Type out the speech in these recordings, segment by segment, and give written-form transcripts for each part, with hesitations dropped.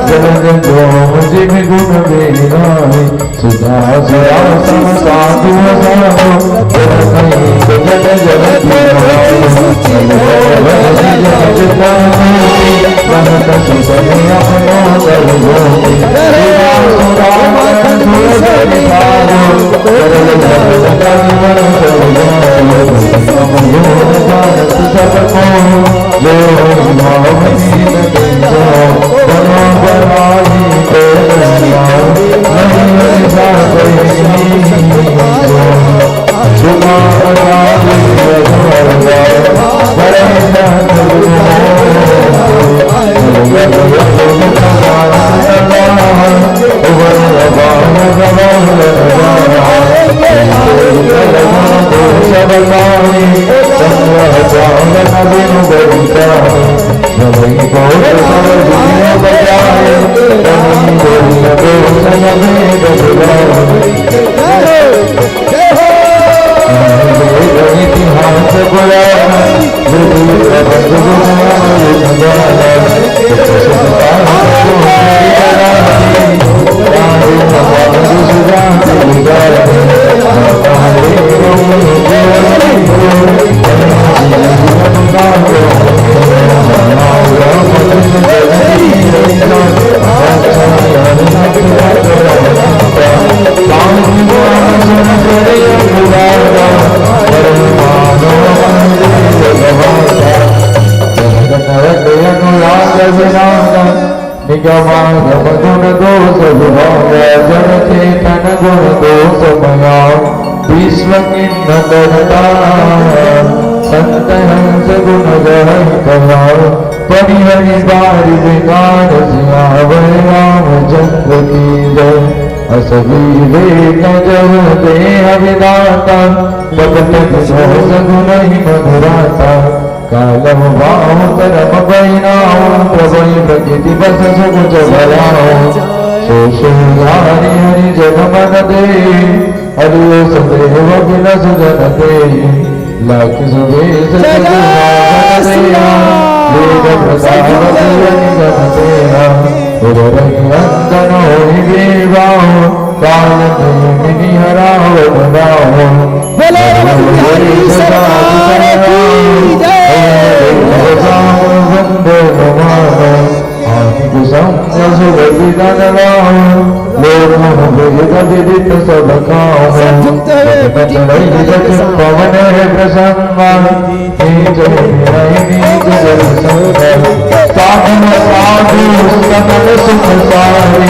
जन जो मुझे भी गुण बेगाए सुधा सुरा सम साधु साधु जन कहीं जन जन रहत सुसने अपनो सर्वो विश्व संत हंस गुण परिहरि बारि विकार सियावर रामचंद्र की जय। अस विवेक जब देह विदाता पगत सगुण ही मधुराता कालम भाव करम बैनाओ प्रभय प्रकृति बस सुकुच भराओ शोषो हरि हरि जग मन दे हरि सदैव बिन सुजन दे लाख सुबेश वेद प्रसाद निगम तेरा अंदन होई देवाओ काल प्रेमिनी हराव बनाओ वंदे नमामि विदित सब पवन साधु सकल सुख सारी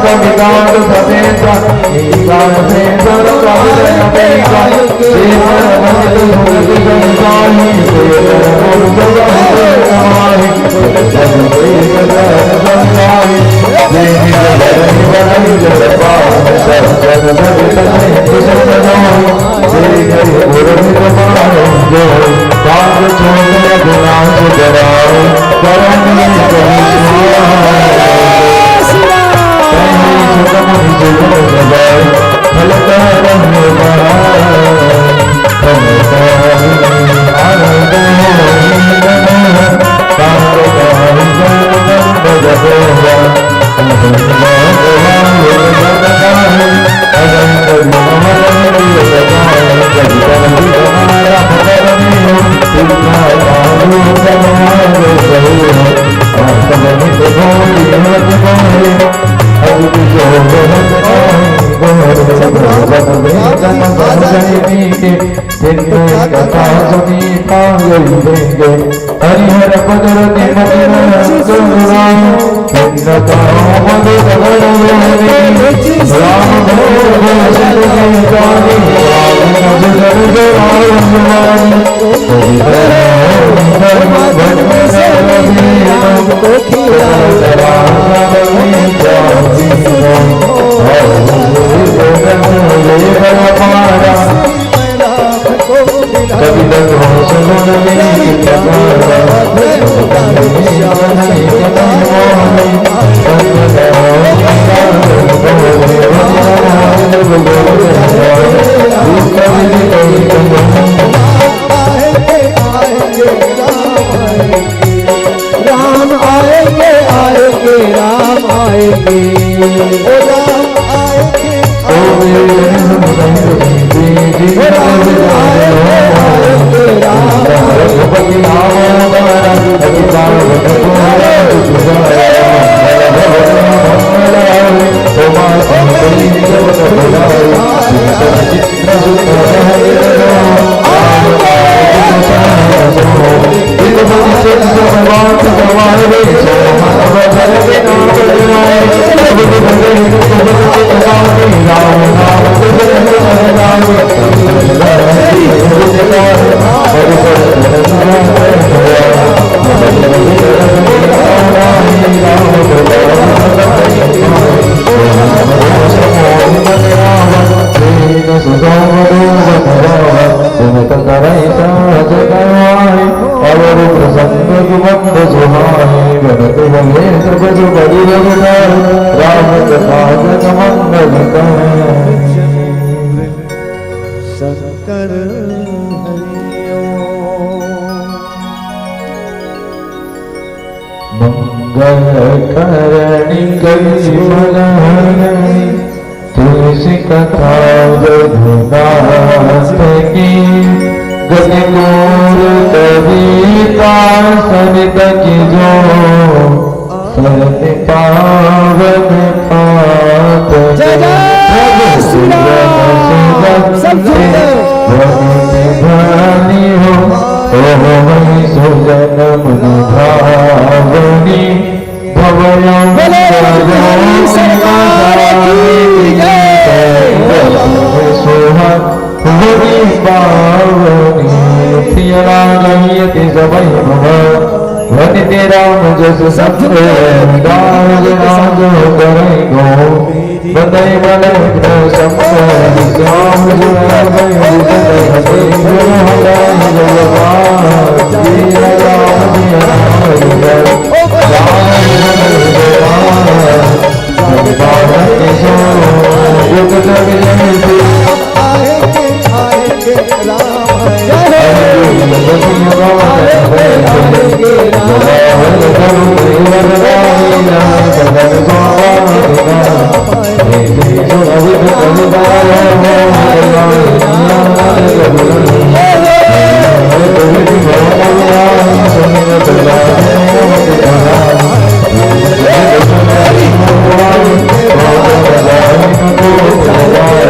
कवितांग सतेता ईकान से दर कविता कविता देवर बंद भगत गंगाही देवर बंद गंगाही जब एक दर गंगाही देवी जगत बड़ाई जगपाल सब जग जगत में कुशल बनाई देवी गुरु कमाए जो काग छोड़ गुनाह जराए करनी हरिहर पदर तुलसी कथा रघुनाथ की गति मोर कविता सरित की जो सरति पावन पात भानी हो वही सुजन मुनि भावनी वनि तेरा जस सत्य राज राज करे गो बदय बदय संसार श्याम जुलाय हते Oh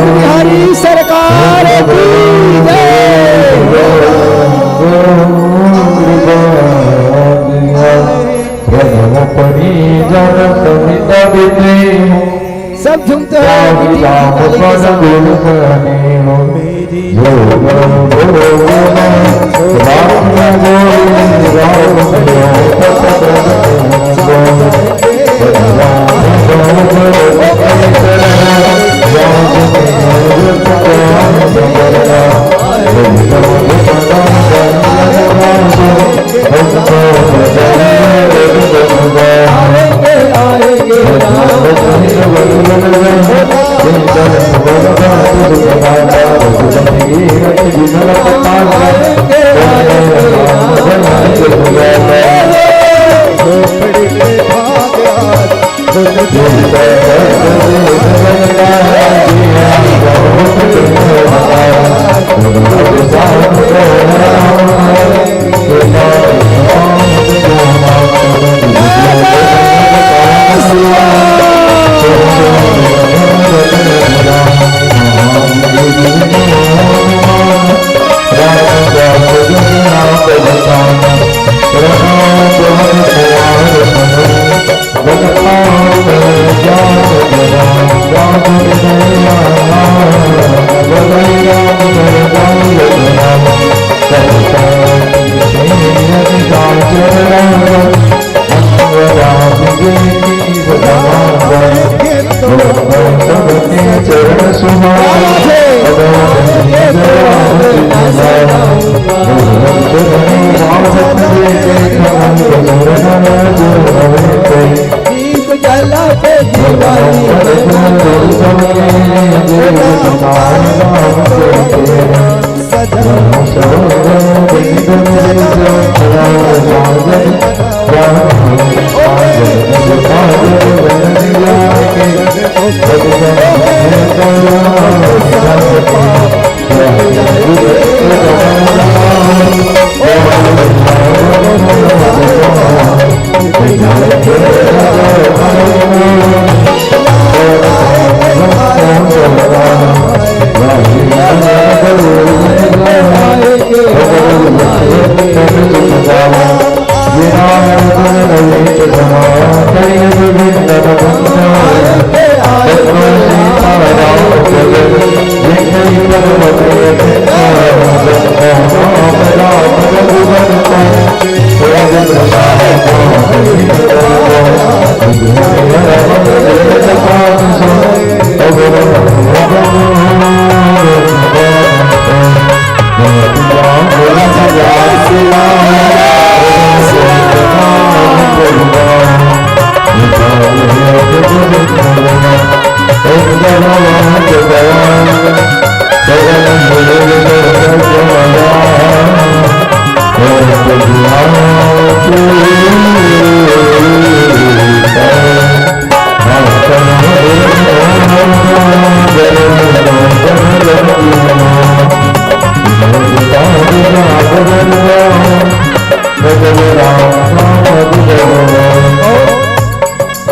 बिहारी सरकार की जय। पड़ी जब सविता बिते हो सब झूमते राम राम पद गुण बने हो जो राम बोले राम बोले राम बोले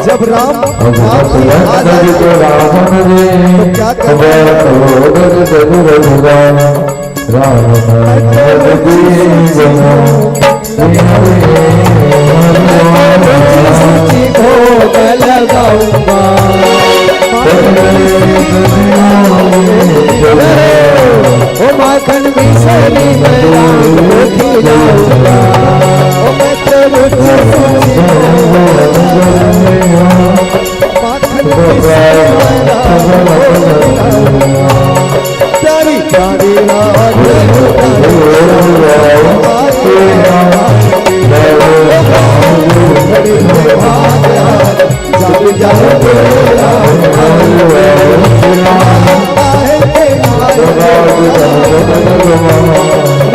जब राम माखन मिसरी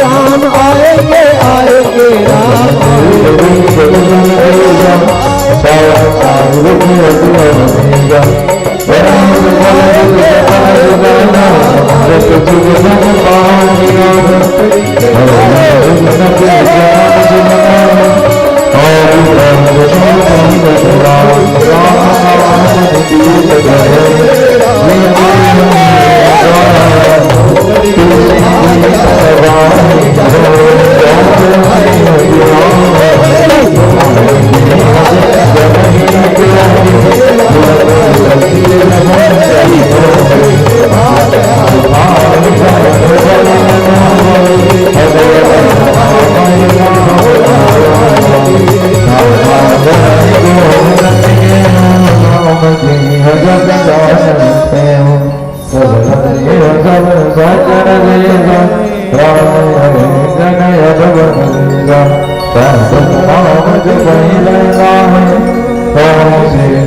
राम आएंगे आएंगे राम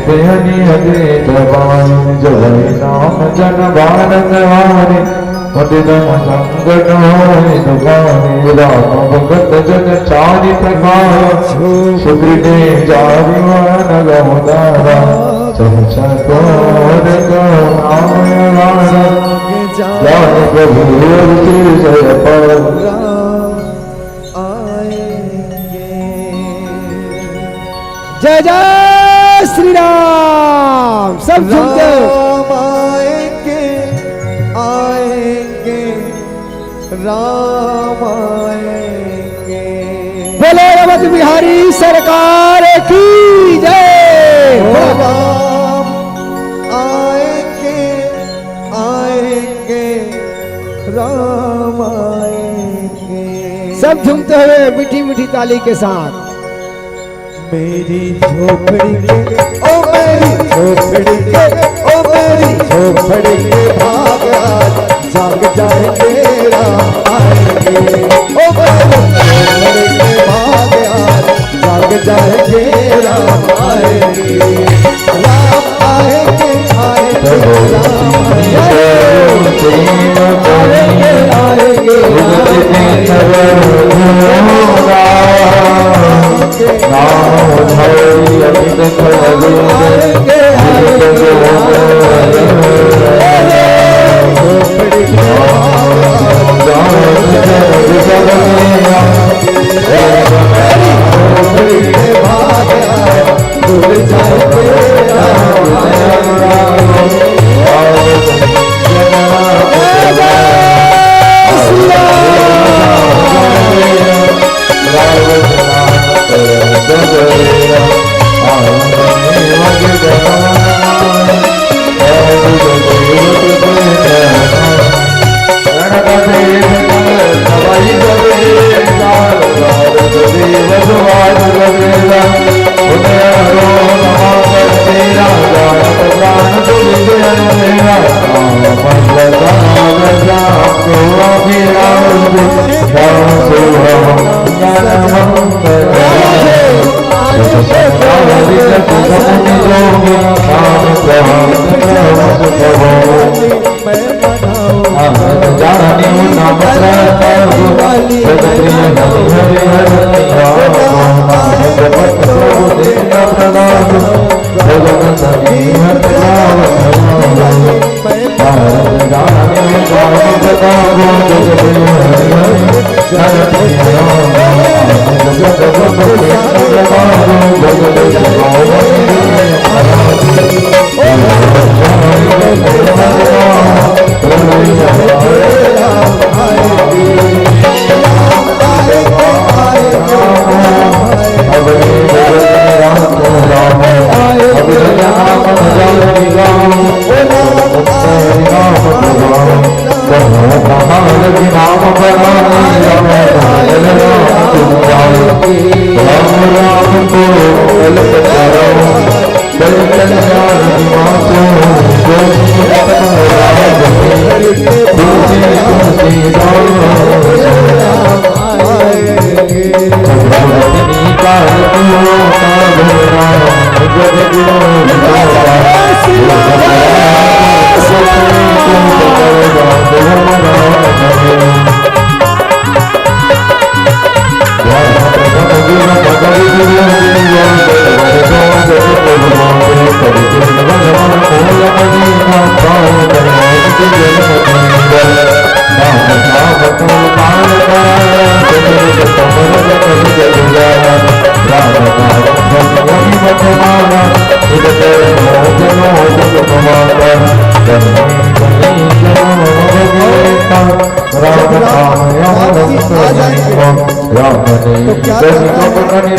हनि हरि जवानी जय नाम जन भारत वाणी पतितम संकट होय दुखानी राम भगत जन चारि प्रकार सुकृते जारिवन गौदारा संचकोर गौनामयवारा जय प्रभु जय पर जय जय श्री राम। सब झूमते राम आएंगे आएंगे राम आएंगे। बोलो रमत बिहारी सरकार की जय। राम आएंगे आएंगे राम आएंगे। सब झूमते हुए मीठी मीठी ताली के साथ। मेरी झोपड़ी के ओ मेरी झोपड़ी के ओ मेरी झोपड़ी के भाग आज जाग जाएंगे राम आएंगे। ओ मेरी झोपड़ी के भाग आज जाग जाएंगे राम आएंगे। राम आएंगे आएंगे राम आएंगे नाम धरि अमित खड़गे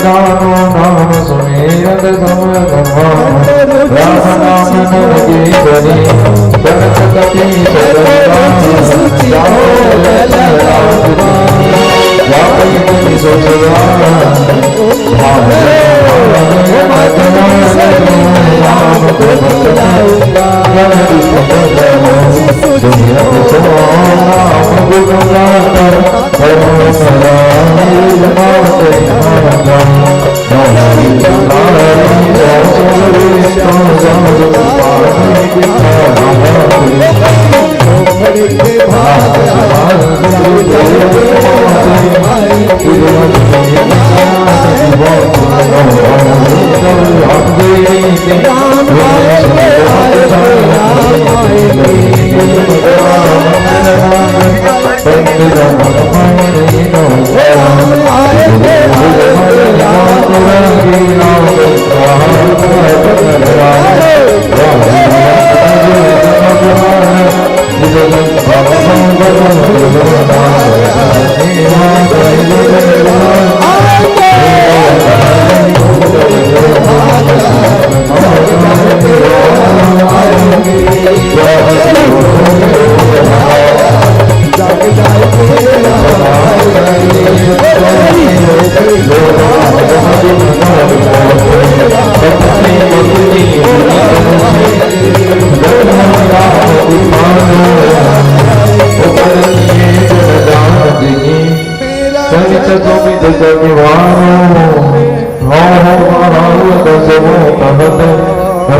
नाम सुमेरत राम नाम नरके बनी जनक कपि राम आएंगे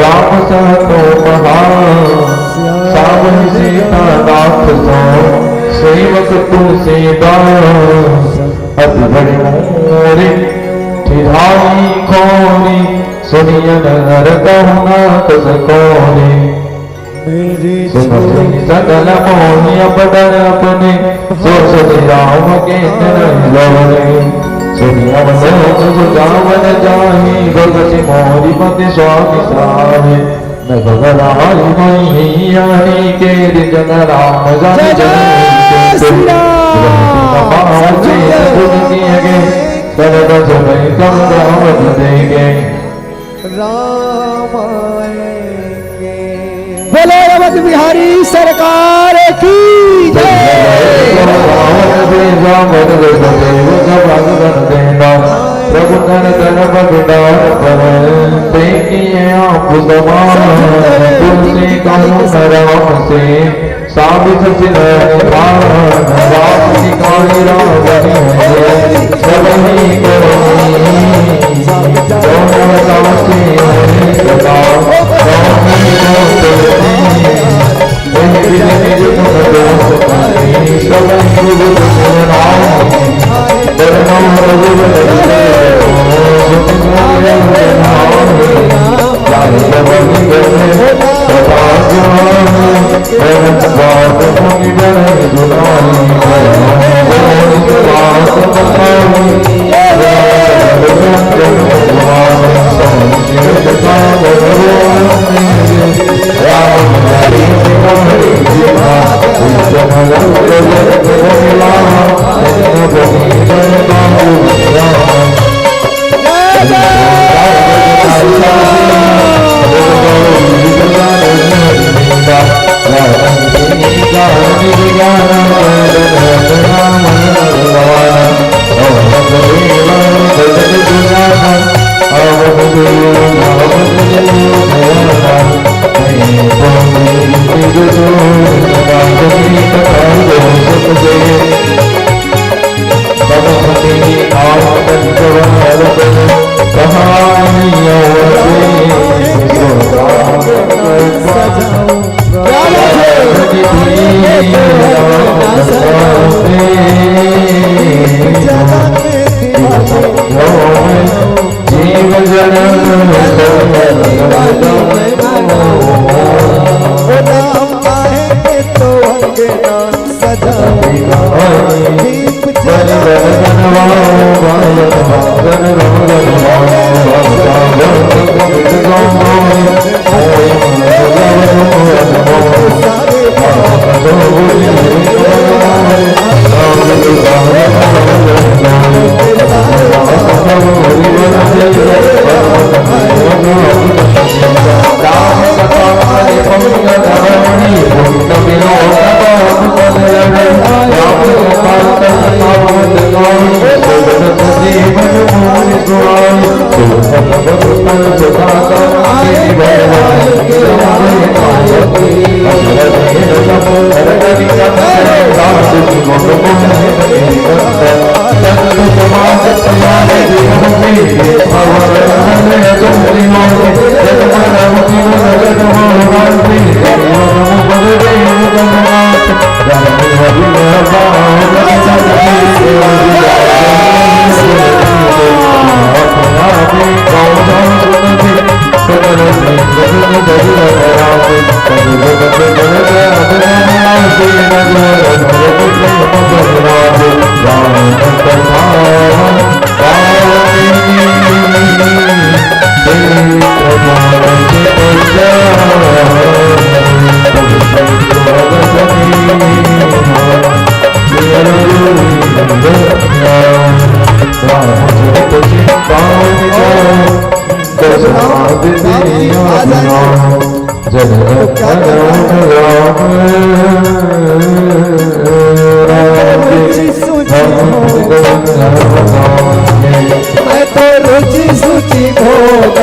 राम सहतो सावन सीता नाथ सो सेवक तुलसीदास अति बड़े मोरे ठिठाई खोरी सुनियन नरकहुनाथ सकोरे सकल मोहिय पदर अपने सो सति राम के लवने सुनियम लोक सुजावन जाहि भगति मोरी पति स्वामी साहे न भगराई मैयारी के जन राम जन बोले रमत बिहारी सरकार की प्रभु धन धन भगदान पर देखिए आप समान तुलसी कहूँ राम से साबित रामनी सबही Thank you. मैं तो रुचि सूची भोग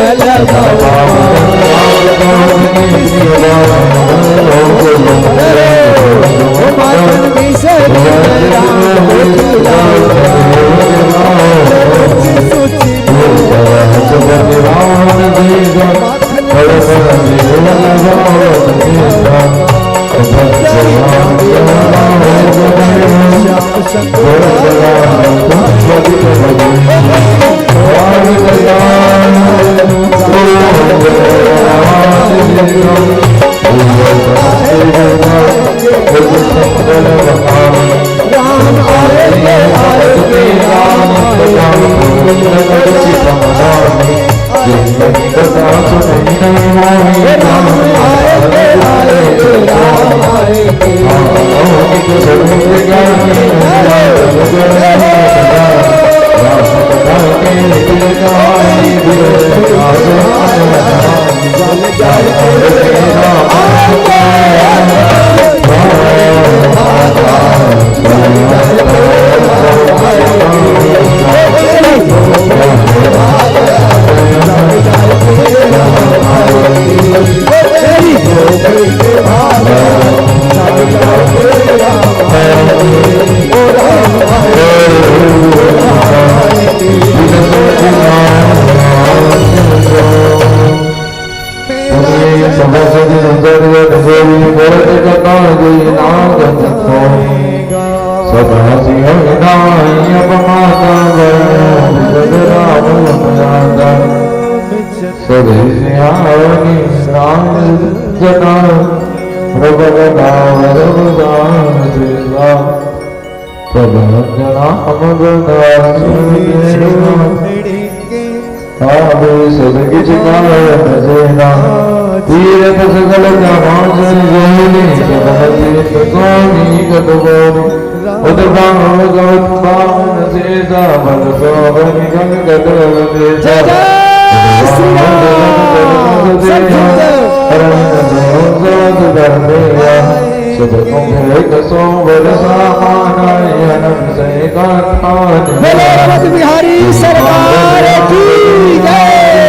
बिहारी सरकार की जय।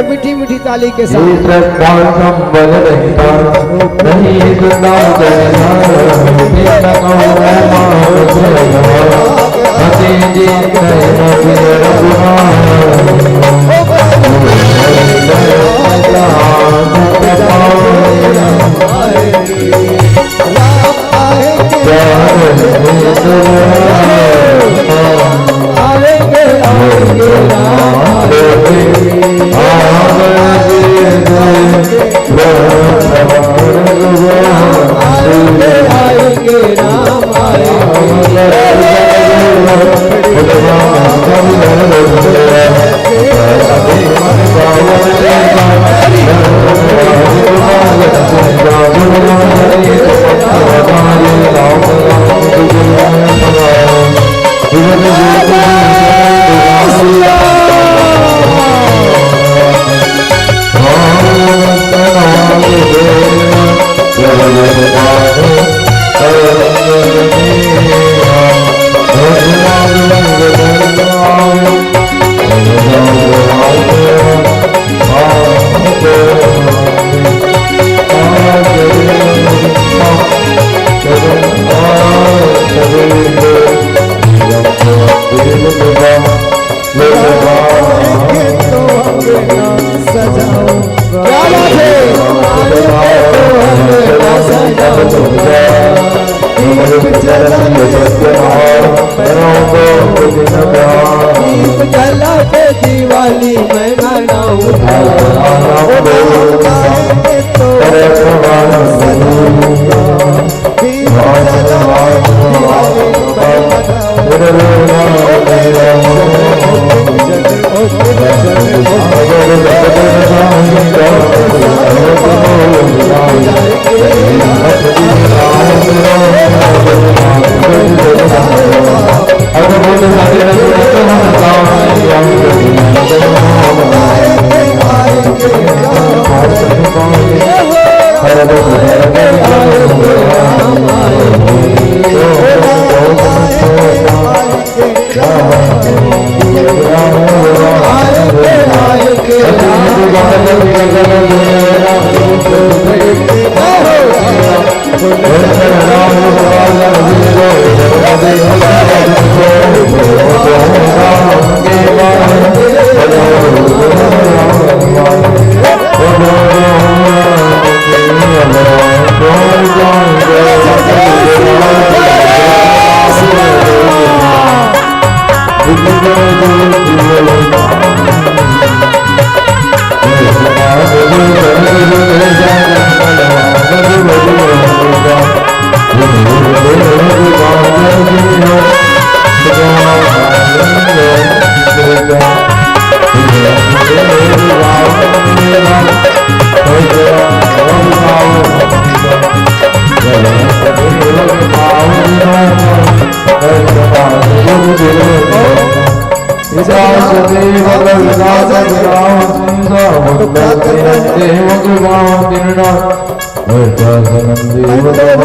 मीठी मीठी ताली के साथ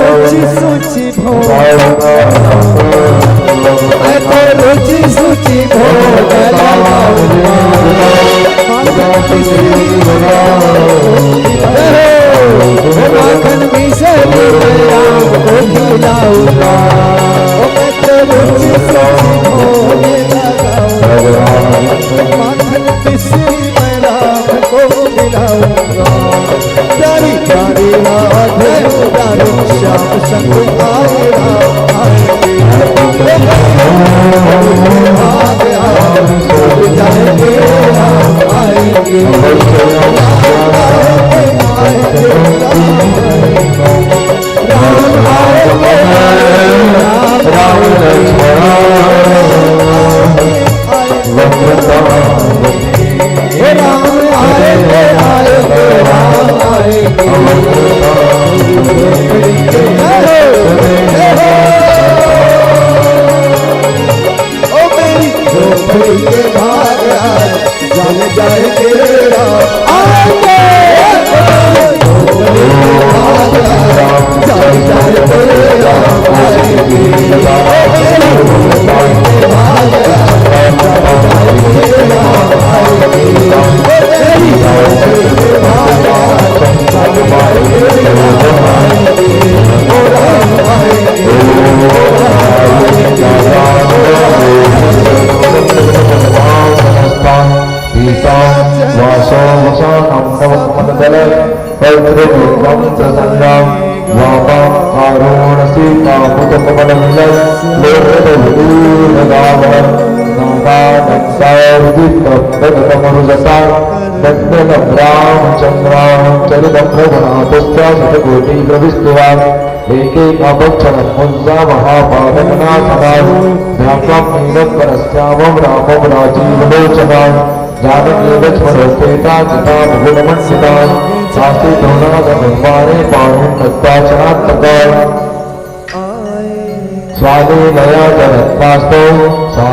रुचि सूचि भोग रुचि सूचि भोग माखन मिसरी राम को खिलाऊंगा रुचि सूचि भोग माखन मिसरी मैं राम को खिलाऊंगा प्यारी प्यारी राधे प्यारे श्याम संग आए परस्यामं रामं राजीवलोचनां जानकी लक्ष्मणोपेता जिता बहुलमण्डिता शास्त्री द्रोणागमवारे पाणिं तत्पाचनात्मका स्वामी नया जगत्पास्तो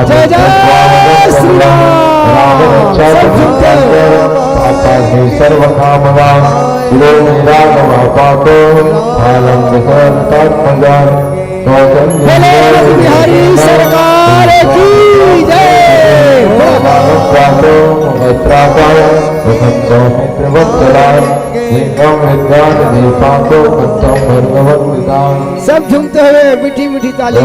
जय जय श्री राम सर्वकामवा विलो निरागमापातो फालं विसर्तात्मजान् बिहारी सरकार की जय सब झूमते हुए मीठी मीठी ताली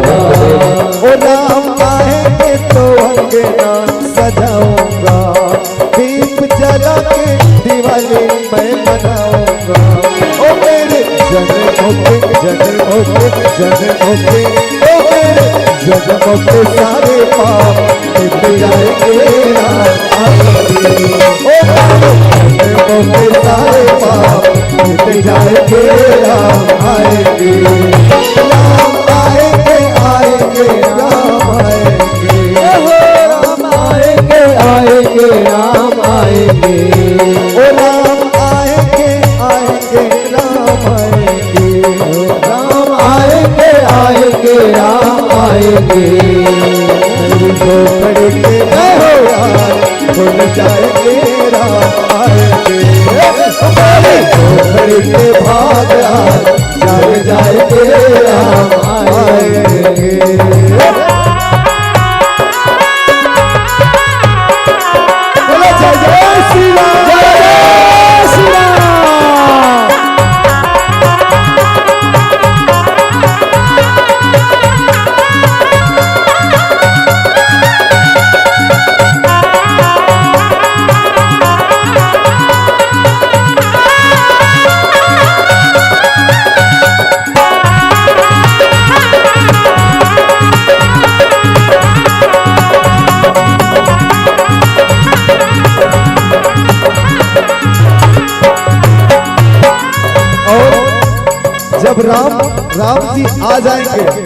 ओ राम आएंगे तो अंगना सजाऊंगा, दीप जला के दिवाली मैं मनाऊंगा। ओ मेरे जन्मों के ओ मेरे जन्मों के सारे पाप मिट जाएंगे राम आएंगे। ओ जन्मों के सारे पाप मिट जाएंगे राम आएंगे। राम आएंगे आएंगे राम आएंगे, राम आएंगे आएंगे राम आएंगे। ओ राम आएंगे आएंगे राम आएंगे, राम आएंगे आएंगे राम आएंगे। मेरी झोपड़ी के यार खुल जाएंगे राम आएंगे। मेरी झोपड़ी के भाग जग जाएंगे राम आएंगे। बोलो जय जय श्री राम, जय जय श्री राम। जब राम जी आ जाएंगे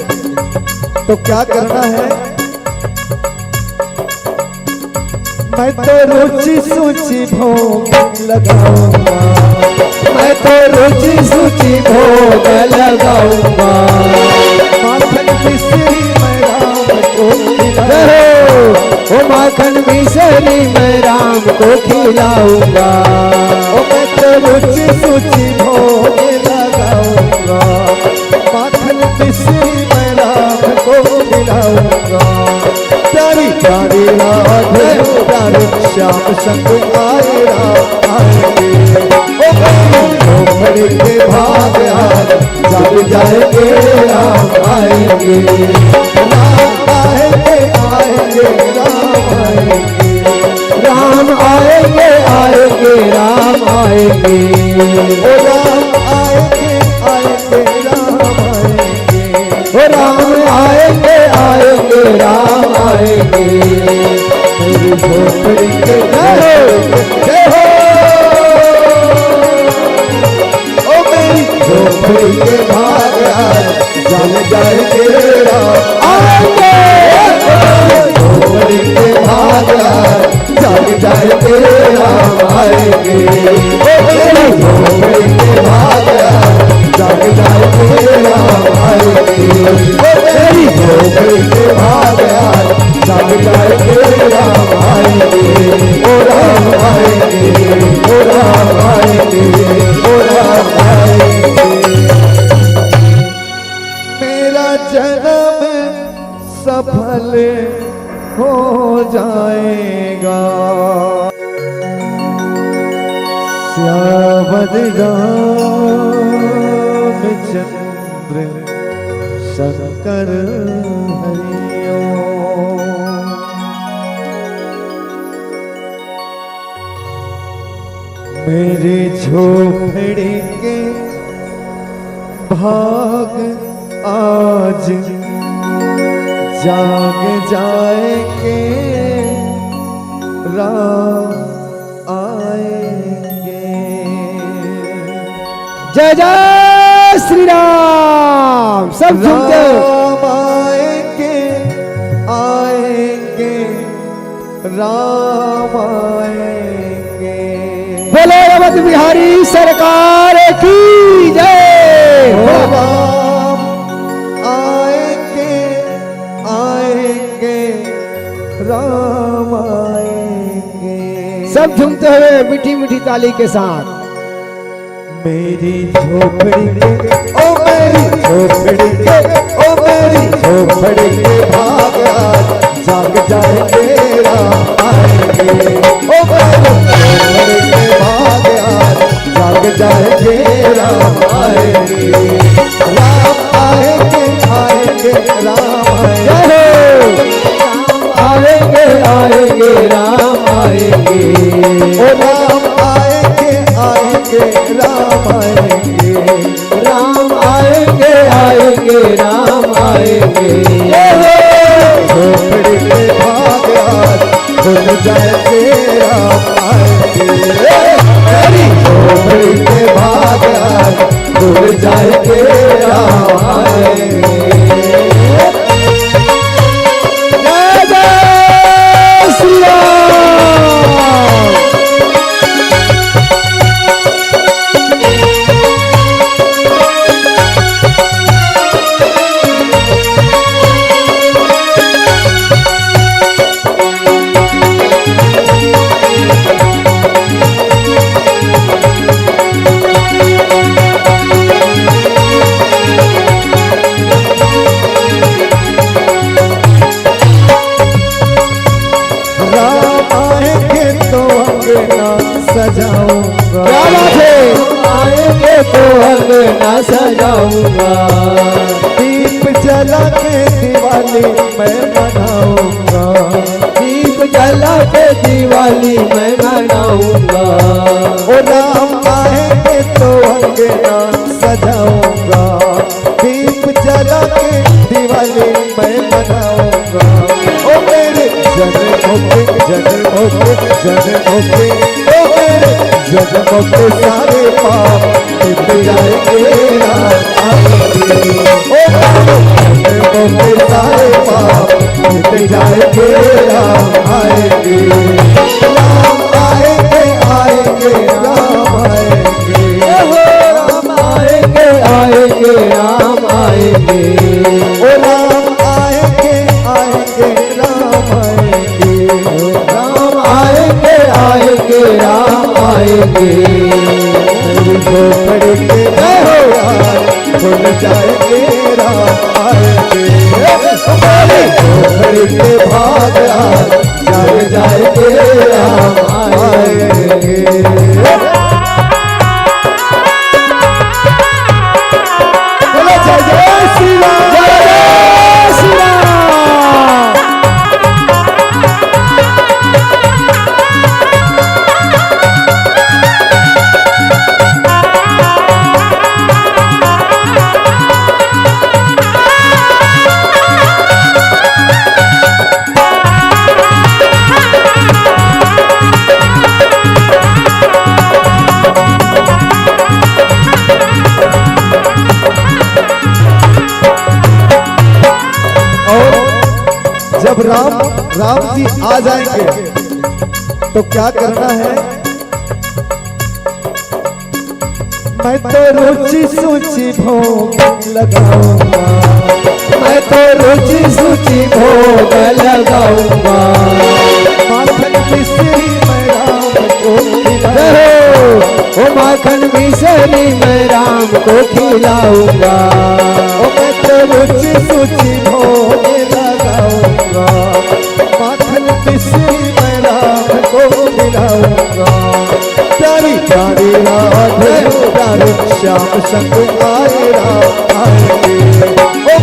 तो क्या करना है? मैं तो रुचि सूची भोग लगाऊंगा, मैं तो रुचि सूची भोग लगाऊंगा। माखन मिश्री मैं राम को खिलाऊंगा, ओ माखन मिश्री मैं राम को खिलाऊंगा। ओ मैं तो रुचि सूची भोग लगाऊंगा, माखन मिश्री मैं राम को खिलाऊंगा। प्यारी प्यारी राधे प्यारे श्याम संग आए राम आएंगे। ओ झोपड़ी के भाग जग जाएंगे राम आएंगे। राम आएंगे आएंगे राम आएंगे, राम आएंगे आएंगे राम आएंगे। ओ राम आएंगे आएंगे राम आएंगे, ओ राम आएंगे आएंगे राम आएंगे। मेरी झोपड़ी के जय हो, ओ मेरी झोपड़ी के भाग जग जाएंगे राम आएंगे। झोपड़ी के भाग जग जाएंगे राम आएंगे। ओ मेरी झोपड़ी के भाग जग जाएंगे राम आएंगे। ओ मेरी झोपड़ी के भाग जग जाएंगे राम आएंगे। ओ राम आएंगे, ओ राम आएंगे, ओ राम आएंगे। मेरा जन्म सफल हो जाएगा। श्यामद रामचंद्र शंकर हरिओ। मेरे झोपड़ी के भाग आज जाग जाएंगे राम आएंगे। जय जय श्री राम। सब झूमते राम आएंगे आएंगे राम आएंगे। बोलो अवध बिहारी सरकार की जय। राम आएंगे आएंगे राम आएंगे। सब झूमते हुए मीठी मीठी ताली के साथ। मेरी झोपड़ी के ओ मेरी झोपड़ी के ओ मेरी झोपड़ी के भाग जाग जाएंगे राम आएंगे। ओ मेरी झोपड़ी के भाग जाग जाएंगे राम आएंगे। राम आएंगे आएंगे राम जल जाएंगे राम आएंगे। मेरी झोपड़ी के भाग आज खुल जाएंगे राम आएंगे। जय जय श्री राम। सजाऊंगा, क्या बात है, आएंगे तो अंगना सजाऊंगा। दीप जला के दिवाली मैं मनाऊंगा, दीप जला के दिवाली मैं मनाऊंगा। ओ राम आएंगे तो अंगना सजाऊंगा, दीप जला के दिवाली मैं मनाऊंगा। ओ मेरे जन्मों के जन्मों के जन्मों के जन्मों के सारे पाप मिट जाएंगे राम आएंगे। ओ जन्मों के सारे पाप मिट जाएंगे राम आएंगे। राम आएंगे आएंगे राम आएंगे। राम आएंगे आएंगे राम आएंगे। ओ राम आएंगे आएंगे राम आएंगे। राम आएंगे आएंगे राम आएंगे। मेरी झोपड़ी के यार खुल जाएंगे राम आएंगे। मेरी झोपड़ी के भाग आज जग जाएंगे राम आएंगे। बोलो जय जय श्री राम, जय जय श्री राम। जब राम जी आ जाएंगे तो क्या करना है? मैं तो रुचि सूची भोग लगाऊंगा, मैं तो रुचि सूची भोग लगाऊंगा। माखन मिश्री मैं राम को खिलाऊंगा, ओ माखन मिश्री मैं राम को खिलाऊंगा। ओ मैं तो रुचि सूची भोग लगाऊंगा, माखन मिश्री मैं राम को खिलाऊंगा। प्यारी प्यारी राधे प्यारे श्याम संग आए राम आएंगे। ओ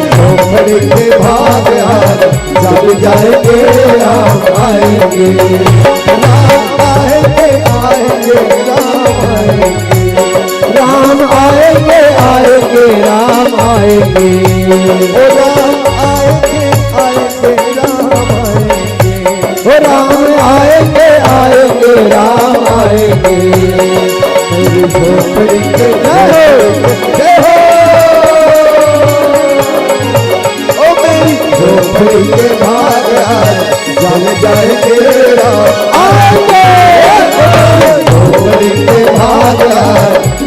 झोपड़ी के भाग आज जग जाएंगे राम आएंगे। राम आएंगे आएंगे राम आएंगे। राम आएंगे आएंगे राम आएंगे। ओ राम आएंगे आएंगे राम आएंगे। ओ राम आएंगे आएंगे राम आएंगे। मेरी झोपड़ी के जय हो, ओ मेरी झोपड़ी के भाग जल जाएंगे राम आएंगे। झोपड़ी के भाग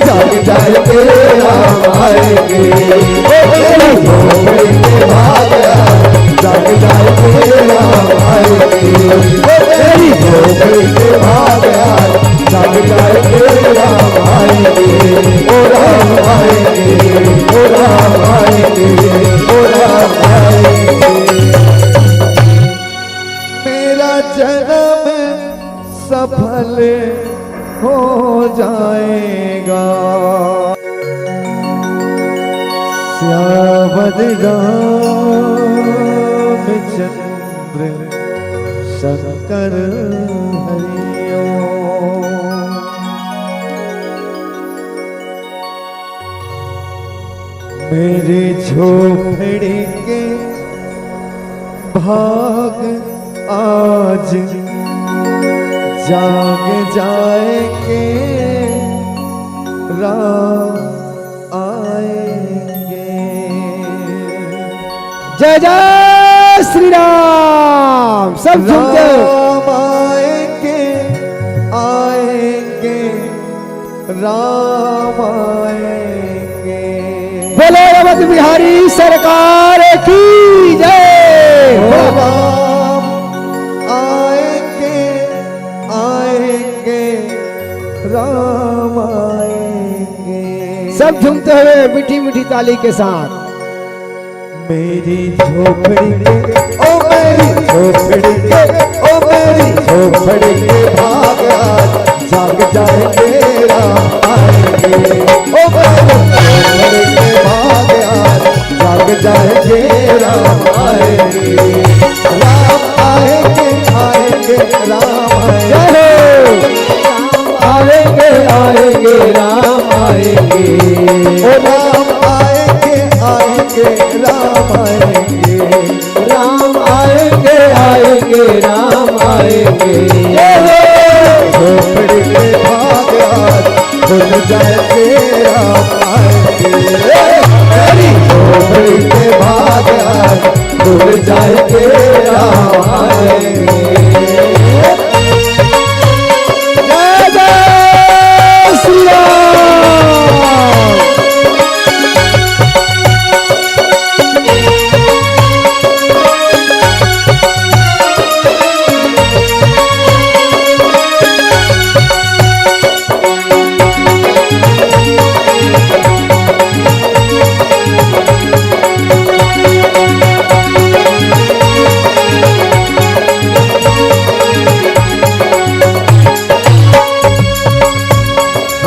जल जाएंगे राम आएंगे। मेरी झोपड़ी के भाग जग जाएंगे राम आएंगे। मेरी झोपड़ी के भाग जग जाएंगे राम आएंगे। ओ राम आएंगे, ओ राम आएंगे, ओ राम आएंगे। मेरा जन्म सफल हो जाएगा। श्यामद रामचंद्र शंकर हरिओ। मेरे झोपड़ी के भाग आज जाग जाएंगे राम आएंगे। जय जय श्री राम। सब झूमते राम आएंगे आएंगे राम आएंगे। बोले रमत बिहारी सरकार की जय। राम आएंगे आएंगे राम आएंगे। सब झूमते हुए मीठी मीठी ताली के साथ। मेरी झोपड़ी के ओ मेरी झोपड़ी के ओ मेरी झोपड़ी के भाग आज जाग जाएंगे राम आएंगे। ओ मेरी झोपड़ी के भाग आज जाग जाएंगे राम आएंगे। राम आएंगे आएंगे राम आएंगे। आएंगे आएंगे राम आएंगे। ओ राम आएंगे आएंगे राम आएंगे। राम आएंगे आएंगे राम आएंगे। झोपड़ी के भाग आज खुल जाएंगे राम आएंगे। मेरी झोपड़ी के भाग आज खुल जाएंगे राम आएंगे। जय जय श्री राम।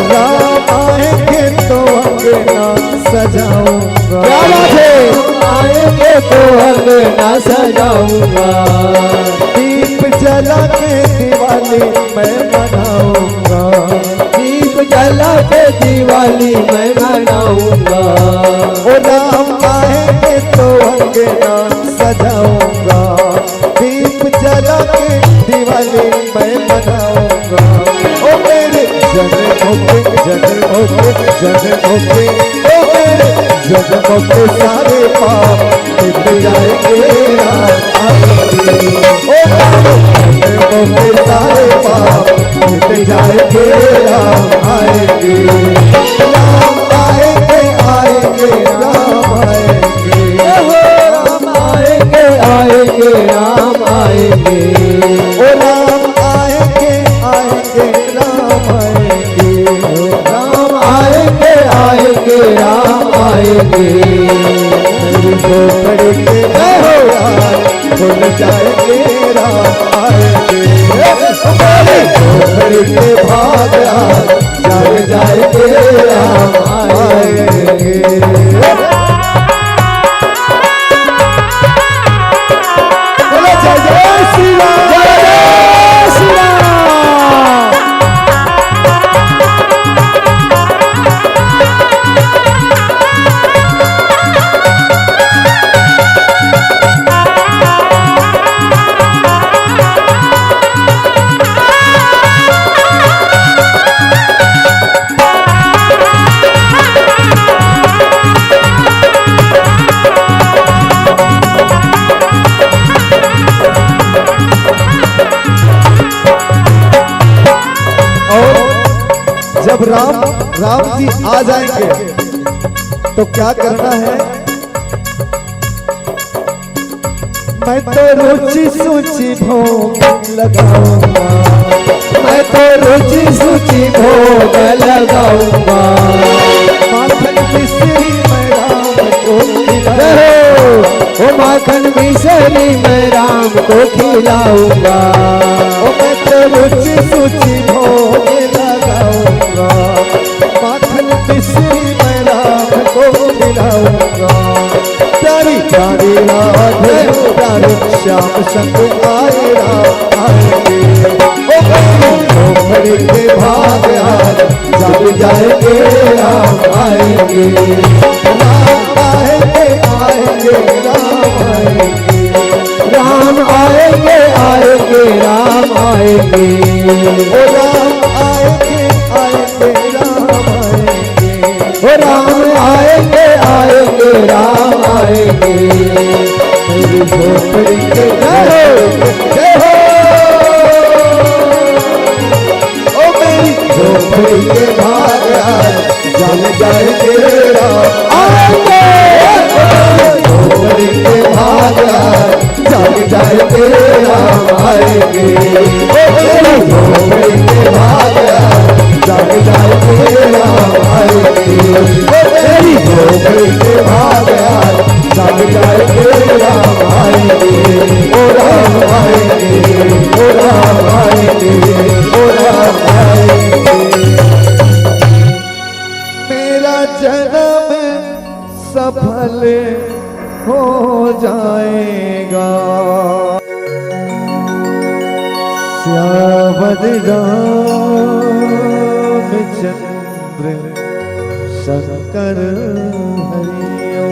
राम आएंगे तो अंगना सजाऊंगा। क्या बात है। आएंगे तो अंगना सजाऊंगा। दीप जला के दिवाली मैं मनाऊंगा। दीप जला के दिवाली मैं मनाऊंगा। ओ राम आएंगे तो अंगना सजाऊंगा। दीप जला के दिवाली मैं मनाऊंगा। ओ मेरे जन्मों के ओ मेरे जन्मों के सारे पाप मिट जाएंगे राम आएंगे। ओ मेरे जन्मों के सारे पाप मिट जाएंगे राम आएंगे। राम आएंगे आएंगे राम आएंगे। राम आएंगे आएंगे राम आएंगे। ओ राम आएंगे आएंगे राम आएंगे। राम आएंगे आएंगे राम आएंगे। मेरी झोपड़ी के भाग खुल जाएंगे राम आएंगे। मेरी झोपड़ी के भाग जाग जाएंगे राम आएंगे। बोलो जय जय श्री राम। जय जय श्री राम। जब राम जी आ जाएंगे तो क्या करना है। मैं तो रुचि सूची भोग लगाऊंगा। मैं तो रुचि सूची भोग लगाऊंगा। माखन मिश्री मैं राम को ओ माखन मिश्री मैं राम को खिलाऊंगा। ओ मैं तो रुचि सूची भोग लगाऊंगा। माखन मिश्री मैं राम को खिलाऊंगा। प्यारी प्यारी राधे प्यारे श्याम संग आए राम आएंगे। ओ झोपड़ी के भाग आज जग जाएंगे राम आएंगे। राम आएंगे आएंगे राम आएंगे। राम आएंगे आएंगे आएंगे। ओ राम आएंगे आएंगे राम आएंगे। ओ राम आएंगे आएंगे राम आएंगे। मेरी झोपड़ी के जय हो ओ मेरी झोपड़ी के भाग जल जाएंगे राम आएंगे। झोपड़ी के भाग जल जाएंगे राम आएंगे। झोपड़ी के भाग जल जाएंगे राम आएंगे। मेरी झोपड़ी के भाग जल जाएंगे राम आएंगे। ओ राम आएंगे ओ राम आएंगे ओ राम आएंगे। मेरा जन्म सफल हो जाएगा। श्यावद रामचंद्र शंकर हरिओ।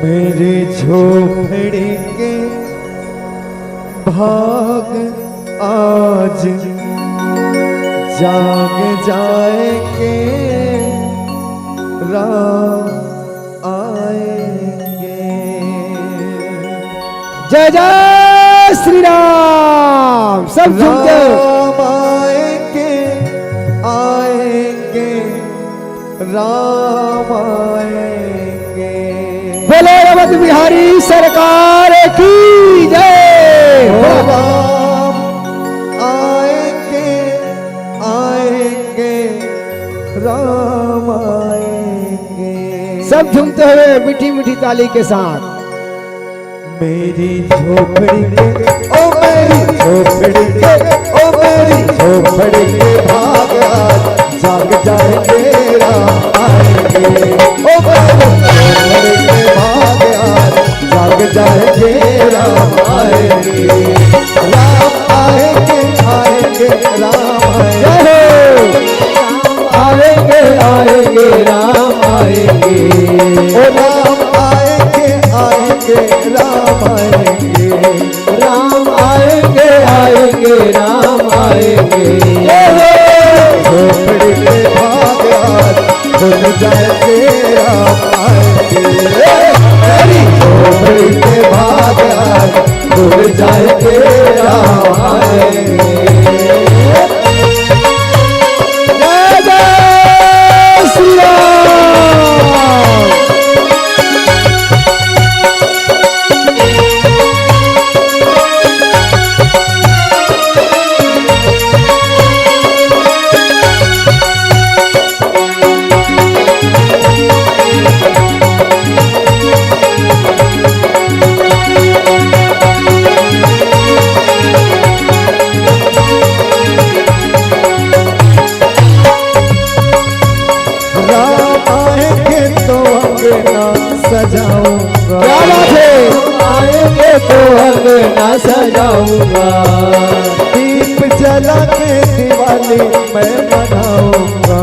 मेरे झोपड़ी के भाग आज जाग जाएंगे राम आएंगे। जय जय श्री राम। सब झूमते राम आएंगे आएंगे राम आएंगे। बोलो रमत बिहारी सरकार की जय। ओ राम आएंगे आएंगे राम आएंगे। सब झूमते हुए मीठी मीठी ताली के साथ। मेरी झोपड़ी के ओ मेरी झोपड़ी के ओ मेरी झोपड़ी के भाग जाग जाएंगे राम आएंगे। ओ मेरी झोपड़ी के भाग जाग जाएंगे राम आएंगे। राम आएंगे आएंगे राम आएंगे। आएंगे आएंगे राम आएंगे। ओ राम आएंगे आएंगे राम आएंगे। राम आएंगे आएंगे राम आएंगे। झोपड़ी के भाग खुल जाएंगे राम आएंगे। मेरी झोपड़ी के भाग खुल जाएंगे राम आएंगे। जय जय श्री राम। राम आएंगे तो अंगना सजाऊंगा। क्या बात है। आएंगे तो अंगना सजाऊंगा। दीप जला के दिवाली मैं मनाऊंगा।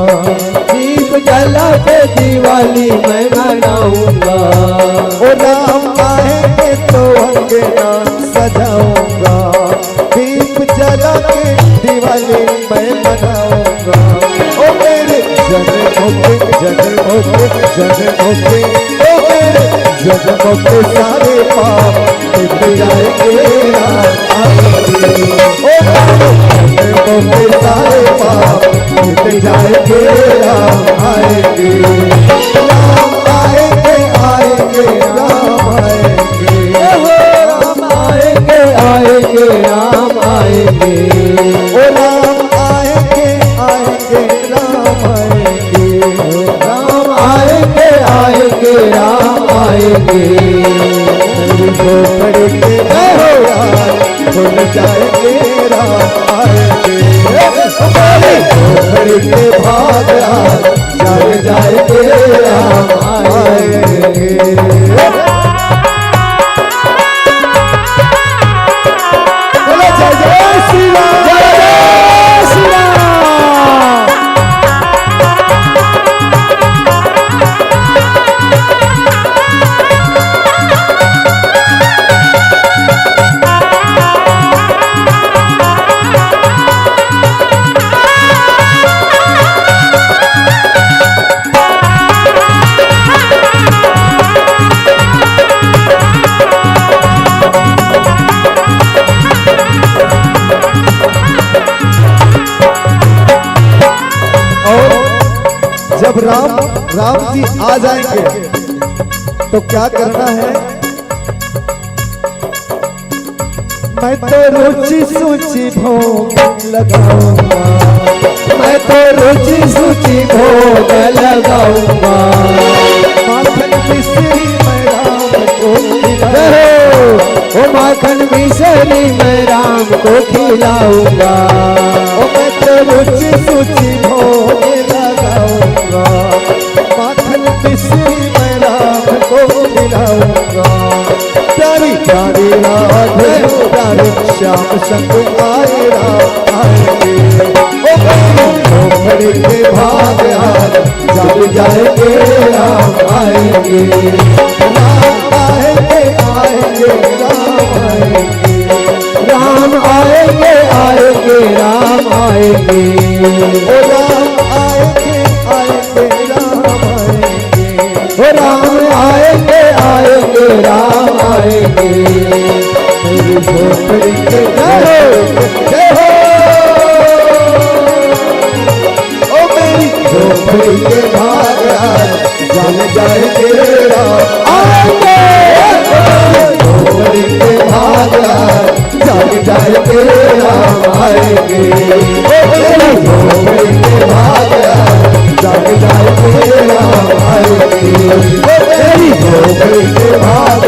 दीप जला के दिवाली मैं मनाऊंगा। ओ राम आएंगे तो अंगना सजाऊंगा। दीप जला के दिवाली मैं मनाऊंगा। ओ मेरे जन्मों के ओ मेरे जन्मों के सारे पाप मिट जाएंगे राम आएंगे। ओ मेरे जन्मों के सारे पाप मिट जाएंगे राम आएंगे। राम आएंगे आएंगे राम आएंगे। राम आएंगे आएंगे राम आएंगे। ओ राम आएंगे आएंगे राम आएंगे। राम आएंगे आएंगे राम आएंगे। मेरी झोपड़ी के भाग खुल जाएंगे राम आएंगे। मेरी झोपड़ी के भाग जाग जाएंगे राम आएंगे। बोलो जय जय श्री राम। जय जय श्री राम। राम जी आ जाएंगे तो क्या करना है? मैं तो रुचि सूची भोग लगाऊंगा, मैं तो रुचि सूची भोग लगाऊंगा। माखन मिश्री मैं राम को ओ माखन मिश्री मैं राम को खिलाऊंगा। मैं तो रुचि सूची भोग लगाऊंगा, माखन मिश्री मैं राम को खिलाऊंगा। प्यारी प्यारी राधे प्यारे श्याम संग आए राम आएंगे। ओ बड़े के भाग जग जाएंगे राम आएंगे, राम आएंगे आएंगे राम आएंगे, राम आएंगे आएंगे राम आएंगे। ओ राम आएंगे आएंगे राम आएंगे, ओ राम आएंगे आएंगे राम आएंगे। मेरी झोपड़ी के जय हो, ओ मेरी झोपड़ी के भाग जग जाएंगे राम आएंगे। झोपड़ी के भाग जग जाएंगे राम आएंगे। ओ मेरी झोपड़ी के भाग जग जाएंगे राम आएंगे। ओ मेरी झोपड़ी के भाग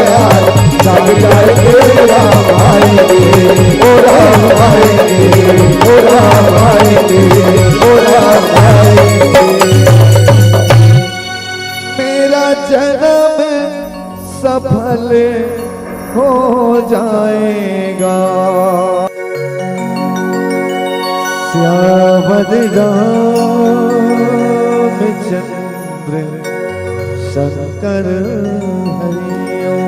जग जाएंगे राम आएंगे। ओ राम आएंगे, ओ राम आएंगे, ओ राम आएंगे। मेरा जन्म सफल हो जाएगा। श्यामद रामचंद्र शंकर हरिओ।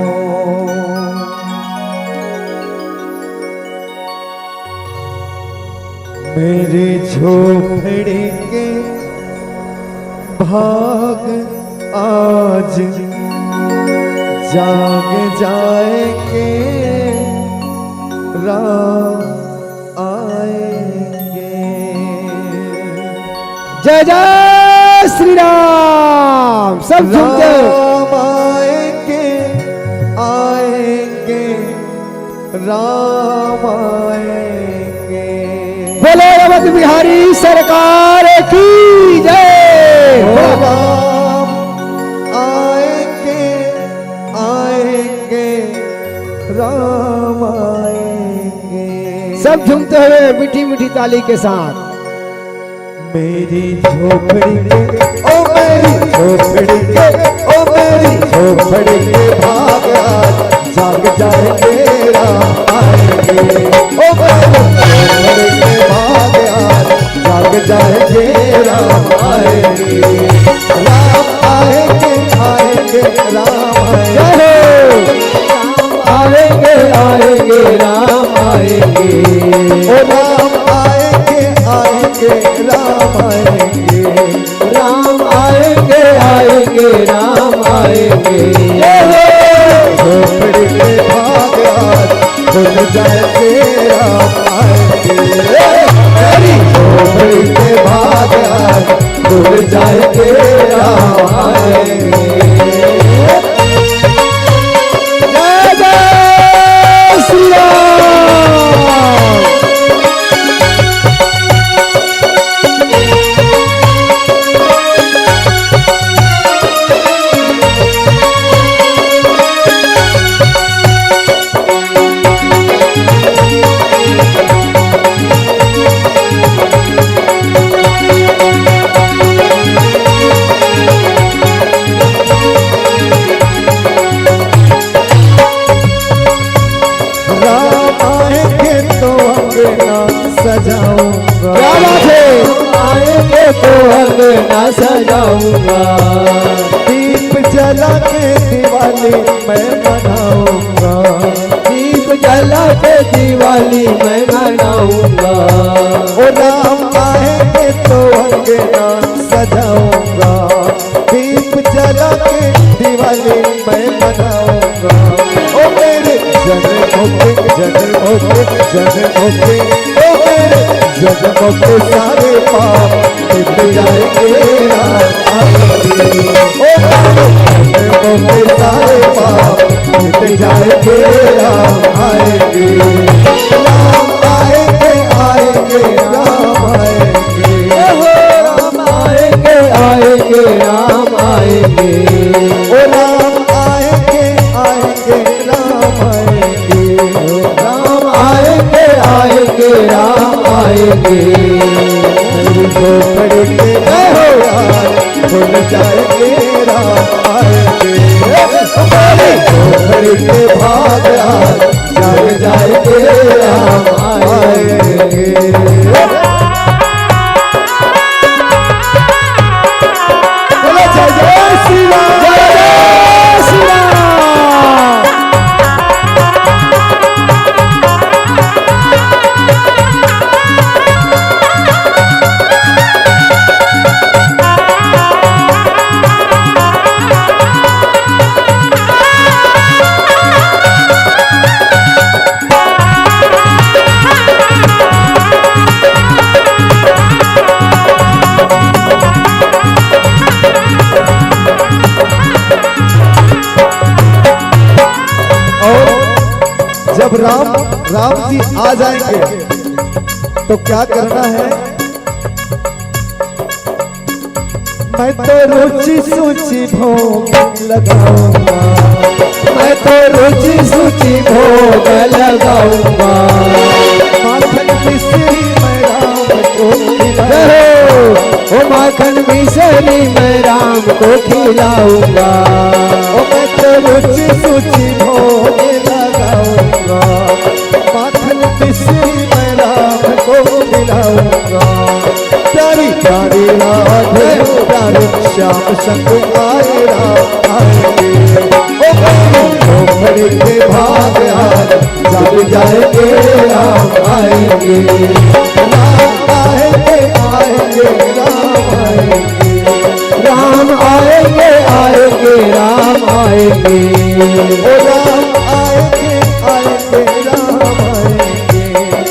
मेरी झोपड़ी के भाग आज जाग जाएंगे राम आएंगे। जय जय श्री राम। सब झूमते राम आएंगे आएंगे राम आएंगे। बोलो रमत बिहारी सरकार की जय। राम आएंगे आएंगे राम आएंगे। सब झूमते हुए मीठी मीठी ताली के साथ। मेरी झोपड़ी के ओ मेरी झोपड़ी के ओ मेरी झोपड़ी के भाग जाग जाएंगे राम आएंगे। ओ मेरी झोपड़ी के भाग जाग जाएंगे राम आएंगे। राम आएंगे आएंगे राम आएंगे। आएंगे आएंगे राम आएंगे। ओ राम आएंगे आएंगे राम आएंगे। राम आएंगे आएंगे राम आएंगे। झोपड़ी के भाग खुल जाएंगे राम आएंगे। मेरी झोपड़ी के भाग खुल जाएंगे राम आएंगे। जय जय श्री राम। सजाऊंगा। क्या बात है। आएंगे तो अंगना सजाऊंगा। दीप जला के दिवाली मैं मनाऊंगा। दीप जला के दिवाली मैं मनाऊंगा। ओ राम आएंगे तो अंगना सजाऊंगा। दीप जला के दिवाली मैं मनाऊंगा। ओ मेरे जन्मों के ओ मेरे जन्मों के सारे पाप मिट जाएंगे राम आएंगे। ओ जन्मों के सारे पाप मिट जाएंगे राम आएंगे। राम आएंगे आएंगे राम आएंगे। राम आएंगे आएंगे राम आएंगे। ओ राम आएंगे आएंगे राम आएंगे। राम आएंगे आएंगे राम आएंगे। मेरी झोपड़ी के यार भूल जाएंगे राम आएंगे। झोपड़ी के भाग यार जाग जाएंगे राम आएंगे। बोलो जय जय श्री राम, जय जय श्री राम। जब राम जी आ जाएंगे तो क्या करना है? मैं तो रुचि सूची भोग लगाऊंगा। मैं तो रुचि सूची भोग लगाऊंगा। माखन मिश्री मैं राम को खिलाऊंगा। ओ माखन मिश्री मैं राम को खिलाऊंगा। ओ मैं तो रुचि सूची भोग लगाऊंगा। माखन मिश्री मैं राम को खिलाऊंगा। प्यारी प्यारी राधे प्यारे श्याम संग आए राम आएंगे। ओ झोपड़ी के भाग यार जाग जाएंगे राम आएंगे। राम आएंगे आएंगे राम आएंगे। राम आएंगे आएंगे राम आएंगे। ओ राम आएंगे आएंगे राम आएंगे।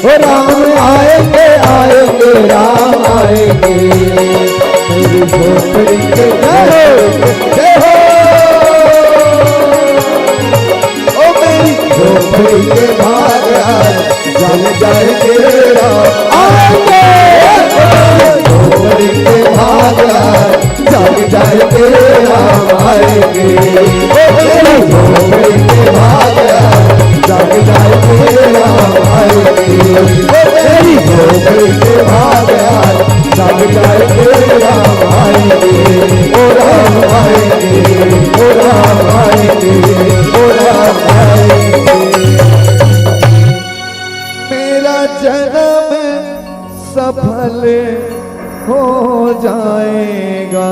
ओ राम आएंगे आएंगे राम आएंगे। मेरी झोपड़ी के जय हो। ओ मेरी झोपड़ी के भाग यार जाग जाएंगे राम आएंगे। झोपड़ी के भाग यार जाग जाएंगे राम आएंगे। ओ मेरी झोपड़ी के भाग यार जाग जाएंगे राम आएंगे। ओ मेरी झोपड़ी के भाग यार जाग जाएंगे राम आएंगे। ओ राम आएंगे ओ राम आएंगे ओ राम आएंगे। मेरा जन्म सफल हो जाएगा।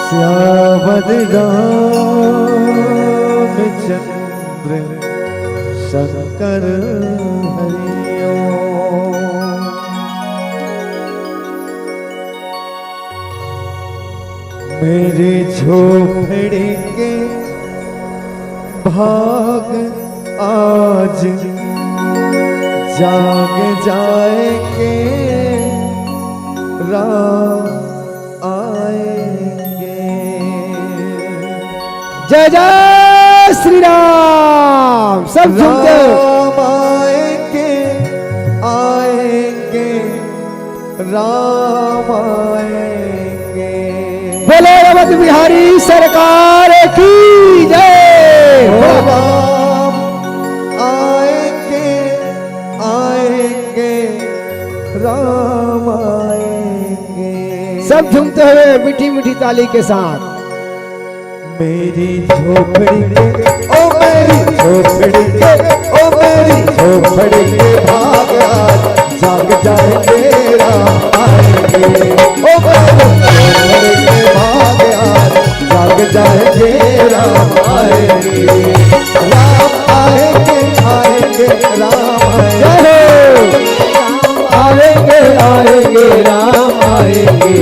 श्यामल रामचंद्र शंकर हरिओ। मेरी झोपड़ी के भाग आज जाग जाएंगे राम आएंगे। जय जय श्री राम। सब झूमते राम आएंगे आएंगे राम आएंगे। बोलो रमत बिहारी सरकार की जय। राम आएंगे आएंगे राम आएंगे। सब झूमते हुए मीठी मीठी ताली के साथ। मेरी झोपड़ी के ओ मेरी झोपड़ी के ओ मेरी झोपड़ी के भाग आज जाग जाएंगे राम आएंगे। ओ मेरी झोपड़ी के भाग आज जाग जाएंगे राम आएंगे। राम आएंगे आएंगे राम आएंगे। आएंगे आएंगे राम आएंगे।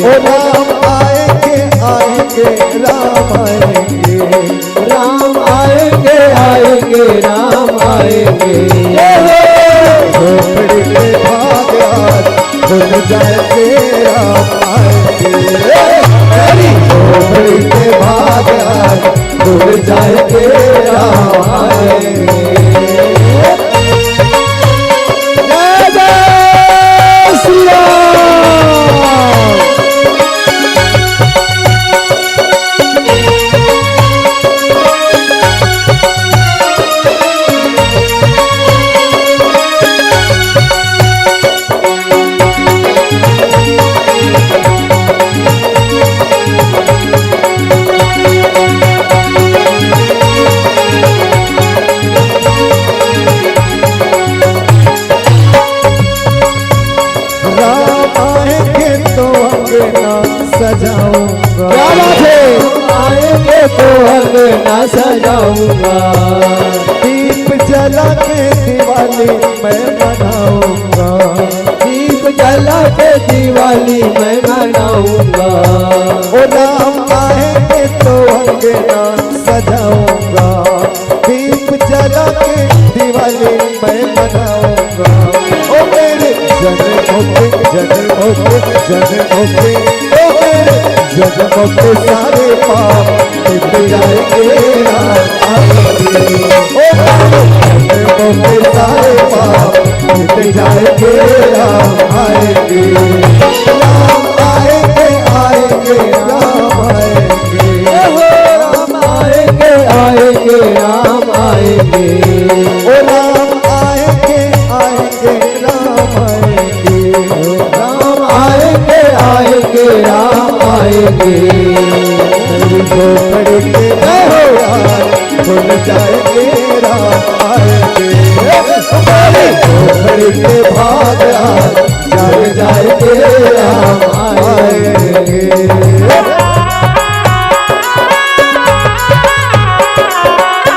ओ राम आएंगे आएंगे राम आएंगे। राम आएंगे आएंगे राम आएंगे। सजाऊंगा। क्या बात है, आएंगे तो अंगना सजाऊंगा। दीप जला के दिवाली मैं मनाऊंगा। दीप जला के दिवाली मैं मनाऊंगा। ओ राम आएंगे तो अंगना सजाऊंगा। दीप जला के दिवाली मैं मनाऊंगा। ओ मेरे जन्मों के जन्मों के जन्मों के ओ मेरे जन्मों के सारे पाप मिट जाएंगे राम आएंगे। ओ मेरे जन्मों के सारे पाप मिट जाएंगे राम आएंगे। राम आएंगे आएंगे राम आएंगे। राम आएंगे आएंगे राम आएंगे। ओ राम आएंगे आएंगे राम आएंगे। राम आएंगे आएंगे राम आएंगे। मेरी झोपड़ी के दरवाजे खुल जाएंगे राम आएंगे। मेरी झोपड़ी के भाग जाग जाएंगे राम आएंगे।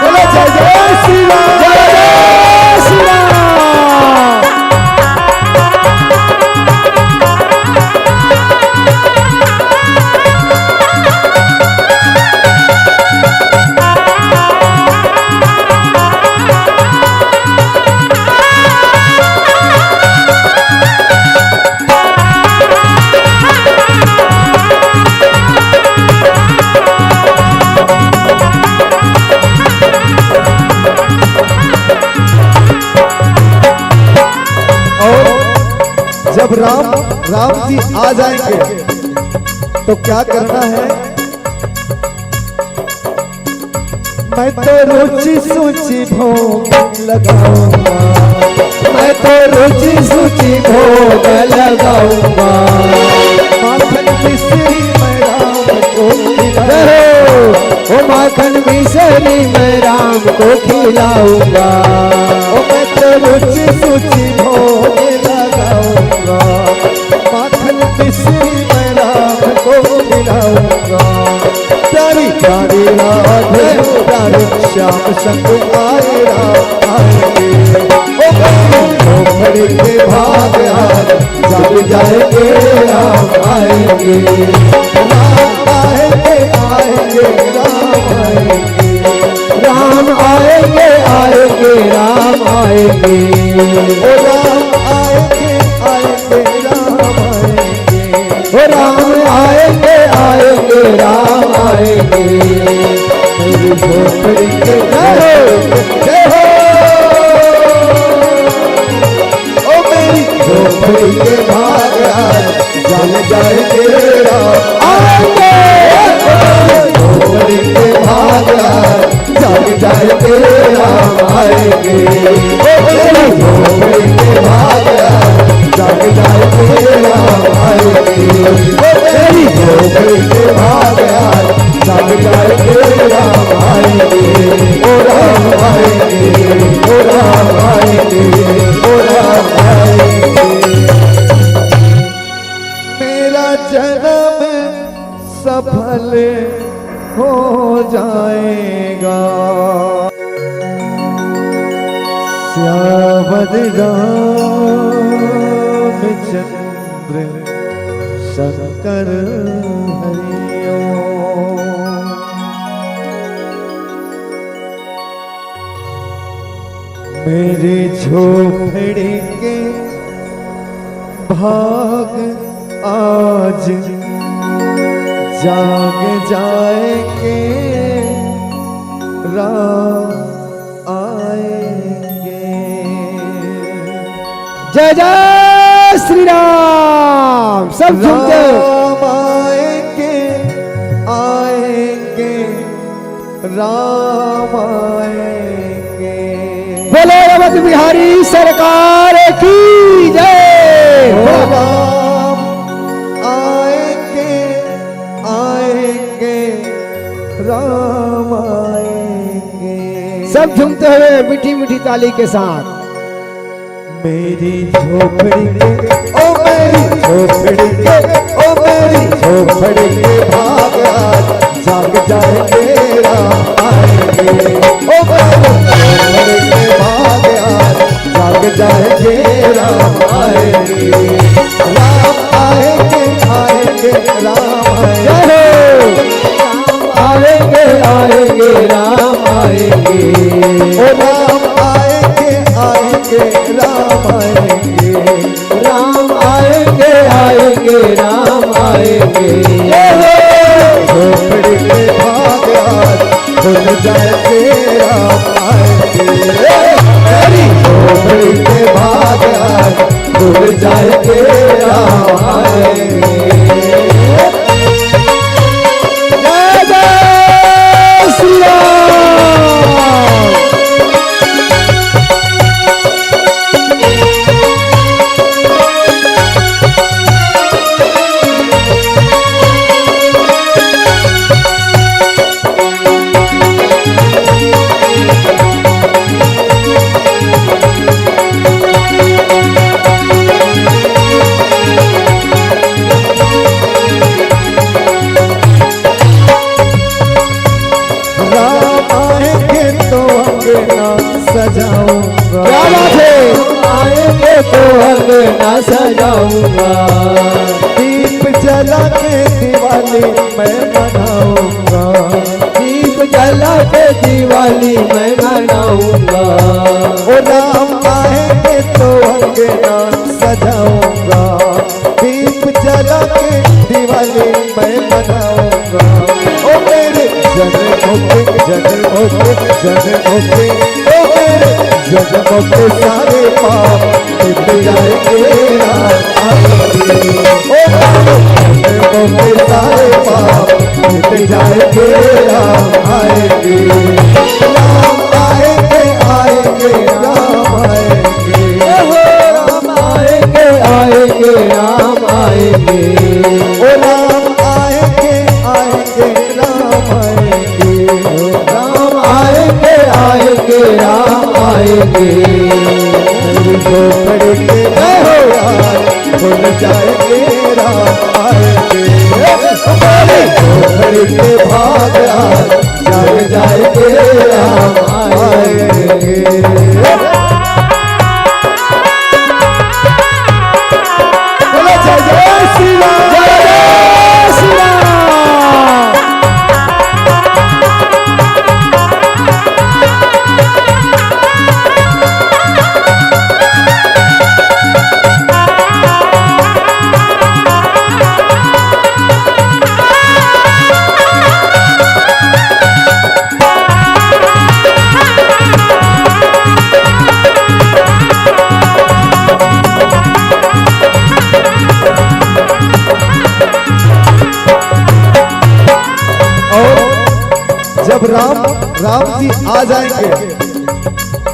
बोलो जय जय श्री राम, जय जय श्री राम। जब राम जी आ जाएंगे तो क्या करना है? मैं तो रुचि सूची भोग लगाऊंगा। मैं तो रुचि सूची भोग लगाऊंगा। माखन मिश्री मैं राम को खिलाऊंगा। ओ माखन मिश्री मैं राम को खिलाऊंगा। ओ मैं तो रुचि सूची भोग लगाऊंगा। माखन मिश्री मैं राम को खिलाऊंगा। प्यारी प्यारी राधे प्यारे श्याम संग आए राम आएंगे। ओ झोपड़ी के भाग जग जाएंगे राम आएंगे। राम आएंगे आएंगे राम आएंगे। राम आएंगे आएंगे राम आएंगे। ओ राम आएंगे आएंगे राम आएंगे। ओ राम आएंगे आएंगे राम आएंगे। मेरी झोपड़ी के जय हो। ओ मेरी झोपड़ी के भाग जल जाएंगे राम आएंगे। झोपड़ी के भाग जल जाएंगे राम आएंगे। ओ मेरी झोपड़ी के भाग जग जाएंगे राम आएंगे। ओ मेरी झोपड़ी के भाग जग जाएंगे राम आएंगे। ओ राम आएंगे ओ राम आएंगे ओ राम आएंगे। मेरा जन्म सफल हो जाएगा। श्यामद रामचंद्र शंकर हरिओ। मेरी झोपड़ी के भाग आज जाग जाएंगे राम आएंगे। जय जय श्री राम। सब झूमते राम आएंगे आएंगे राम आएंगे। बोलो रमत बिहारी सरकार की जय। ओ राम आएंगे आएंगे राम आएंगे। सब झूमते हुए मीठी मीठी ताली के साथ। मेरी झोपड़ी के ओ मेरी झोपड़ी के ओ मेरी झोपड़ी के भाग आज जाग जाएंगे राम आएंगे। ओ झोपड़ी के भाग आज जाग जाएंगे राम आएंगे। राम आएंगे आएंगे राम आएंगे, आएंगे राम आएंगे। ओ राम आएंगे आएंगे राम आएंगे। राम आएंगे आएंगे राम आएंगे। झोपड़ी के भाग आज खुल जाएंगे राम आएंगे। मेरी झोपड़ी के भाग आज खुल जाएंगे राम आएंगे। जय जय श्री राम। सजाऊंगा, क्या बात है। आएंगे तो अंगना सजाऊंगा। दीप जला के दिवाली मैं मनाऊंगा। दीप जला के दिवाली मैं मनाऊंगा। ओ राम आएंगे तो अंगना सजाऊंगा। दीप जला के दिवाली मैं मनाऊंगा। ओ मेरे जन्मों के सारे पाप मिट जाएंगे राम आएंगे। ओ जन्मों के सारे पाप मिट जाएंगे राम आएंगे। राम आएंगे आएंगे राम आएंगे। राम आएंगे आएंगे राम आएंगे। ओ राम आएंगे आएंगे राम आएंगे। राम आएंगे आएंगे राम आएंगे। मेरी झोपड़ी के भाग खुल जाएंगे राम आएंगे। मेरी झोपड़ी के भाग जाग जाएंगे राम आएंगे। बोलो जय जय श्री राम, जय जय श्री राम। जब राम जी आ जाएंगे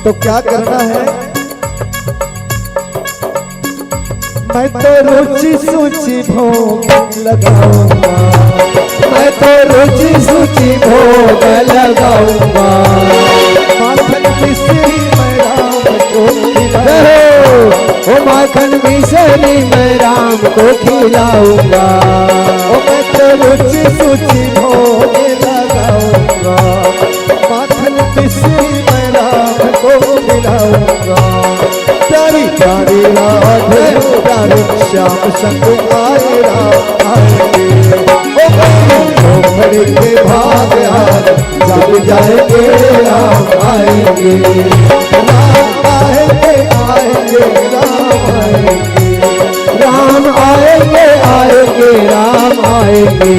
तो क्या करना है? मैं तो रुचि सूची भोग लगाऊंगा। मैं तो रुचि सूची भोग लगाऊंगा। माखन मिश्री मैं राम को ओ माखन मिश्री मैं राम को खिलाऊंगा। ओ मैं तो रुचि सूची भोग लगाऊंगा। माखन मिश्री मैं राम को खिलाऊंगा। प्यारी प्यारी राधे प्यारे श्याम संग आए राम आएंगे। ओ झोपड़ी के भाग आज जग जाएंगे राम आएंगे। राम आएंगे आएंगे राम आएंगे। राम आएंगे आएंगे राम आएंगे।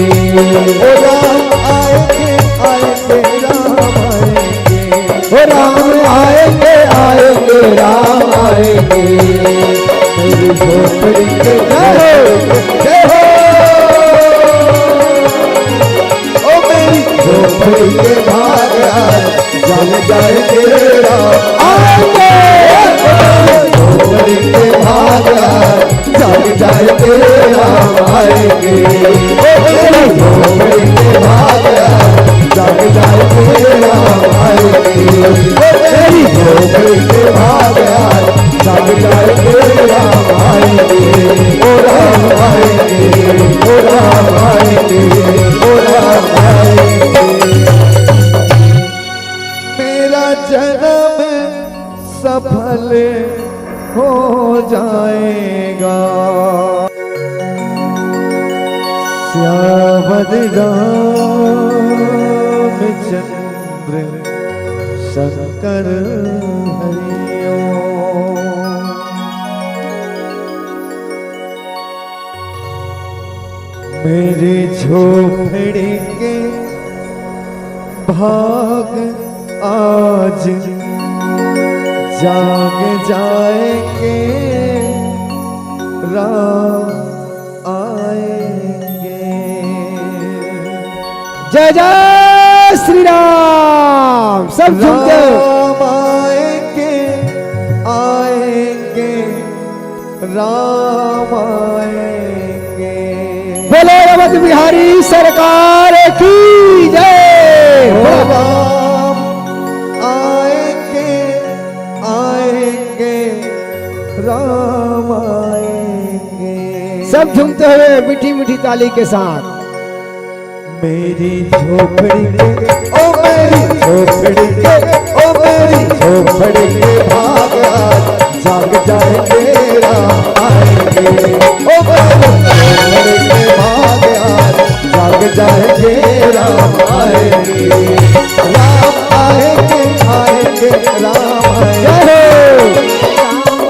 ओ राम आएंगे आएंगे राम आएंगे। ओ राम आएंगे आएंगे राम आएंगे। मेरी झोपड़ी के जय हो। ओ मेरी झोपड़ी के भाग जग जाएंगे राम आएंगे। झोपड़ी के भाग जग जाएंगे राम आएंगे। ओ मेरी झोपड़ी के भाग जग जाएंगे राम आएंगे। ओ मेरी झोपड़ी के भाग जग जाएंगे राम आएंगे। ओ राम आएंगे, ओ राम आएंगे। श्यामद रामचंद्र शंकर हरिओ। मेरे झोपड़ी के भाग आज जाग जाएंगे, राम आएंगे। जय जय श्री राम। सब झूमते हो। राम आएंगे आएंगे, राम आएंगे। बोलो रमत बिहारी सरकार की जय। राम आएंगे आएंगे, राम आएंगे। सब झूमते हुए मीठी मीठी ताली के साथ। मेरी झोपड़ी के ओ मेरी झोपड़ी के ओ मेरी झोपड़ी के भाग आज जाग जाएंगे, राम आएंगे। ओ मेरी झोपड़ी के भाग आज जाग जाएंगे, राम आएंगे। राम आएंगे आएंगे, राम आएंगे।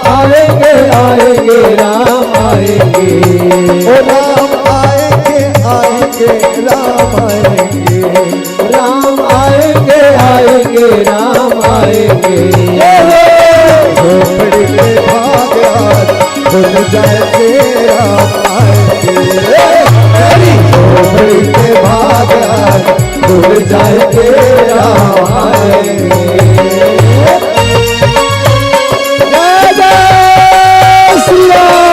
आएंगे आएंगे राम आएंगे। ओ राम आएंगे आएंगे, राम आएंगे। राम आएंगे आएंगे राम आएंगे। झोपड़ी के भाग आज खुल जाएंगे, राम आएंगे। मेरी झोपड़ी के भाग आज खुल जाएंगे, राम आएंगे। जय जय श्री राम।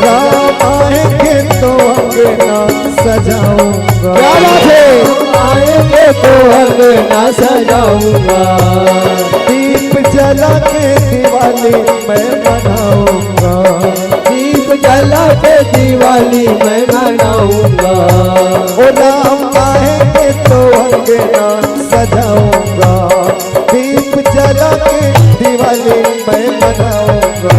राम आएंगे तो अंगना सजाऊंगा। क्या बात है। आएंगे तो अंगना सजाऊंगा। दीप जला के दिवाली मैं मनाऊंगा। दीप जला के दिवाली मैं मनाऊंगा। ओ राम आएंगे तो अंगना सजाऊंगा। दीप जला के दिवाली मैं मनाऊंगा।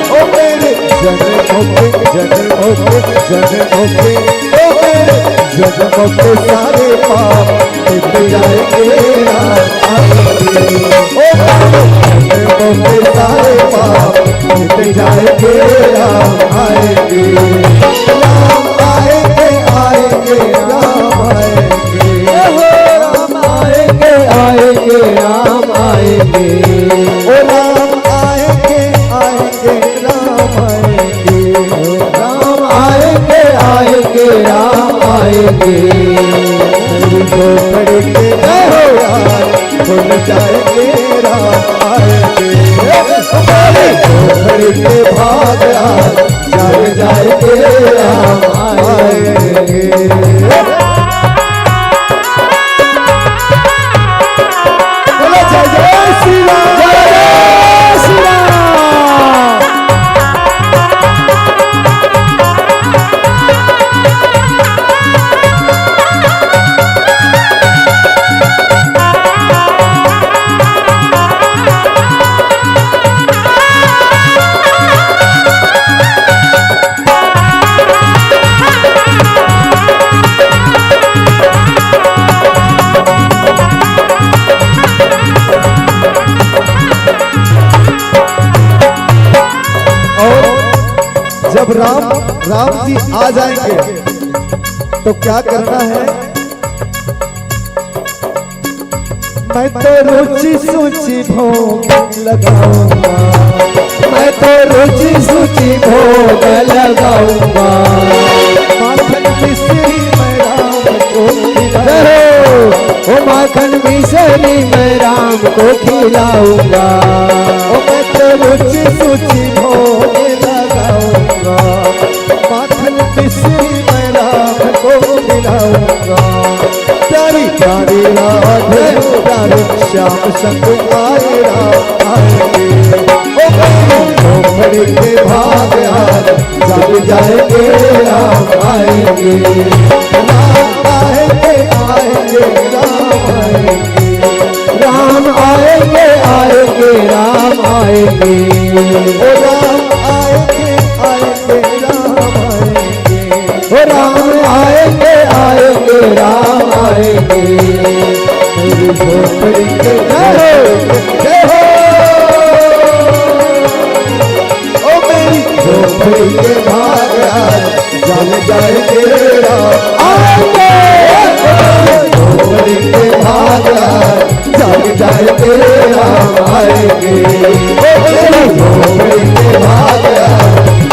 ओ मेरे जन्मों के जन्मों के जन्मों के ओ मेरे जन्मों के सारे पाप मिट जाएंगे, राम आएंगे। ओ मेरे जन्मों के सारे पाप मिट जाएंगे, राम आएंगे। राम आएंगे आएंगे, राम आएंगे। राम आएंगे आएंगे राम आएंगे। ओ राम आएंगे आएंगे, राम आएंगे। राम आएंगे आएंगे राम आएंगे। मेरी झोपड़ी के भाग खुल जाएंगे, राम आएंगे। मेरी झोपड़ी के भाग जाग जाएंगे, राम आएंगे। बोलो जय जय श्री राम। जय जय श्री राम। जब राम जी आ जाएंगे तो क्या करना है? मैं तो रुचि सूची भोग लगाऊंगा। मैं तो रुचि सूची भोग लगाऊंगा। माखन मिश्री मैं राम को करो ओ माखन मिश्री मैं राम को खिलाऊंगा। ओ मैं तो रुचि सूची भोग लगाऊंगा। माखन मिश्री मैं राम को खिलाऊंगा। सजाऊंगा। प्यारी प्यारी राधे प्यारे श्याम संग आए राम आएंगे। ओ झोपड़ी के भाग आज जग जाएंगे राम आएंगे। राम आएंगे आएंगे राम आएंगे। राम आएंगे आएंगे राम आएंगे। ओ राम आएंगे आएंगे राम आएंगे। ओ राम आएंगे आएंगे राम आएंगे। मेरी झोपड़ी के जय हो ओ मेरी झोपड़ी के भाग जल जाएंगे राम आएंगे। झोपड़ी के भाग जल जाएंगे राम आएंगे। ओ मेरी झोपड़ी के भाग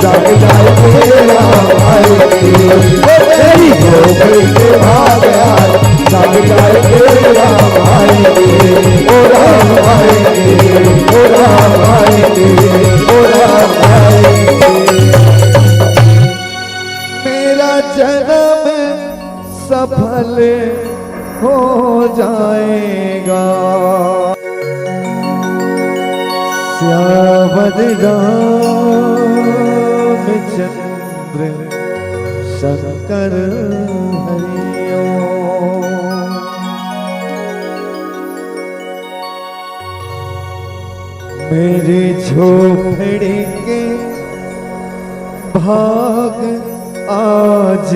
जल जाएंगे राम आएंगे। ओ मेरी झोपड़ी के भाग जग जाएंगे राम आएंगे। ओ राम आएंगे ओ राम आएंगे ओ राम आएंगे। मेरा जन्म सफल हो जाएगा। श्यामद रामचंद्र शंकर हरिओ। मेरे झोपड़ी के भाग आज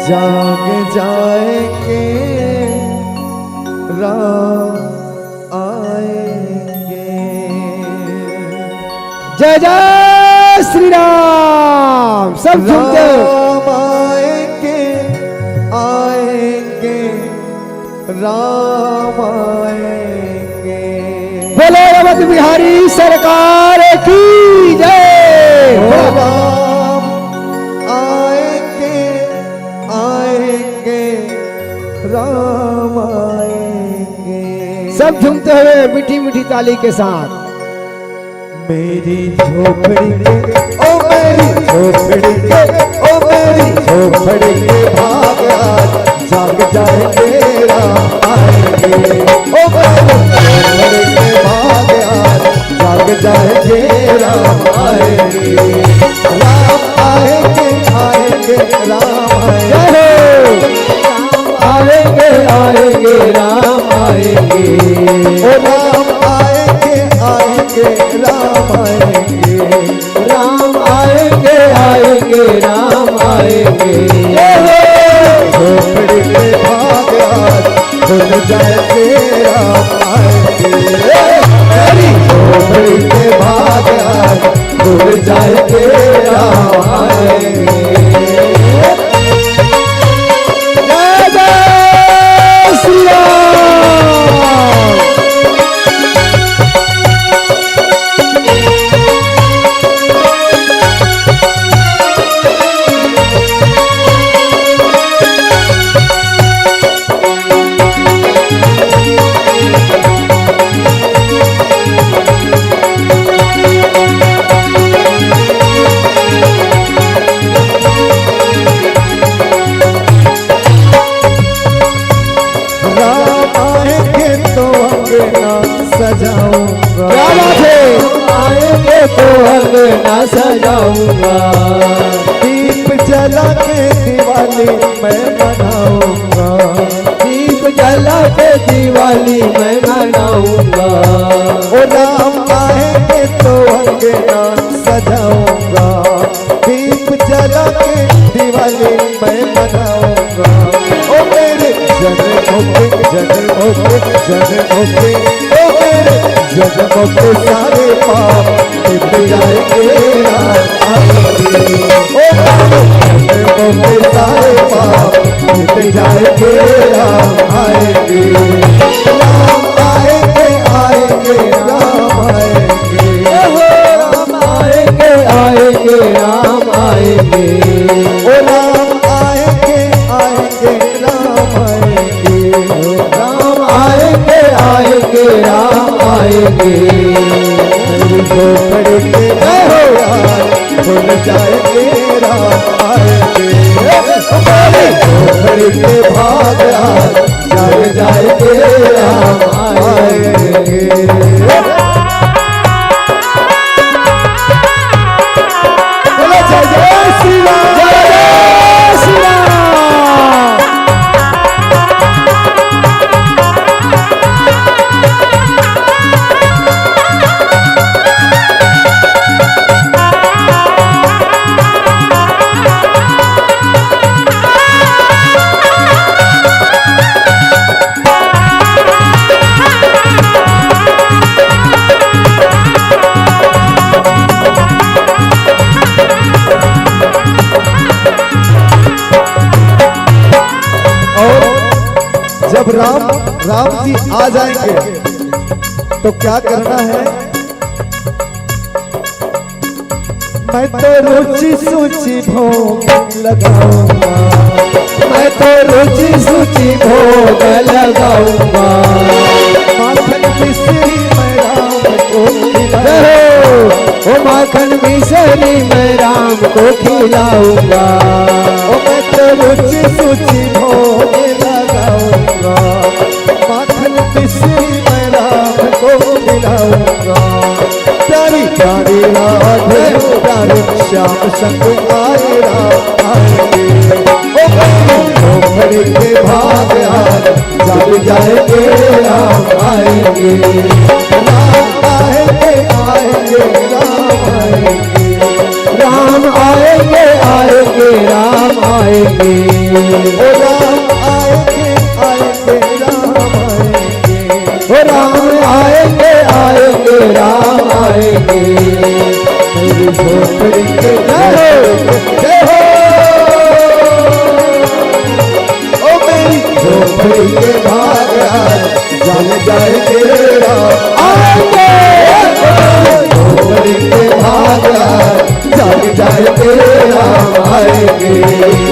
जाग जाएंगे राम आएंगे। जय जय श्री राम। सब झूमते राम आएंगे आएंगे राम आएंगे। बोलो रमत बिहारी सरकार की जय। राम आएंगे आएंगे राम आएंगे। सब झूमते हुए मीठी मीठी ताली के साथ। मेरी झोपड़ी के ओ मेरी झोपड़ी के ओ मेरी झोपड़ी के भाग आज जाग जाएंगे राम आएंगे। ओ मेरी झोपड़ी के भाग आज जाग जाएंगे राम आएंगे। राम आएंगे आएंगे राम आएंगे। आएंगे आएंगे राम आएंगे। ओ राम आएंगे आएंगे राम आएंगे। राम आएंगे आएंगे राम आएंगे। झोपड़ी के भाग आज खुल जाएंगे राम आएंगे। मेरी झोपड़ी के भाग आज खुल जाएंगे राम आएंगे। जय जय श्री राम। सजाऊंगा। क्या बात है। आएंगे तो अंगना सजाऊंगा। दीप जला के दिवाली मैं मनाऊंगा। दीप जला के दिवाली मैं मनाऊंगा। ओ राम आएंगे तो अंगना सजाऊंगा। दीप जला के दिवाली मैं मनाऊंगा। ओ मेरे जन्मों के ओ मेरे जन्मों के सारे पाप मिट जाएंगे राम आएंगे। ओ मेरे जन्मों के सारे पाप मिट जाएंगे राम आएंगे। राम आएंगे आएंगे राम आएंगे। राम आएंगे आएंगे राम आएंगे। ओ राम आएंगे आएंगे राम आएंगे। राम आएंगे आएंगे राम आएंगे। मेरी झोपड़ी के भाग खुल जाएंगे राम आएंगे। भाग आज जाग जाएंगे राम आएंगे। बोलो जय जय श्री राम, जय जय श्री राम। जब राम जी आ जाएंगे तो क्या करना है? मैं तो रुचि सूची भोग लगाऊंगा, मैं तो रुचि सूची भोग लगाऊंगा। माखन मिश्री मैं राम को ओ माखन मिश्री मैं राम को खिलाऊंगा। ओ मैं तो रुचि सूची भोग लगाऊंगा, माखन मिश्री मैं राम को खिलाऊंगा। प्यारी प्यारी राधे प्यारे श्याम संग आए राम आएंगे। ओ झोपड़ी के भाग आज जग जाएंगे राम आएंगे। राम आएंगे आएंगे राम आएंगे। राम आएंगे आएंगे राम आएंगे। ओ राम आएंगे आएंगे राम आएंगे। ओ राम आएंगे आएंगे राम आएंगे। मेरी झोपड़ी के जय हो, ओ मेरी झोपड़ी के भाग आज जग जाएंगे राम आएंगे। झोपड़ी के भाग आज जग जाएंगे राम आएंगे।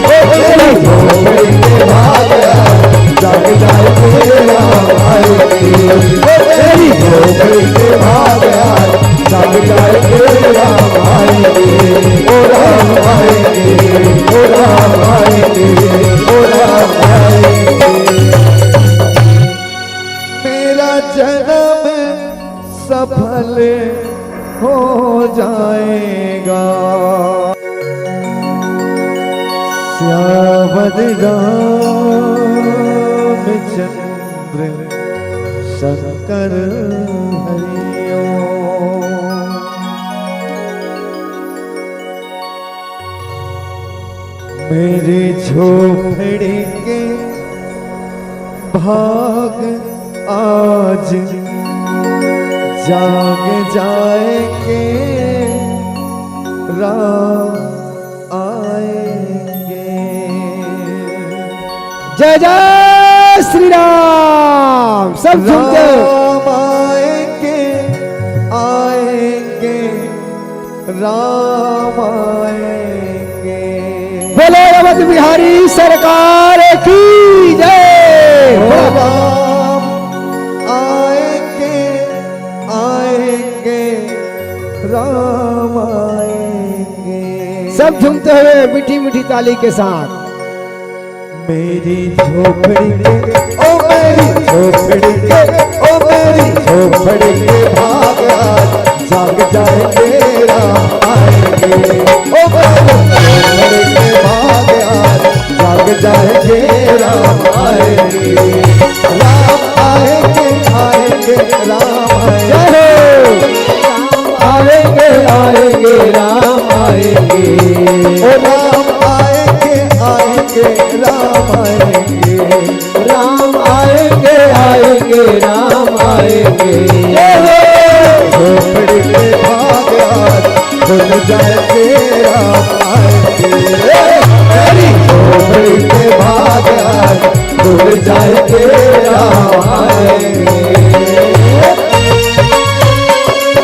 ओ मेरी झोपड़ी के भाग आज जग जाएंगे राम आएंगे। ओ मेरी झोपड़ी के भाग आज जग जाएंगे राम आएंगे। ओ राम आएंगे, ओ राम आएंगे, ओ राम आएंगे। मेरा जन्म सफल हो जाएगा। श्यामद रामचंद्र शंकर हरिओ। मेरे झोपड़ी के भाग आज जाग जाएंगे राम आएंगे। जय जय श्री राम। सब झूमते राम आएंगे आएंगे राम आएंगे। बोले रमत बिहारी सरकार की जय। राम आएंगे आएंगे राम आएंगे। सब झूमते हुए मीठी मीठी ताली के साथ। मेरी झोपड़ी के ओ मेरी झोपड़ी के ओ मेरी झोपड़ी के भाग आज जाग जाएंगे राम आएंगे। ओ मेरी झोपड़ी के भाग आज जाग जाएंगे राम आएंगे। राम आएंगे आएंगे राम आएंगे। आएंगे आएंगे राम आएंगे। ओ राम आएंगे आएंगे राम आएंगे। राम आएंगे आएंगे राम आएंगे। झोपड़ी के भाग आज खुल जाएंगे राम आएंगे। मेरी झोपड़ी के भाग आज खुल जाएंगे राम आएंगे।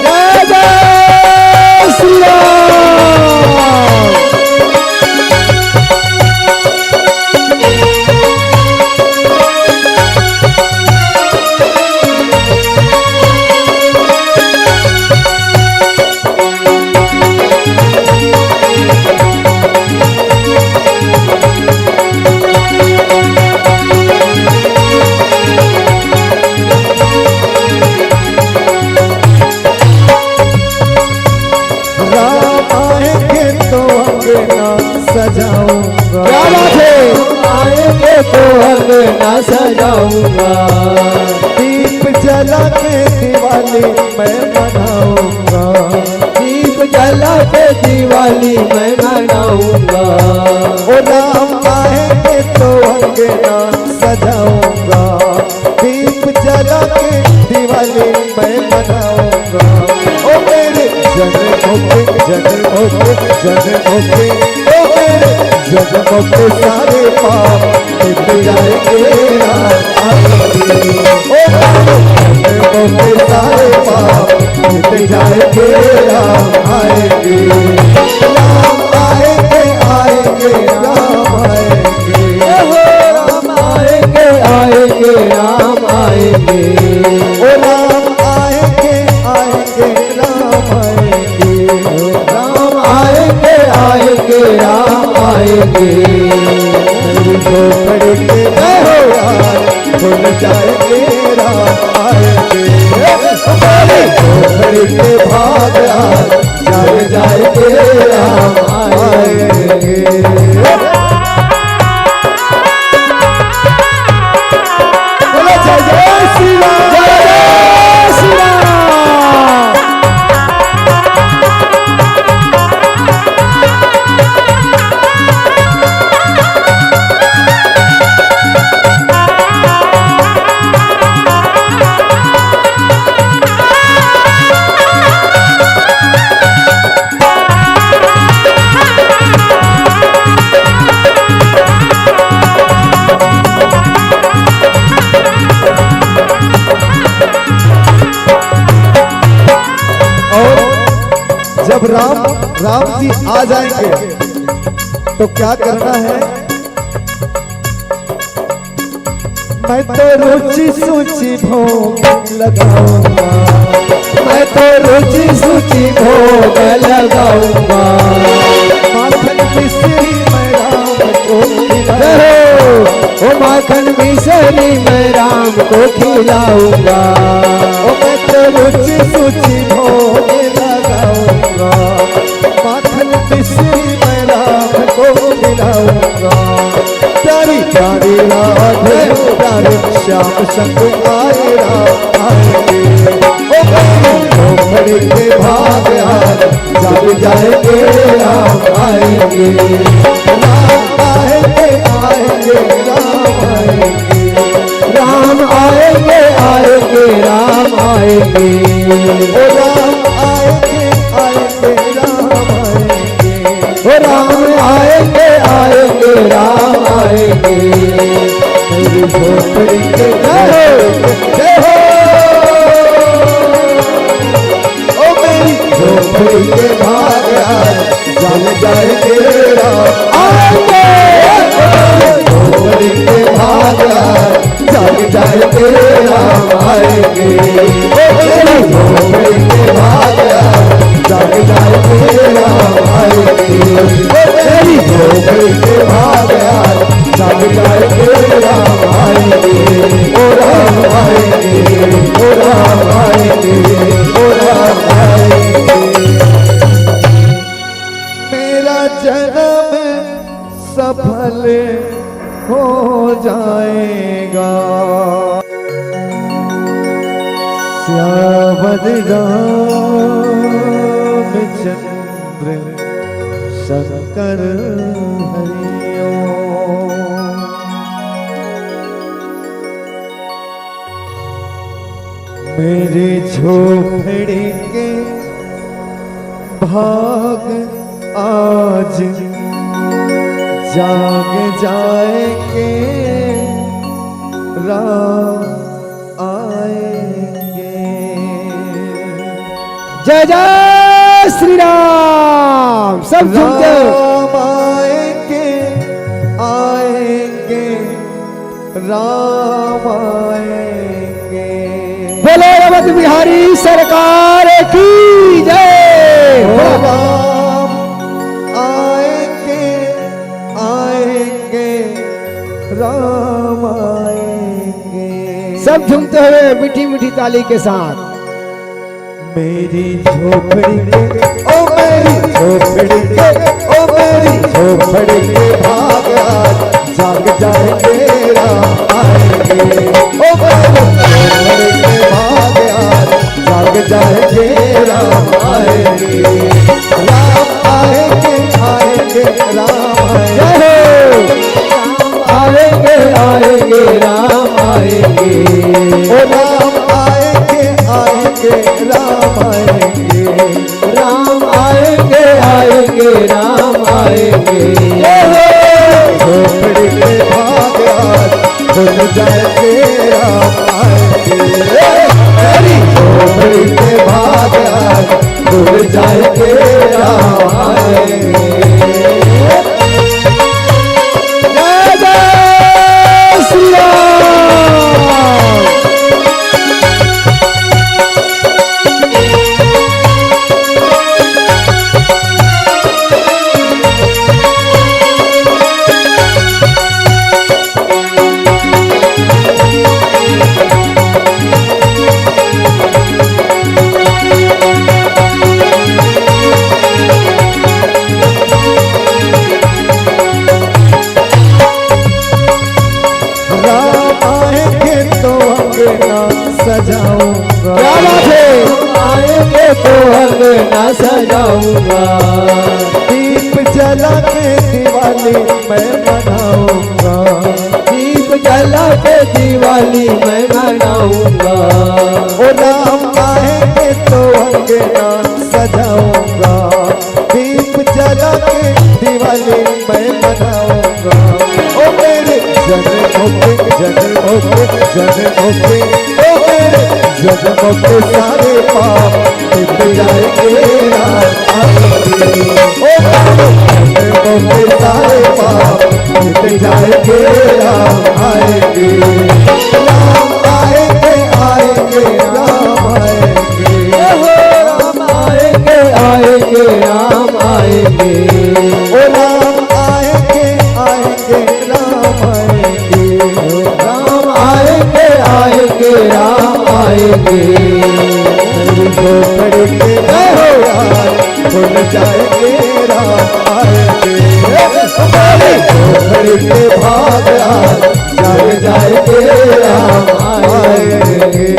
जय जय श्री राम। तो अंगना सजाऊंगा। दीप जला के दिवाली मैं मनाऊंगा। दीप जला के दिवाली मैं मनाऊंगा। ओ राम आएंगे तो अंगना सजाऊंगा। दीप जला के दिवाली मैं मनाऊंगा। ओ मेरे जन्मों के ओ मेरे जन्मों के सारे पाप मिट जाएंगे राम आएंगे। ओ मेरे जन्मों के सारे पाप मिट जाएंगे राम आएंगे। राम आएंगे आएंगे राम आएंगे। राम आएंगे आएंगे राम आएंगे। ओ राम आएंगे आएंगे राम आएंगे। राम आएंगे आएंगे राम आएंगे। मेरी झोपड़ी के दरवाजे खुल जाएंगे राम आएंगे। मेरी झोपड़ी के भाग जल जाएंगे राम आएंगे। बोलो जय जय श्री राम। जय श्री राम। जब राम जी आ जाएंगे तो क्या करना है? मैं तो रुचि सूची भोग लगाऊंगा। मैं तो रुचि सूची भोग लगाऊंगा। माखन मिश्री मैं राम को ओ माखन मिश्री मैं राम को खिलाऊंगा। ओ मैं तो रुचि सूची भोग लगाऊंगा। माखन मिश्री मैं राम को खिलाऊंगा। प्यारी प्यारी राधे प्यारे श्याम संग आए राम आएंगे। ओ झोपड़ी के भाग जग जाएंगे राम आएंगे। राम आएंगे आएंगे राम आएंगे। राम आएंगे आएंगे राम आएंगे। ओ राम आएंगे आएंगे राम आएंगे। ओ राम आएंगे आएंगे राम आएंगे। मेरी झोपड़ी के जय हो। ओ मेरी झोपड़ी के भाग जल जाएंगे राम आएंगे। झोपड़ी के भाग जल जाएंगे राम आएंगे। ओ मेरी झोपड़ी के भाग जल जाएंगे राम आएंगे। ओ मेरी झोपड़ी के भाग जग जाएंगे राम आएंगे। ओ राम आएंगे ओ राम आएंगे ओ राम आएंगे। मेरा जन्म सफल हो जाएगा। श्यामद रामचंद्र शंकर हरिओम। मेरे झोपड़ी के भाग आज जाग जाएंगे राम आएंगे। जय जय श्री राम। सब झूमते राम आएंगे आएंगे राम आएंगे। बोलो रमत बिहारी सरकार की जय। ओ राम आएंगे आएंगे राम आएंगे। सब झूमते हुए मीठी मीठी ताली के साथ। मेरी झोपड़ी के ओ मेरी झोपड़ी के ओ मेरी झोपड़ी के भाग जाग जाएंगे राम आएंगे। ओ झोपड़ी के भाग आज जाग जाएंगे राम आएंगे। राम आएंगे आएंगे राम आएंगे। आएंगे आएंगे राम आएंगे। ओ राम आएंगे आएंगे राम आएंगे। राम आएंगे आएंगे राम आएंगे। झोपड़ी के भाग आज खुल जाएंगे राम आएंगे। मेरी झोपड़ी के भाग आज खुल जाएंगे राम आएंगे। जय जय श्री राम। राम आएंगे तो अंगना सजाऊंगा। क्या बात है। आएंगे तो अंगना सजाऊंगा। दीप जला के दिवाली मैं मनाऊंगा। दीप जला के दिवाली मैं मनाऊंगा। ओ राम आएंगे तो अंगना सजाऊंगा। दीप जला के दिवाली मैं मनाऊंगा। ओ मेरे जन्मों के ओ मेरे जन्मों के सारे पाप मिट जाएंगे राम आएंगे। ओ मेरे जन्मों के सारे पाप मिट जाएंगे राम आएंगे। राम आएंगे आएंगे राम आएंगे। राम आएंगे आएंगे राम आएंगे। ओ राम आएंगे आएंगे राम आएंगे। राम आएंगे आएंगे राम आएंगे। मेरी झोपड़ी के भाग खुल जाएंगे राम आएंगे। मेरी झोपड़ी के भाग जाग जाएंगे राम आएंगे।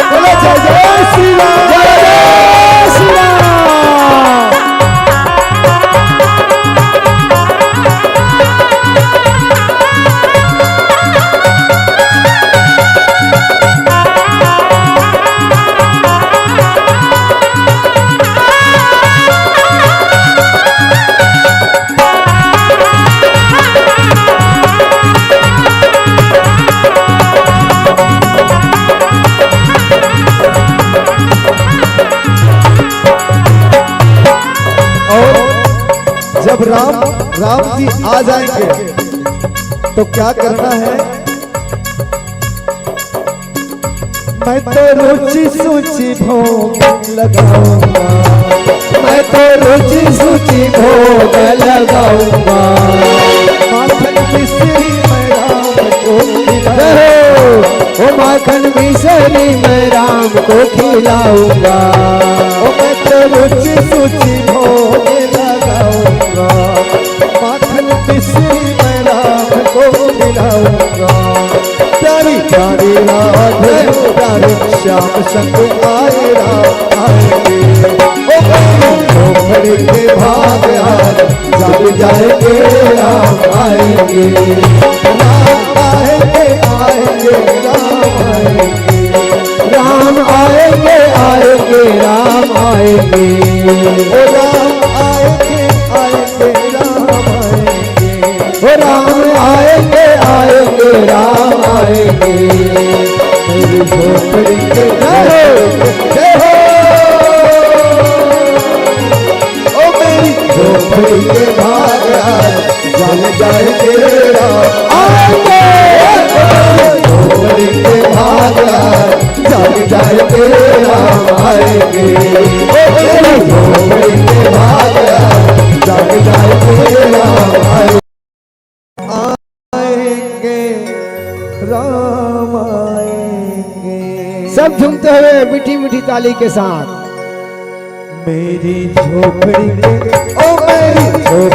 बोलो जय जय श्री राम। जय जय श्री राम। जब राम जी आ जाएंगे तो क्या करना है? मैं तो रुचि सूची भोग लगाऊंगा। मैं तो रुचि सूची भोग लगाऊंगा। माखन मिश्री मैं राम को ओ माखन मिश्री मैं राम को खिलाऊंगा। मैं तो रुचि सूची भोग लगाऊंगा। माखन मिश्री मैं राम को खिलाऊंगा। प्यारी प्यारी राधे प्यारे श्याम संग आए राम आएंगे। ओ झोपड़ी के भाग आज जाग जाएंगे राम आएंगे। राम आएंगे आएंगे राम आएंगे। राम आएंगे आएंगे राम आएंगे। ओ राम आएंगे आएंगे राम आएंगे। ओ राम आएंगे आएंगे राम आएंगे। मेरी झोपड़ी के जय हो। ओ मेरी झोपड़ी के भाग जाग जाएंगे राम आएंगे। झोपड़ी के भाग जाग जाएंगे राम आएंगे। ओ मेरी झोपड़ी के भाग जाग जाएंगे राम आएंगे। राम आएंगे। सब झूमते हुए मीठी मीठी ताली के साथ। मेरी झोपड़ी के ओ मेरी झोपड़ी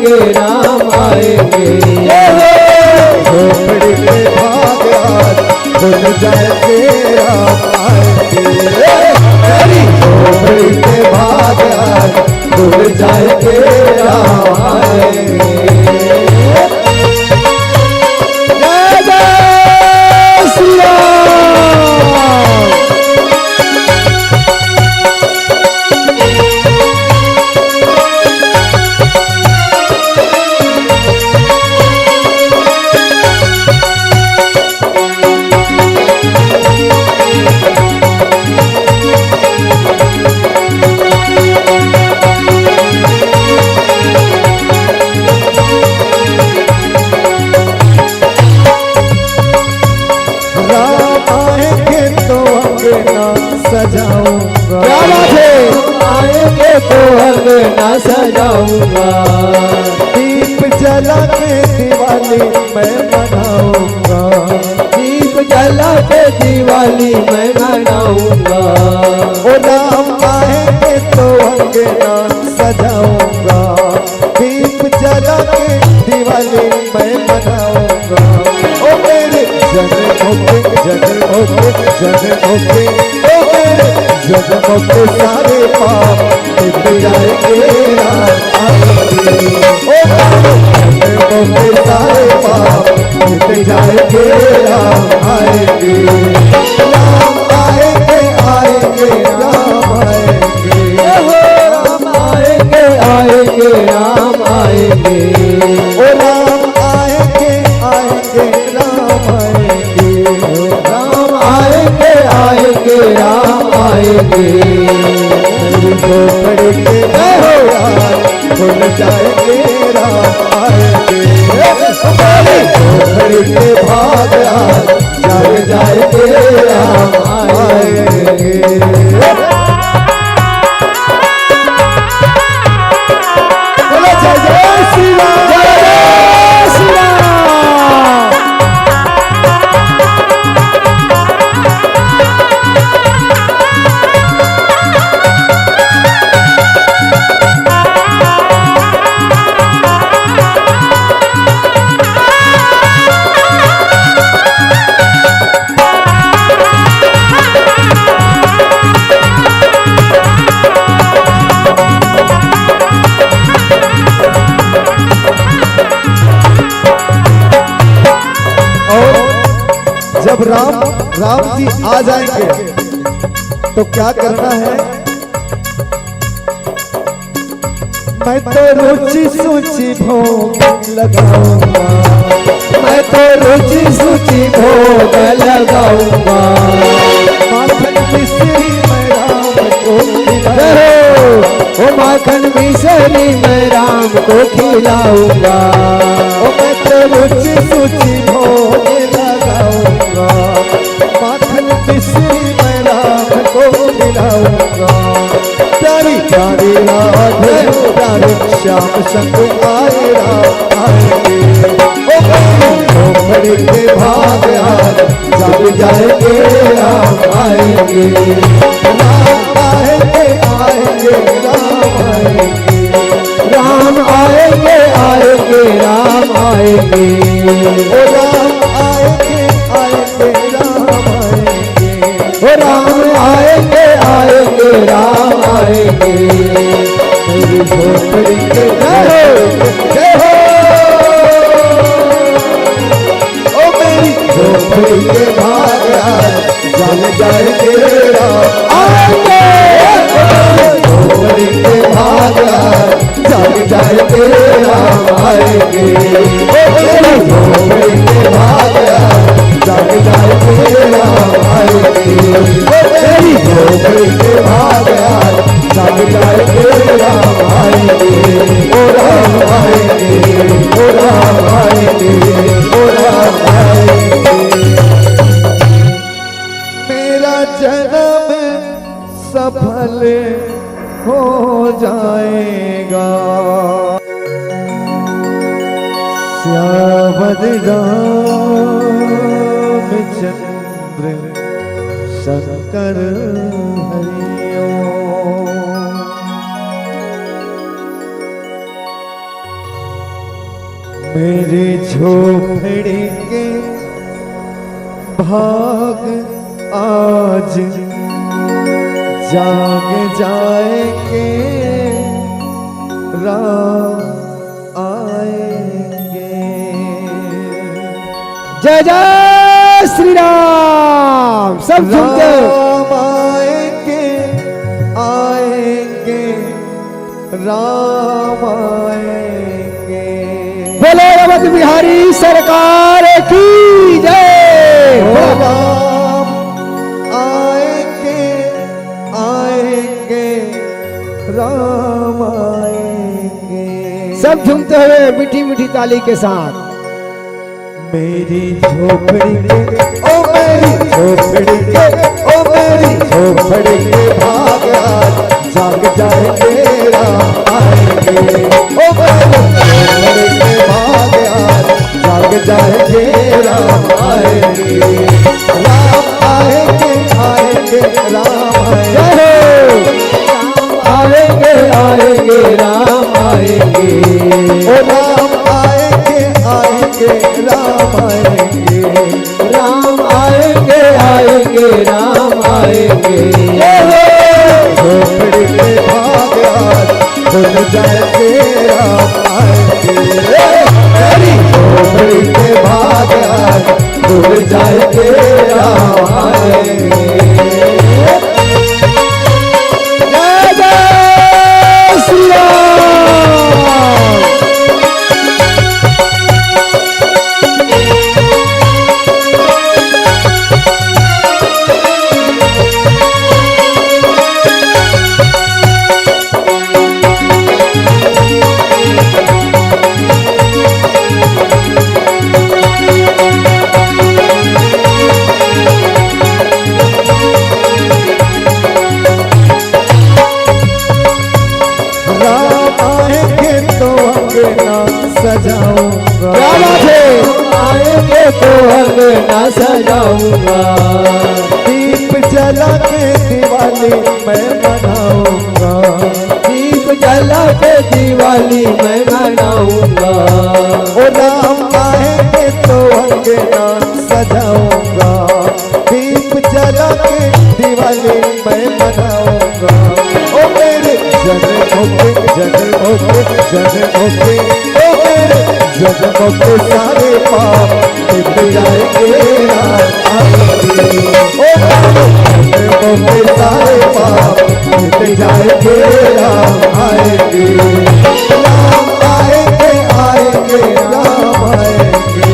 आएंगे राम आएंगे। झोपड़ी के भाग आज खुल जाएंगे राम आएंगे। मेरी झोपड़ी के भाग आज खुल जाएंगे राम आएंगे। जय जय श्री राम। सजाऊंगा। क्या बात है? आएंगे तो अंगना सजाऊंगा। दीप जला के दिवाली मैं मनाऊंगा। दीप जला के दिवाली मैं मनाऊंगा। ओ राम आएंगे तो अंगना सजाऊंगा। दीप जला के दिवाली मैं मनाऊंगा। ओ मेरे जन्मों के जन्मों के जन्मों के ओ मेरे जन्मों के सारे पाप मिट जाएंगे राम आएंगे। ओ मेरे जन्मों के सारे पाप मिट जाएंगे राम आएंगे। राम आएंगे आएंगे राम आएंगे। राम आएंगे आएंगे राम आएंगे। ओ राम आएंगे आएंगे राम आएंगे। राम आएंगे आएंगे राम आएंगे। मेरी झोपड़ी के भाग खुल जाएंगे राम आएंगे। मेरी झोपड़ी के भाग जाग जाएंगे राम आएंगे। बोलो जय जय श्री राम। जय श्री राम। जब राम जी आ जाएंगे तो क्या करना है? मैं तो रुचि सूची भोग लगाऊंगा। मैं तो रुचि सूची भोग लगाऊंगा। माखन मिश्री मैं राम को खिलाऊंगा। ओ माखन मिश्री मैं राम को खिलाऊंगा। ओ मैं तो रुचि सूची भोग लगाऊंगा। माखन मिश्री मैं राम को खिलाऊंगा। प्यारी प्यारी राधे प्यारे श्याम संग आए राम आएंगे। ओ झोपड़ी के भाग आज जग जाएंगे राम आएंगे। राम आएंगे आएंगे राम आएंगे। राम आएंगे आएंगे राम आएंगे। ओ राम आएंगे आएंगे राम आएंगे। ओ राम आएंगे आएंगे राम आएंगे। मेरी झोपड़ी के जय हो। ओ मेरी झोपड़ी के भाग जग जाएंगे राम आएंगे। झोपड़ी के भाग जग जाएंगे राम आएंगे। मेरी झोपड़ी के भाग जग जाएंगे राम आएंगे। मेरी झोपड़ी के भाग जग जाएंगे राम आएंगे। ओ राम आएंगे ओ राम आएंगे ओ राम आएंगे। मेरा जन्म सफल हो जाएगा। श्यामद रामचंद्र शंकर हरिओम। मेरे झोपड़ी के भाग आज जाग जाएंगे, राम आएंगे। जय जय श्री राम। सब झूमते राम आएंगे, आएंगे, राम आएंगे। बोलो रमत बिहारी सरकार की जय। राम आएंगे, आएंगे, राम आएंगे। सब झूमते हुए मीठी मीठी ताली के साथ। मेरी झोपड़ी के, ओ मेरी झोपड़ी के, ओ मेरी झोपड़ी के भाग आज जाग जाएंगे, राम आएंगे। ओ मेरी झोपड़ी के भाग आज जाग जाएंगे, राम आएंगे। राम आएंगे, आएंगे, राम आएंगे। आएंगे आएंगे राम आएंगे। ओ राम आएंगे, आएंगे, राम आएंगे। राम आएंगे आएंगे राम आएंगे। झोपड़ी के भाग आज खुल जाएंगे, राम आएंगे। मेरी झोपड़ी के भाग आज खुल जाएंगे, राम आएंगे। जय जय श्री राम। सजाऊंगा, क्या बात है। आएंगे तो अंगना सजाऊंगा। दीप जला के दिवाली मैं मनाऊंगा। दीप जला के दिवाली मैं मनाऊंगा। ओ राम आएंगे तो अंगना सजाऊंगा। दीप जला के दिवाली मैं मनाऊंगा। ओ मेरे जन्मों के, जन्मों के, जन्मों के, ओ मेरे जन्मों के सारे पाप मिट जाएंगे, राम आएंगे। ओ मेरे जन्मों के सारे पाप मिट जाएंगे, राम आएंगे। राम आएंगे, आएंगे, राम आएंगे।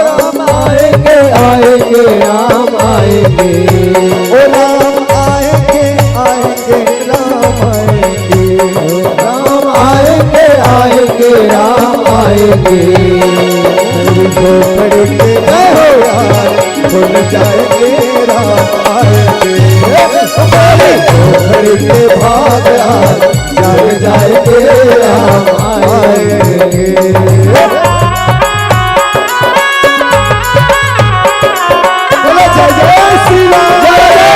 राम आएंगे आएंगे राम आएंगे। ओ राम आएंगे, आएंगे, राम आएंगे। राम आएंगे आएंगे राम आएंगे। मेरी झोपड़ी के भाग खुल जाएंगे, राम आएंगे। मेरी झोपड़ी के भाग जाग जाएंगे, राम आएंगे। बोलो जय जय श्री राम। जय जय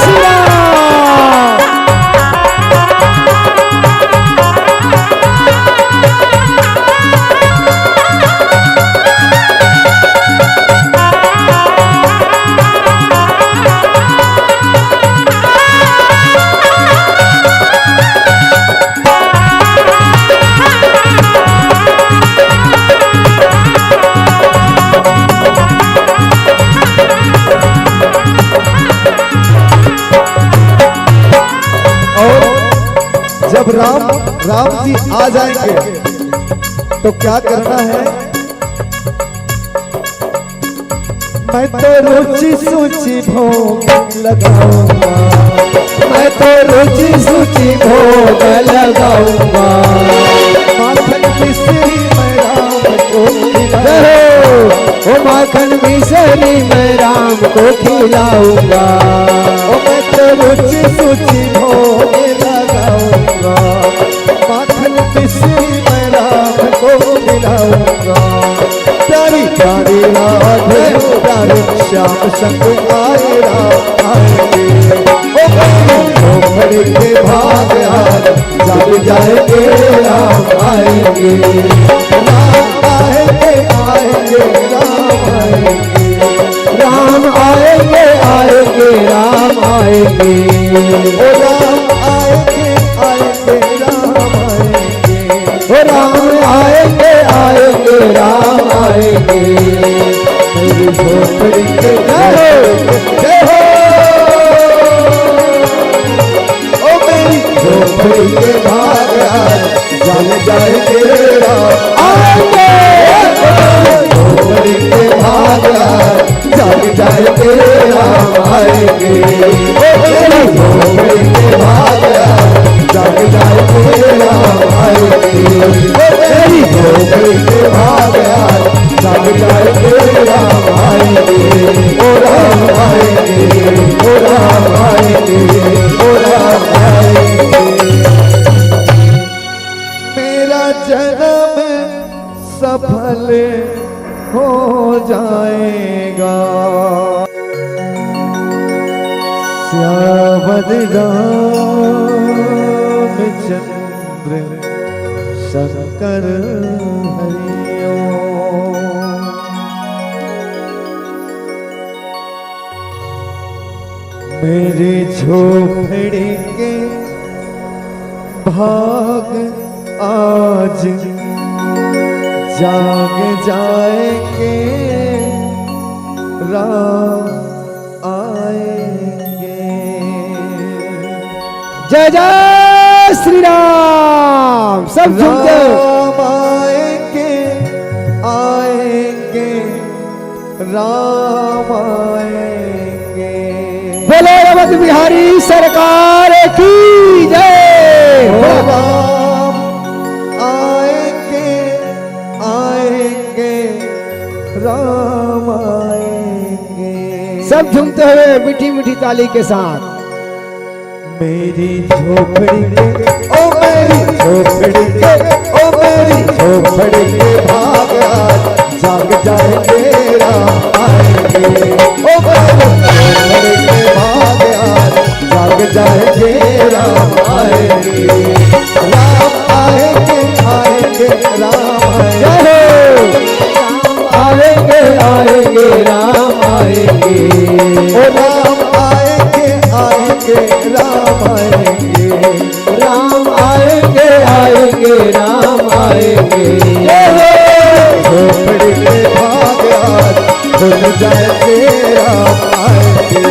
श्री राम। जब राम जी आ जाएंगे तो क्या करना है? मैं तो रुचि सूची भोग लगाऊंगा। मैं तो रुचि सूची भोग लगाऊंगा। माखन मिश्री मैं राम को ओ माखन मिश्री मैं राम को खिलाऊंगा। ओ मैं तो रुचि सूची भोग लगाऊंगा। माखन मिश्री मैं राम को खिलाऊंगा। प्यारी प्यारी राधे प्यारे श्याम संग आए, राम आएंगे। ओ झोपड़ी के भाग आज जाग जाएंगे, राम आएंगे। राम आएंगे। ओ राम आएंगे आएंगे राम आएंगे। ओ राम आएंगे आएंगे राम आएंगे। मेरी झोपड़ी के जय हो। ओ मेरी झोपड़ी के भाग जाग जाएंगे राम आएंगे। झोपड़ी के भाग जाग जाएंगे राम आएंगे। ओ मेरी झोपड़ी के भाग जाग जाएंगे राम आएंगे। ओ मेरी झोपड़ी के भाग जाग जाएंगे राम आएंगे। ओ राम आएंगे ओ राम आएंगे ओ राम आएंगे। मेरा जन्म सफल हो जाएगा। श्यामद रामचंद्र शंकर हरिओ। मेरे झोपड़ी के भाग आज जाग जाएंगे राम आएंगे। जय जय श्री राम। सब झूमते राम आएंगे आएंगे राम आएंगे। बोलो रमत बिहारी सरकार की जय। राम आएंगे आएंगे राम आएंगे। सब झूमते हुए मीठी मीठी ताली के साथ। मेरी झोपड़ी के ओ मेरी झोपड़ी के ओ मेरी झोपड़ी के भाग जाग जाएंगे राम आएंगे। ओ मेरी झोपड़ी के भाग जाग जाएंगे राम आएंगे। राम आएंगे आएंगे राम आएंगे आएंगे राम आएंगे। ओ राम आएंगे आएंगे राम आएंगे। राम आएंगे आएंगे राम आएंगे। झोपड़ी के भाग खुल जाएंगे राम आएंगे।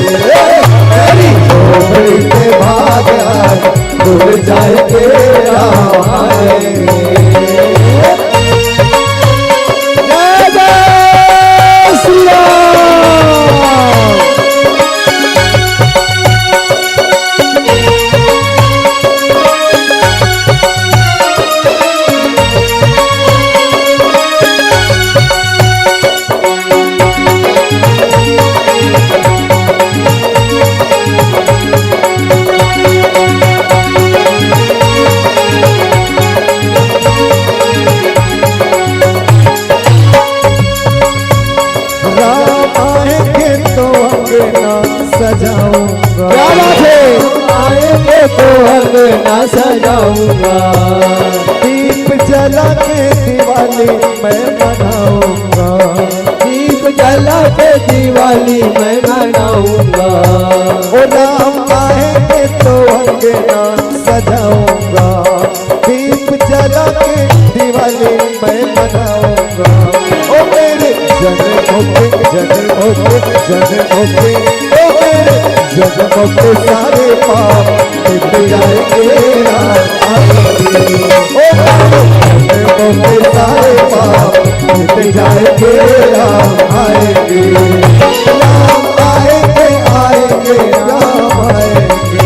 मेरी झोपड़ी के भाग खुल जाएंगे राम आएंगे। जय जय श्री राम। सजाऊंगा। क्या बात है। आएंगे तो अंगना सजाऊंगा। दीप जला के दिवाली मैं मनाऊंगा। दीप जला के दिवाली मैं मनाऊंगा। ओ राम आएंगे तो अंगना सजाऊंगा। दीप जला के दिवाली मैं मनाऊंगा। ओ मेरे जन्मों के ओ मेरे जन्मों के सारे पाप मिट जाएंगे राम आएंगे। ओ मेरे जन्मों के सारे पाप मिट जाएंगे राम आएंगे। राम आएंगे आएंगे राम आएंगे।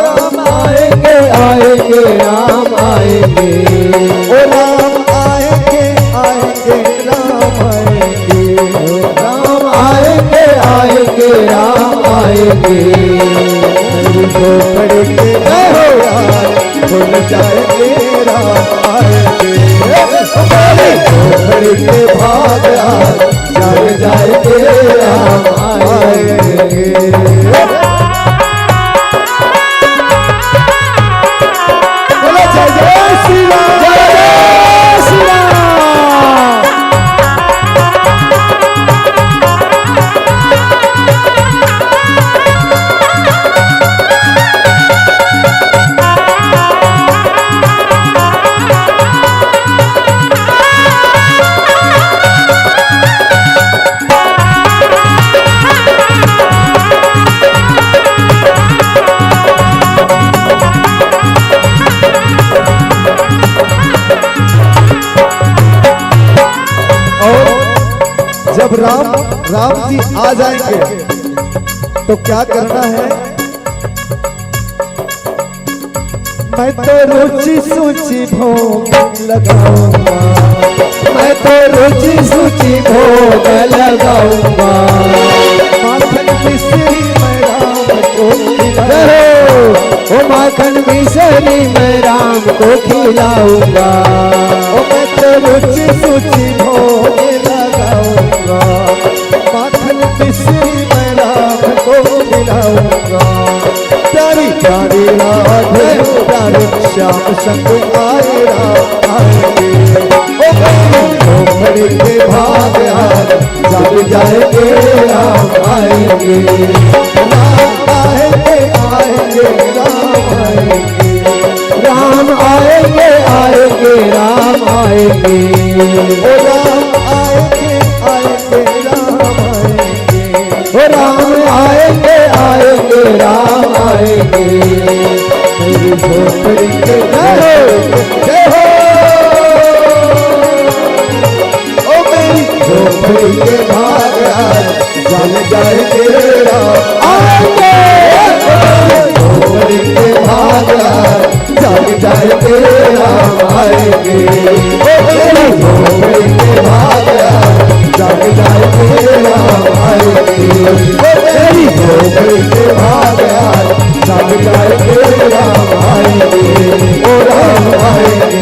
राम आएंगे आएंगे राम आएंगे। ओ राम आएंगे आएंगे राम आएंगे। राम आएंगे आएंगे राम आएंगे। मेरी झोपड़ी के भाग खुल जाएंगे राम आएंगे। मेरी झोपड़ी के भाग जाग जाएंगे राम आएंगे। बोलो जय जय श्री राम। जय जय श्री राम। जब राम जी आ जाएंगे तो क्या करना है? मैं तो रुचि सूची भोग लगाऊंगा, मैं तो रुचि सूची भोग लगाऊंगा। माखन मिश्री मैं राम को ओ माखन मिश्री मैं राम को खिलाऊंगा। ओ मैं तो रुचि सूची भोग लगाऊंगा, माखन मिश्री मैं राम को खिलाऊंगा। प्यारी प्यारी राधे प्यारे श्याम संग आए राम आएंगे। ओ झोपड़ी के भाग जग जाएंगे राम आएंगे। राम आएंगे आएंगे राम आएंगे। राम आएंगे आएंगे राम आएंगे। ओ राम आएंगे आएंगे राम आएंगे। ओ राम आएंगे आएंगे राम आएंगे। मेरी झोपड़ी के जय हो। ओ मेरी झोपड़ी के भाग जल जाएंगे राम आएंगे। झोपड़ी के भाग जल जाएंगे राम आएंगे। ओ मेरी झोपड़ी के भाग जल जाएंगे राम आएंगे। ओ मेरी झोपड़ी के भाग जग जाएंगे राम आएंगे। ओ राम आएंगे,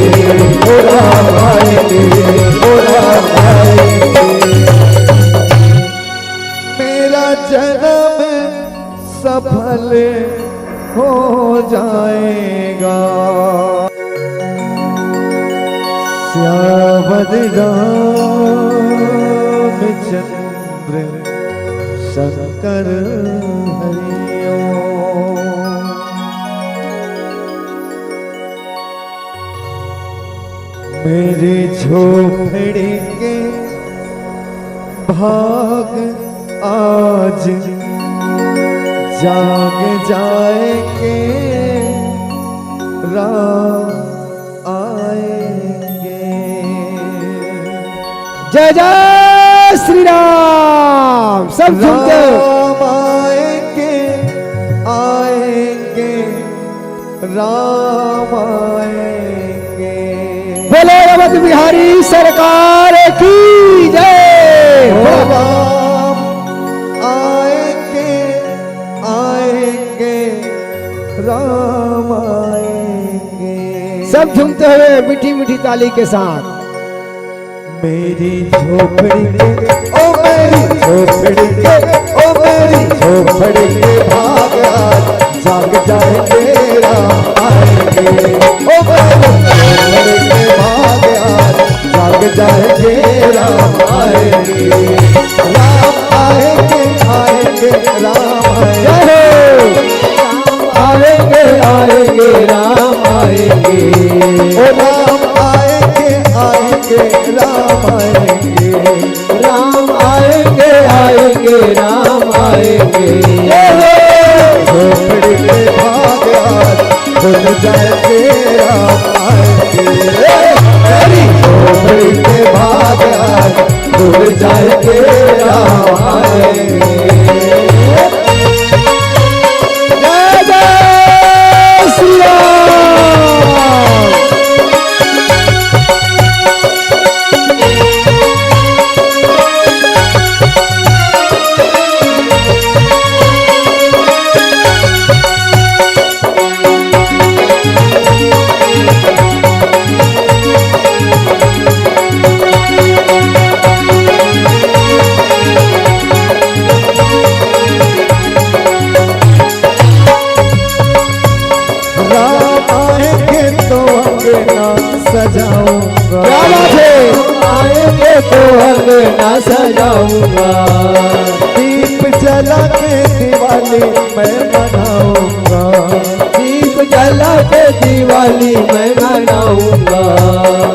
ओ राम आएंगे, ओ राम आएंगे। मेरा जन्म सफल हो जाएगा। श्यामद रामचंद्र शंकर हरिओ। मेरे झोपड़ी के भाग आज जाग जाएंगे राम आएंगे। जय जय श्री राम। सब झूमते राम आएंगे आएंगे राम आएंगे। बोले रमत बिहारी सरकार की जय। राम आएंगे आएंगे राम आएंगे। सब झूमते हुए मीठी मीठी ताली के साथ। मेरी झोपड़ी के ओ मेरी झोपड़ी के ओ मेरी झोपड़ी के भाग जाग जाएंगे राम आएंगे। ओ मेरी झोपड़ी के भाग जाग जाएंगे राम आएंगे। राम आएंगे आएंगे राम आएंगे। आएंगे आएंगे राम आएंगे। ओ राम आएंगे आएंगे राम आएंगे। राम आएंगे आएंगे राम आएंगे। झोपड़ी के भाग खुल जाएंगे राम आएंगे। मेरी झोपड़ी के भाग खुल जाएंगे राम आएंगे। जय जय श्री राम। सजाऊंगा। क्या बात है। आएंगे तो अंगना सजाऊंगा। दीप जला के दिवाली मैं मनाऊंगा। दीप जला के दिवाली मैं मनाऊंगा।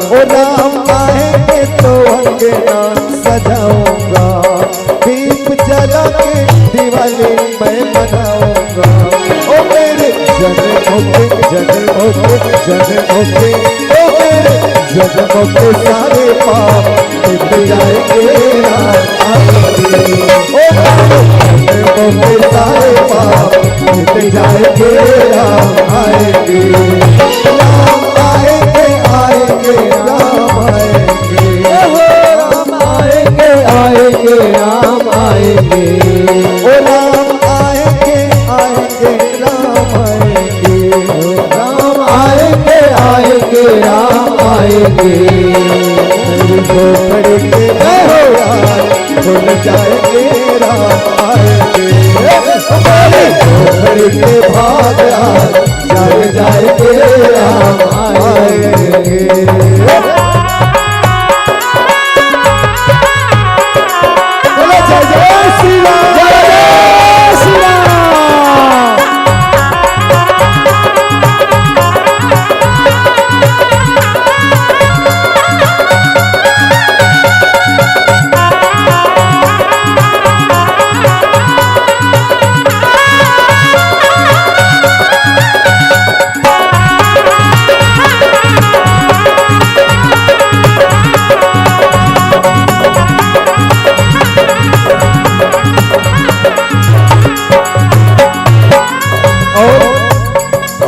ओ राम आएंगे तो अंगना सजाऊंगा। दीप जला के दिवाली मैं मनाऊंगा। ओ मेरे जन्मों के ओ मेरे जन्मों के सारे पाप मिट जाएंगे राम आएंगे। ओ जन्मों के सारे पाप मिट जाएंगे राम आएंगे। राम आएंगे आएंगे राम आएंगे। राम आएंगे आएंगे राम आएंगे। ओ राम आएंगे आएंगे राम आएंगे। राम आएंगे आएंगे राम आएंगे। झोपड़ी के यार खुल जाएंगे राम आएंगे। झोपड़ी के भाग यार जग जाएंगे राम आएंगे। बोलो जय जय श्री राम, जय जय श्री राम।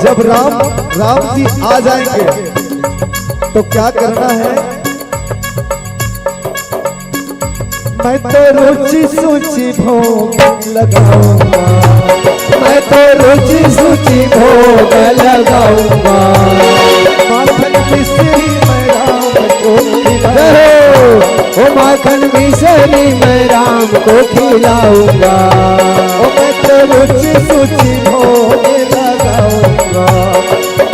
जब राम जी आ जाएंगे तो क्या करना है? मैं तो रुचि सूची भोग लगाऊंगा। मैं तो रुचि सूची भोग लगाऊंगा। माखन मिश्री मैं राम को ओ माखन मिश्री मैं राम को खिलाऊंगा। मैं तो रुचि सूची भोग लगाऊंगा।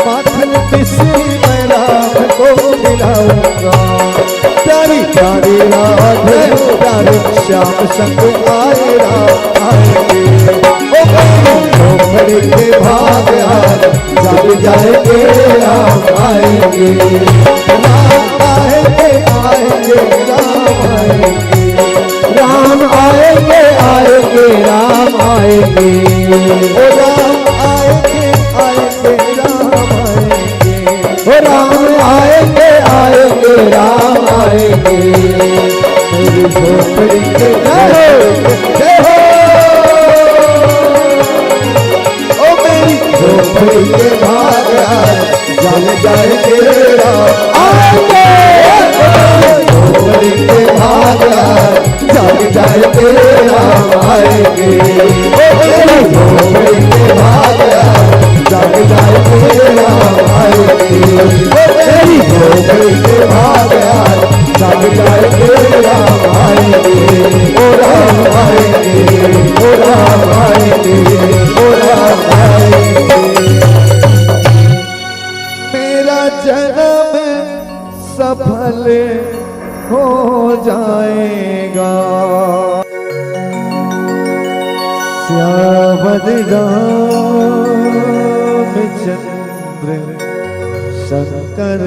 माखन मिश्री मैं राम को खिलाऊंगा। प्यारी प्यारी राधे प्यारे श्याम संग आए राम आएंगे। ओ झोपड़ी के भाग जग जाएंगे राम आएंगे। राम आएंगे आएंगे राम आएंगे। राम आएंगे आएंगे राम आएंगे। ओ राम आएंगे आएंगे राम आएंगे। ओ राम आएंगे आएंगे राम आएंगे। मेरी झोपड़ी के जय हो। ओ मेरी झोपड़ी के भाग जग जाएंगे राम आएंगे। झोपड़ी के भाग जग जाएंगे राम आएंगे। मेरी झोपड़ी के भाग जग जाएंगे राम आएंगे। मेरी झोपड़ी के भाग जग जाएंगे राम आएंगे। ओ राम आएंगे ओ राम आएंगे ओ राम आएंगे। मेरा जन्म सफल हो जाएगा। श्यामद रामचंद्र शंकर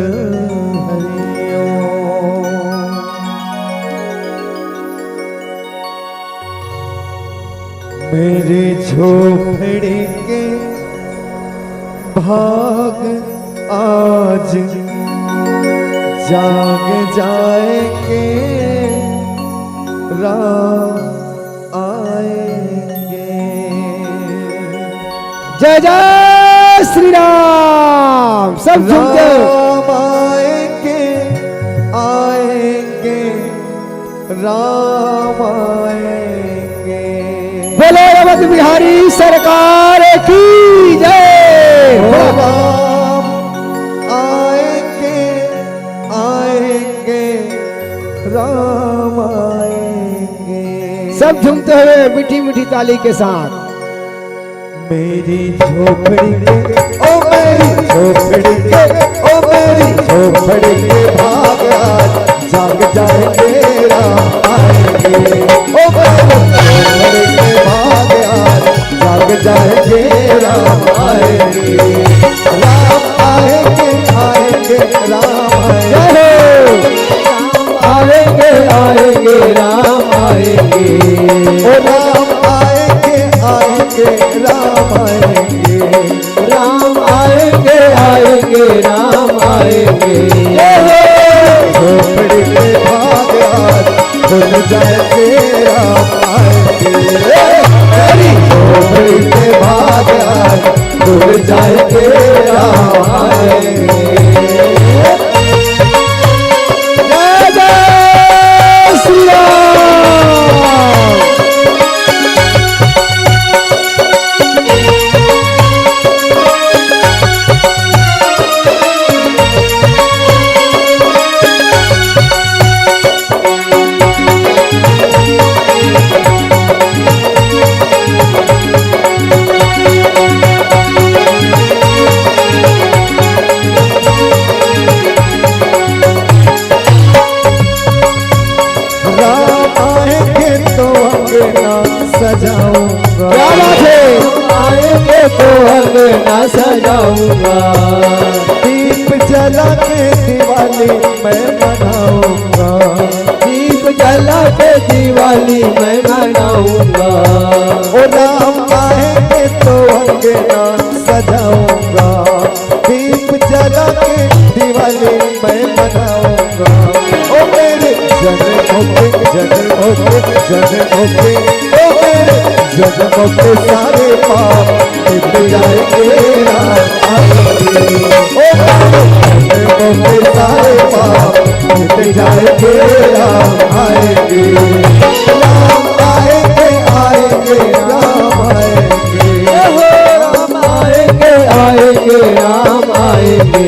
हरिओ। मेरे झोपड़ी के भाग आज जाग जाएंगे राम आएंगे। जय जय श्री राम। सब झूमते राम आएंगे आएंगे राम आएंगे। बोलो अवध बिहारी सरकार की जय। राम आएंगे आएंगे राम आएंगे। सब झूमते हुए मीठी मीठी ताली के साथ। मेरी झोपड़ी के ओ मेरी झोपड़ी के ओ मेरी झोपड़ी के भाग जाग जाएंगे राम आएंगे। ओ मेरी झोपड़ी के भाग जाग जाएंगे राम आएंगे। राम आएंगे आएंगे राम आएंगे। आएंगे आएंगे राम आएंगे। ओ राम आएंगे आएंगे राम आएंगे। राम आएंगे आएंगे राम आएंगे। झोपड़ी के भाग सजाऊंगा। दीप जला के दिवाली मैं मनाऊंगा। दीप जला के दिवाली मैं मनाऊंगा। ओ राम आएंगे तो अंगना सजाऊंगा। दीप जला के दिवाली मैं मनाऊंगा। ओ मेरे जन्मों के ओ मेरे जन्मों के सारे पाप मिट जाएंगे राम आएंगे। ओ मेरे जन्मों के सारे पाप मिट जाएंगे राम आएंगे। राम आएंगे आएंगे राम आएंगे। राम आएंगे आएंगे राम आएंगे।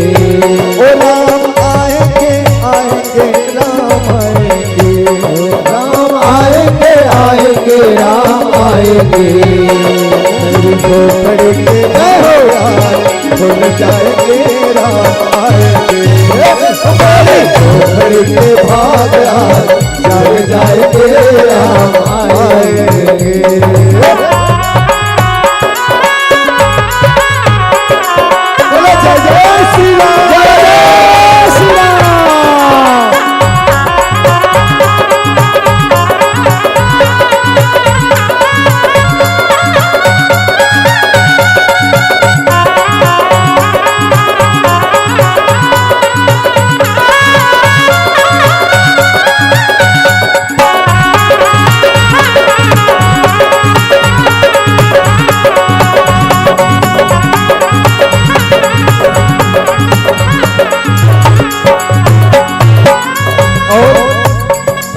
ओ राम आएंगे आएंगे राम आएंगे। राम आएंगे आएंगे राम आएंगे। मेरी झोपड़ी के दीवार खुल जाएंगे राम आएंगे। मेरी झोपड़ी के भाग जग जाएंगे राम आएंगे। बोलो जय जय श्री राम। जय जय श्री राम।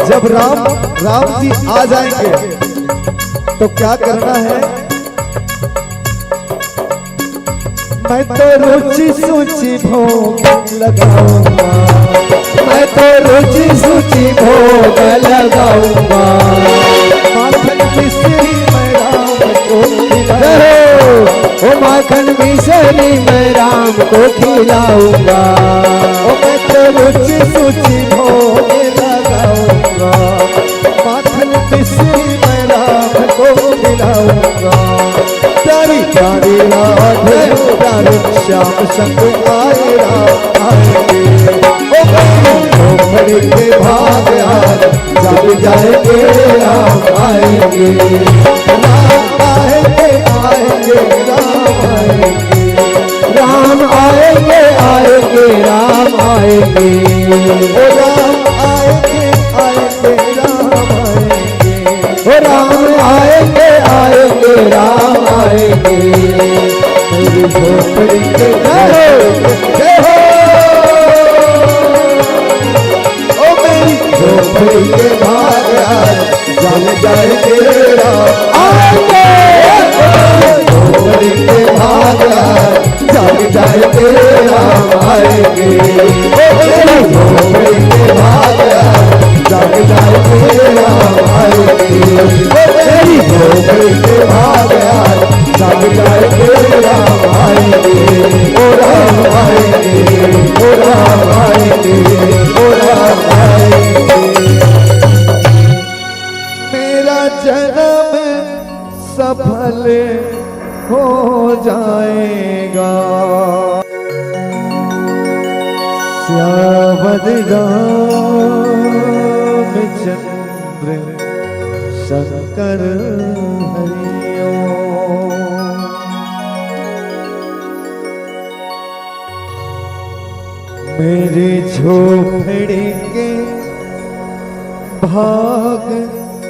जब राम जी आ जाएंगे तो क्या करना है? मैं तो रुचि सूची भोग लगाऊंगा। मैं तो रुचि सूची भोग लगाऊंगा। माखन मिश्री मैं राम को ओ माखन मिश्री मैं राम को खिलाऊंगा। मैं तो रुचि सूची भोग लगाऊंगा। माखन मिश्री मैं राम को खिलाऊंगा। प्यारी प्यारी राधे प्यारे श्याम संग आए राम आएंगे। ओ झोपड़ी के भाग जग जाएंगे राम आएंगे। राम आएंगे आएंगे राम आएंगे। राम आएंगे आएंगे राम आएंगे। ओ राम आएंगे आएंगे राम आएंगे। ओ राम आएंगे आएंगे राम आएंगे। मेरी झोपड़ी के जय हो। ओ मेरी झोपड़ी के भाग जग जाएंगे राम आएंगे। झोपड़ी के भाग जग जाएंगे राम आएंगे। ओ मेरी झोपड़ी के भाग जग जाएंगे राम आएंगे। ओ मेरी झोपड़ी के भाग जग जाएंगे राम आएंगे। ओ राम आएंगे ओ राम आएंगे ओ राम आएंगे। मेरा जन्म सफल हो जाएगा। श्यामद रामचंद्र शंकर हरिओ। मेरी झोपड़ी के भाग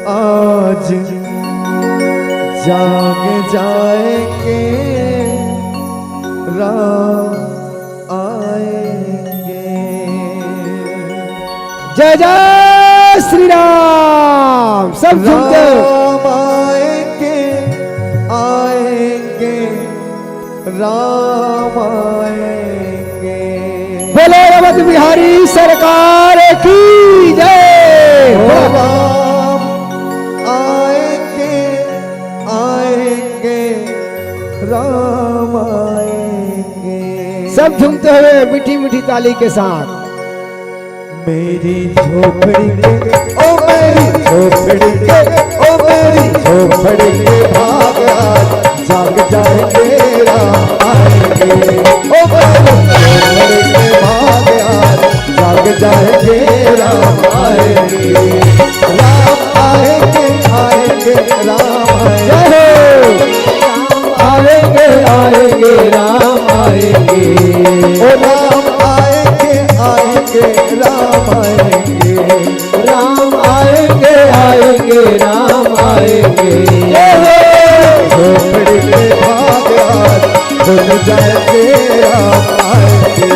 आज जाग जाएंगे राम आएंगे। जय जय श्री राम। सब झूमते राम आएंगे आएंगे राम आएंगे। बोलो अवध बिहारी सरकार की जय। राम आएंगे आएंगे राम आएंगे। सब झूमते हुए मीठी मीठी ताली के साथ। मेरी झोपड़ी के ओ मेरी झोपड़ी के ओ मेरी झोपड़ी के भाग जाग जाएंगे राम आएंगे। जाग जाएंगे राम आएंगे, राम आएंगे आएंगे राम आएंगे, आएंगे राम आएंगे, ओ राम आएंगे आएंगे राम आएंगे, राम आएंगे आएंगे राम आएंगे, झोपड़ी के भाग आज खुल जाएंगे राम आएंगे,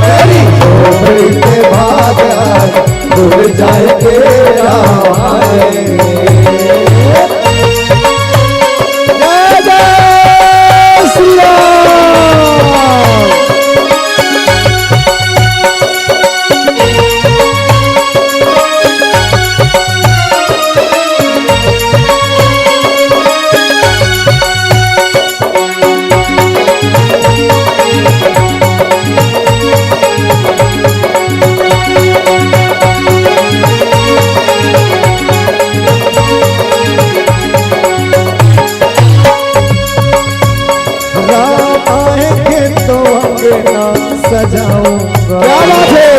मेरी झोपड़ी के भाग आज खुल जाएंगे राम आएंगे। जय जय श्री राम। सजाऊंगा, क्या बात है,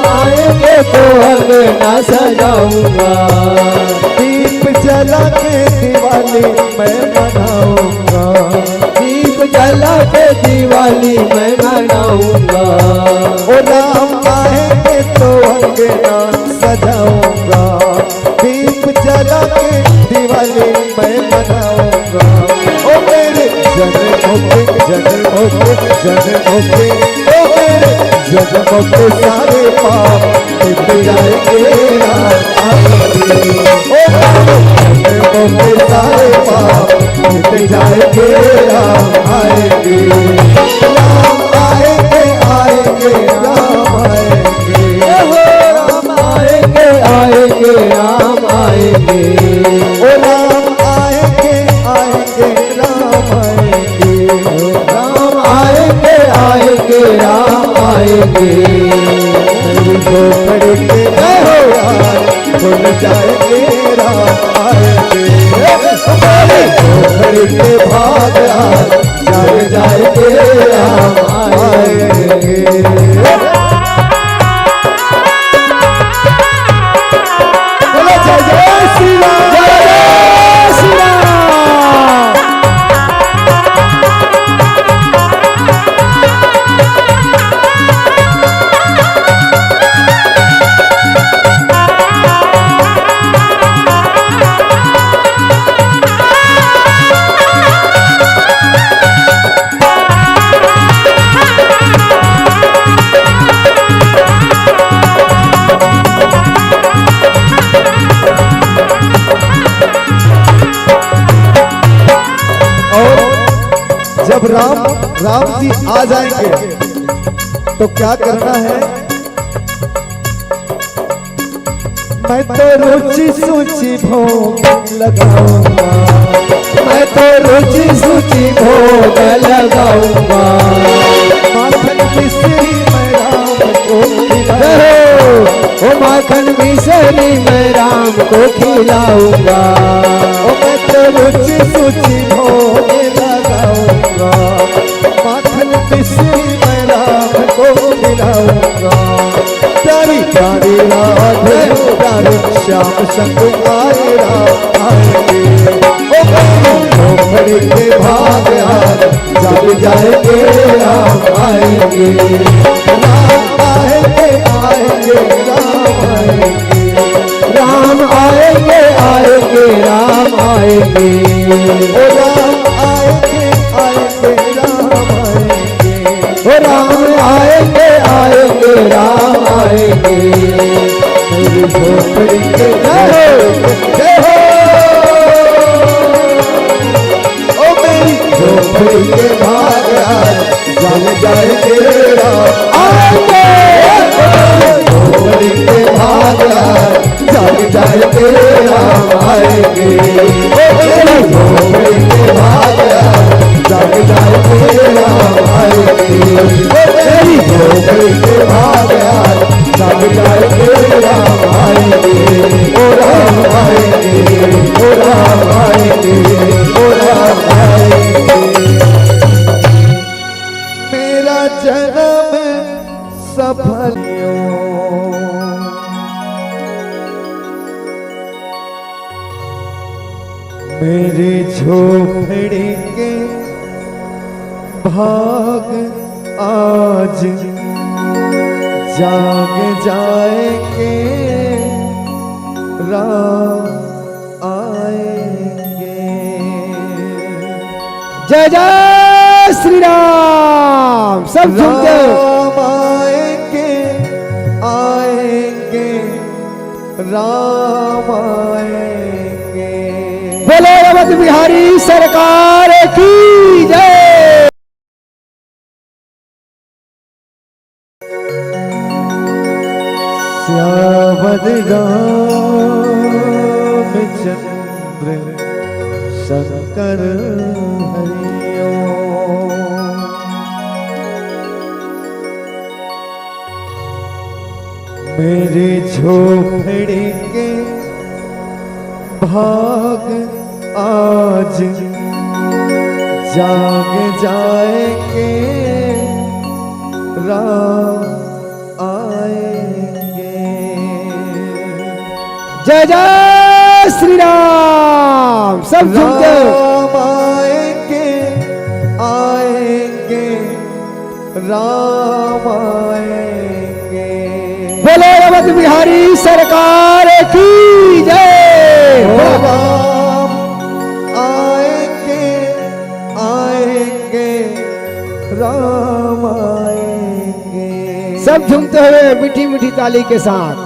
आएंगे तो अंगना सजाऊंगा, दीप जला के दिवाली मैं मनाऊंगा, दीप जला के दिवाली मैं मनाऊंगा, ओ राम आएंगे तो अंगना सजाऊंगा, दीप जला के दिवाली मैं मनाऊंगा, ओ मेरे जन्मों के जन्मों के जन्मों के, ओ मेरे जन्मों के सारे पाप मिट जाएंगे राम आएंगे, ओ मेरे जन्मों के सारे पाप मिट जाएंगे राम आएंगे, राम आएंगे आएंगे राम आएंगे, राम आएंगे आएंगे राम आएंगे, ओ राम आएंगे आएंगे राम आएंगे, राम आएंगे आएंगे राम आएंगे, मेरी झोपड़ी के यार खुल जाएंगे राम आएंगे, मेरी झोपड़ी के भाग आज जाग जाएंगे राम आएंगे। बोलो जय जय श्री राम, जय जय श्री राम। जब राम जी आ जाएंगे तो क्या करना है, मैं तो रुचि सूची भोग लगाऊंगा, मैं तो रुचि सूची भोग लगाऊंगा, माखन मिश्री मैं राम को खिलाऊंगा, ओ माखन मिश्री मैं राम को खिलाऊंगा, ओ मैं तो रुचि सूची भोग लगाऊंगा, माखन मिश्री मैं राम को खिलाऊंगा, प्यारी प्यारी राधे प्यारे श्याम संग आए राम आएंगे, ओ झोपड़ी के भाग आज जग जाएंगे राम आएंगे, राम आएंगे आएंगे राम आएंगे, राम आएंगे आएंगे राम आएंगे, ओ राम आएंगे आएंगे राम आएंगे, ओ राम आएंगे आएंगे राम आएंगे, मेरी झोपड़ी के जय हो, ओ मेरी झोपड़ी के भाग आज जग जाएंगे राम आएंगे, झोपड़ी के भाग आज जग जाएंगे राम आएंगे, ओ मेरी झोपड़ी के भाग आज जग जाएंगे राम आएंगे, ओ मेरी झोपड़ी के भाग आज जग जाएंगे राम आएंगे, ओ राम आएंगे, ओ राम आएंगे, ओ राम आएंगे। मेरा मेरी झोपड़ी के भाग आज जाग जाएंगे, राम आएंगे। जय जय श्री राम। सब झूमते राम आएंगे, आएंगे, राम आएंगे। बोलो रमत बिहारी सरकार की जय। श्यामद रामचंद्र शंकर हरिओ। मेरी झोपड़ी के भाग आज जाग जाएंगे, राम आएंगे। जय जय श्री राम। सब झूमते राम आएंगे, आएंगे, राम आएंगे। बोलो रमत बिहारी सरकार की जय। राम आएंगे, आएंगे, राम आएंगे। सब झूमते हुए मीठी मीठी ताली के साथ।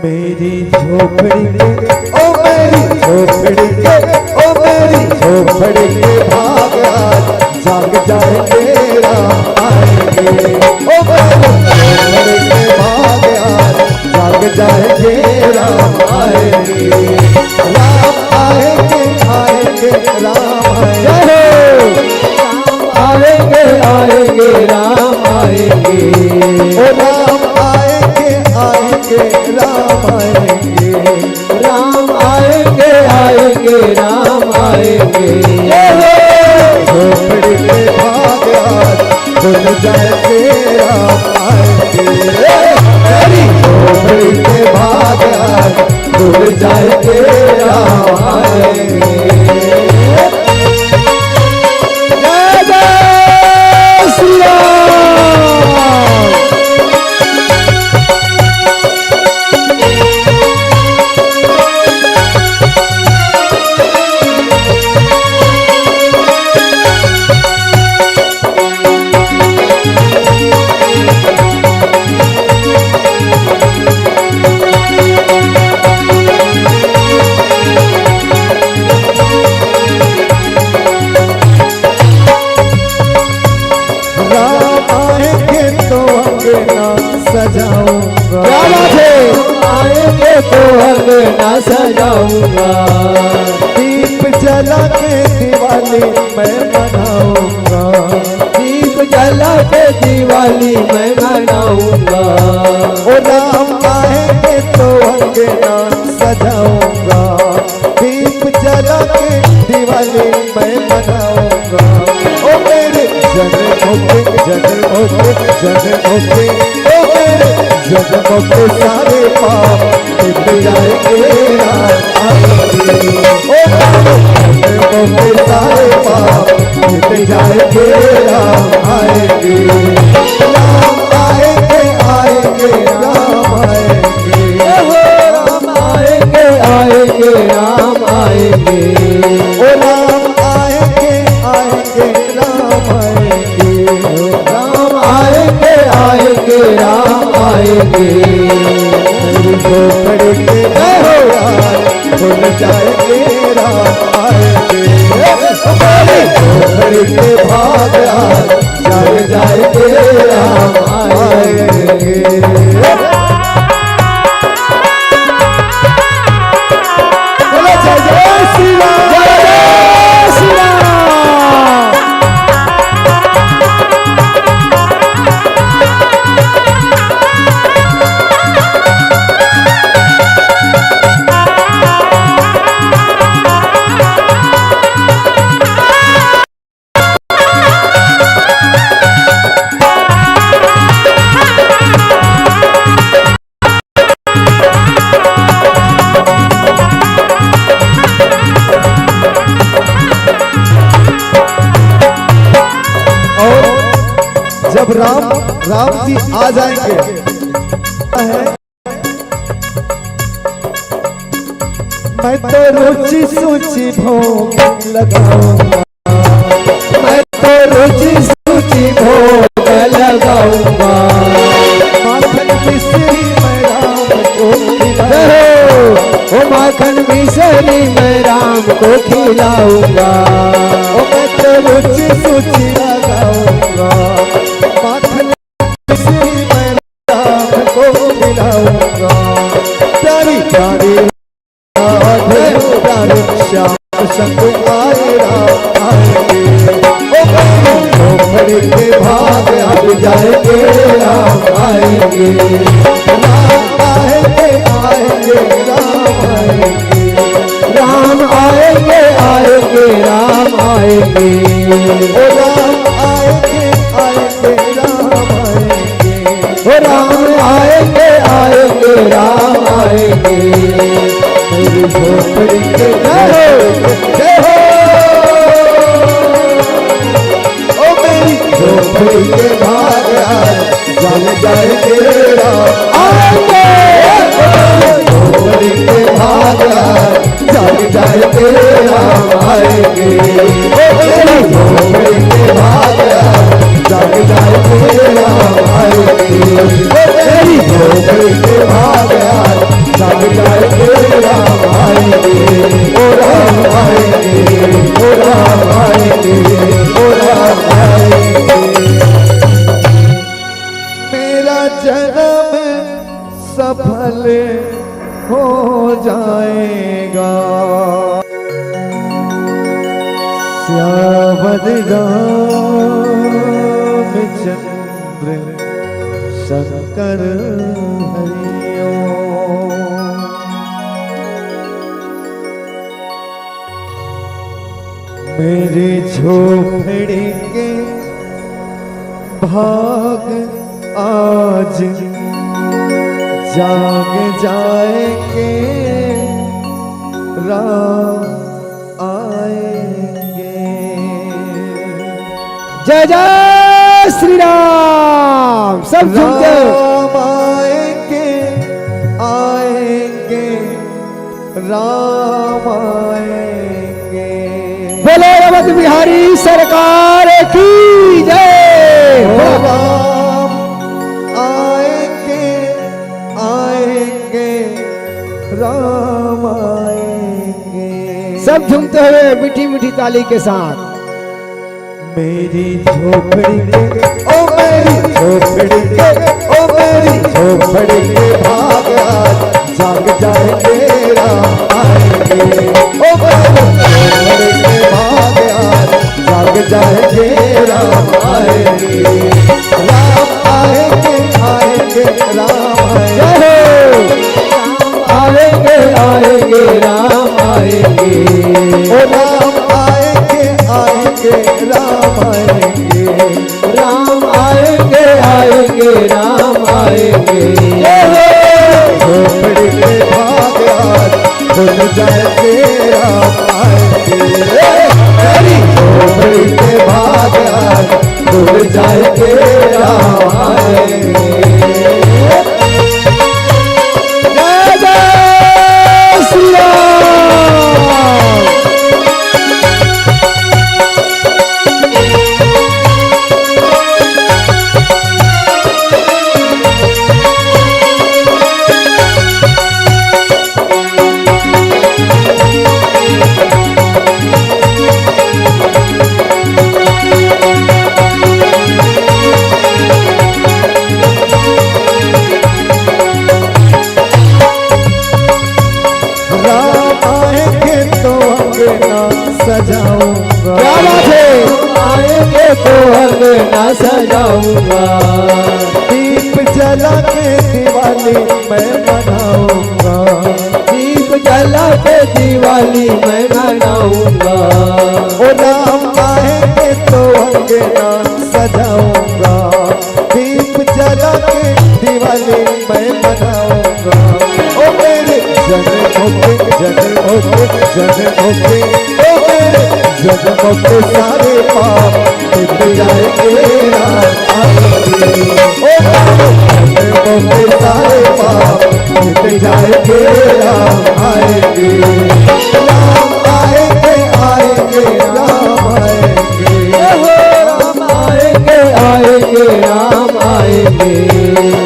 मेरी झोपड़ी के, ओ मेरी झोपड़ी के, ओ मेरी झोपड़ी के भाग आज जाग जाएंगे, राम आएंगे। ओ मेरी झोपड़ी के भाग आज जाग जाएंगे, राम आएंगे। राम आएंगे, आएंगे, राम आएंगे। आएंगे आएंगे राम आएंगे। ओ राम आएंगे, आएंगे, राम आएंगे। राम आएंगे आएंगे राम आएंगे। झोपड़ी के भाग आज खुल जाएंगे, राम आएंगे। मेरी झोपड़ी के भाग आज खुल जाएंगे, राम आएंगे। जय जय श्री राम। राम आएंगे तो अंगना सजाऊंगा। क्या बात है। आएंगे तो अंगना सजाऊंगा। दीप जला के दिवाली मैं मनाऊंगा। दीप जला के दिवाली मैं मनाऊंगा। ओ राम आएंगे तो अंगना सजाऊंगा। दीप जला के दिवाली मैं मनाऊंगा। ओ मेरे जन्मों के, जन्मों के, जन्मों के, ओ मेरे जन्मों के सारे पाप मिट जाएंगे, राम आएंगे। ओ मेरे जन्मों के सारे पाप मिट जाएंगे, राम आएंगे। राम आएंगे, आएंगे, राम आएंगे। राम आएंगे आएंगे राम आएंगे। ओ राम आएंगे, आएंगे, राम आएंगे। राम आएंगे आएंगे राम आएंगे। मेरी झोपड़ी के आज खुल जाएंगे, राम आएंगे। मेरी झोपड़ी के भाग आज जाग जाएंगे, राम आएंगे। बोलो जय जय श्री राम। जय जय श्री राम। राम जी आ जाएंगे। मैं तो रुचि सूची भोग लगाऊंगा, मैं तो रुचि सूची भोग लगाऊंगा। माखन मिश्री मैं राम को खिलाऊंगा, ओ माखन मिश्री मैं राम को खिलाऊंगा। ओ मैं तो रुचि सूची लगाऊंगा, माखन मिश्री मैं राम को खिलाऊंगा। प्यारी प्यारी राधे प्यारे श्याम संग आए राम आएंगे। ओ झोपड़ी के भाग अब जाएंगे राम आएंगे। राम आएंगे आएंगे राम आएंगे। राम आएंगे आएंगे राम आएंगे। ओ राम आएंगे आएंगे राम आएंगे। ओ राम आएंगे आएंगे राम आएंगे। मेरी झोपड़ी के जय हो। ओ मेरी झोपड़ी के भाग जल जाएंगे राम आएंगे। झोपड़ी के भाग जल जाएंगे राम आएंगे। मेरी झोपड़ी के भाग जल जाएंगे राम आएंगे। मेरी झोपड़ी के भाग जग जाएंगे राम आएंगे। ओ राम आएंगे, ओ राम आएंगे, ओ राम आएंगे। मेरा जन्म सफल हो जाएगा। श्यामद रामचंद्र शंकर हरिओ। मेरे झोपड़ी के भाग आज जाग जाएंगे राम आएंगे। जय जय श्री राम। सब झूमते राम आएंगे आएंगे राम आएंगे। बोलो रमत बिहारी सरकार की जय। राम आएंगे आएंगे राम आएंगे। सब झूमते हुए मीठी मीठी ताली के साथ। मेरी झोपड़ी के ओ मेरी झोपड़ी के ओ मेरी झोपड़ी के भाग आज जाग जाएंगे राम आएंगे। ओ मेरी झोपड़ी के भाग आज जाग जाएंगे राम आएंगे। राम आएंगे आएंगे राम आएंगे। आएंगे आएंगे राम आएंगे। ओ राम आएंगे आएंगे राम आएंगे। राम आएंगे आएंगे राम आएंगे। झोपड़ी के भाग आज खुल जाएंगे राम आएंगे। मेरी झोपड़ी के भाग आज खुल जाएंगे राम आएंगे। जय जय श्री राम। सजाऊंगा। क्या बात है। आएंगे तो अंगना सजाऊंगा। दीप जला के दिवाली मैं मनाऊंगा। दीप जला के दिवाली मैं मनाऊंगा। ओ राम आएंगे तो अंगना सजाऊंगा। दीप जला के दिवाली मैं मनाऊंगा। ओ मेरे जन्मों के ओ मेरे जन्मों के सारे पाप मिट जाएंगे राम आएंगे। ओ राम आएंगे, राम आएंगे आएंगे राम आएंगे, राम आएंगे आएंगे राम आएंगे,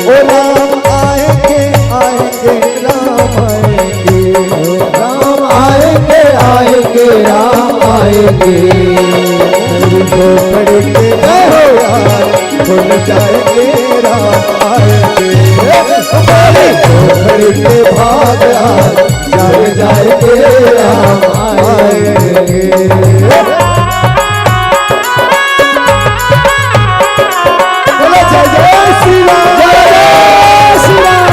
ओ राम आएंगे आएंगे राम आएंगे, राम आएंगे आएंगे राम आएंगे। झोपड़ी के बाहर खुल जाएंगे राम आएंगे, झोपड़ी के बाहर जग जाएंगे राम आएंगे। बोलो जय जय श्री राम, जय श्री राम।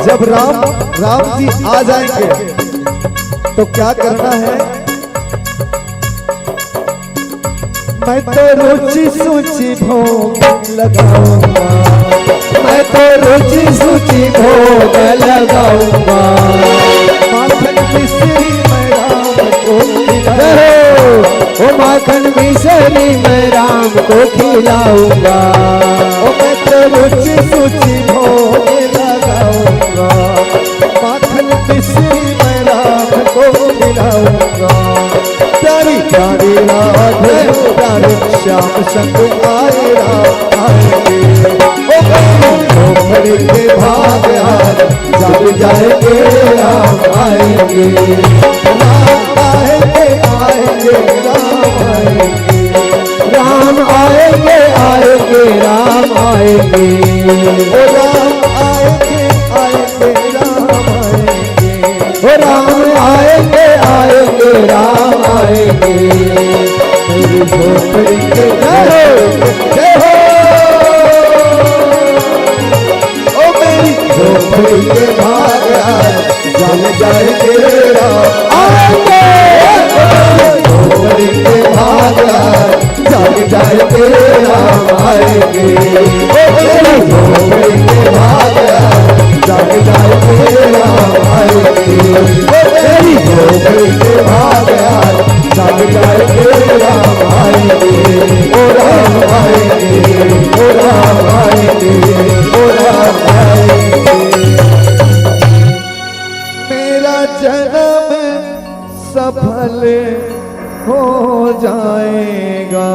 जब राम जी आ जाएंगे तो क्या करना है? मैं तो रुचि सूची भोग लगाऊंगा, मैं तो रुचि सूची भोग लगाऊंगा, माखन मिश्री मैं राम को खिलाऊंगा, ओ माखन मिश्री मैं राम को खिलाऊंगा। ओ मैं तो रुचि सूची भोग लगाऊंगा, माखन मिश्री मैं राम को खिलाऊंगा। प्यारी प्यारी राधे प्यारे श्याम संग आए राम आएंगे, ओ झोपड़ी के भाग जग जाएंगे राम आएंगे, राम आएंगे आएंगे राम आएंगे, राम आएंगे आएंगे राम आएंगे, ओ राम आएंगे आएंगे राम आएंगे, ओ राम आएंगे आएंगे राम आएंगे। मेरी झोपड़ी के जय हो, ओ मेरी झोपड़ी के भाग जग जाएंगे राम आएंगे, झोपड़ी के भाग जग जाएंगे राम आएंगे, ओ मेरी झोपड़ी के भाग जग जाएंगे राम आएंगे, ओ मेरी झोपड़ी के भाग जग जाएंगे राम आएंगे, ओ राम आएंगे, ओ राम आएंगे, ओ राम आएंगे। मेरा जन्म सफल हो जाएगा,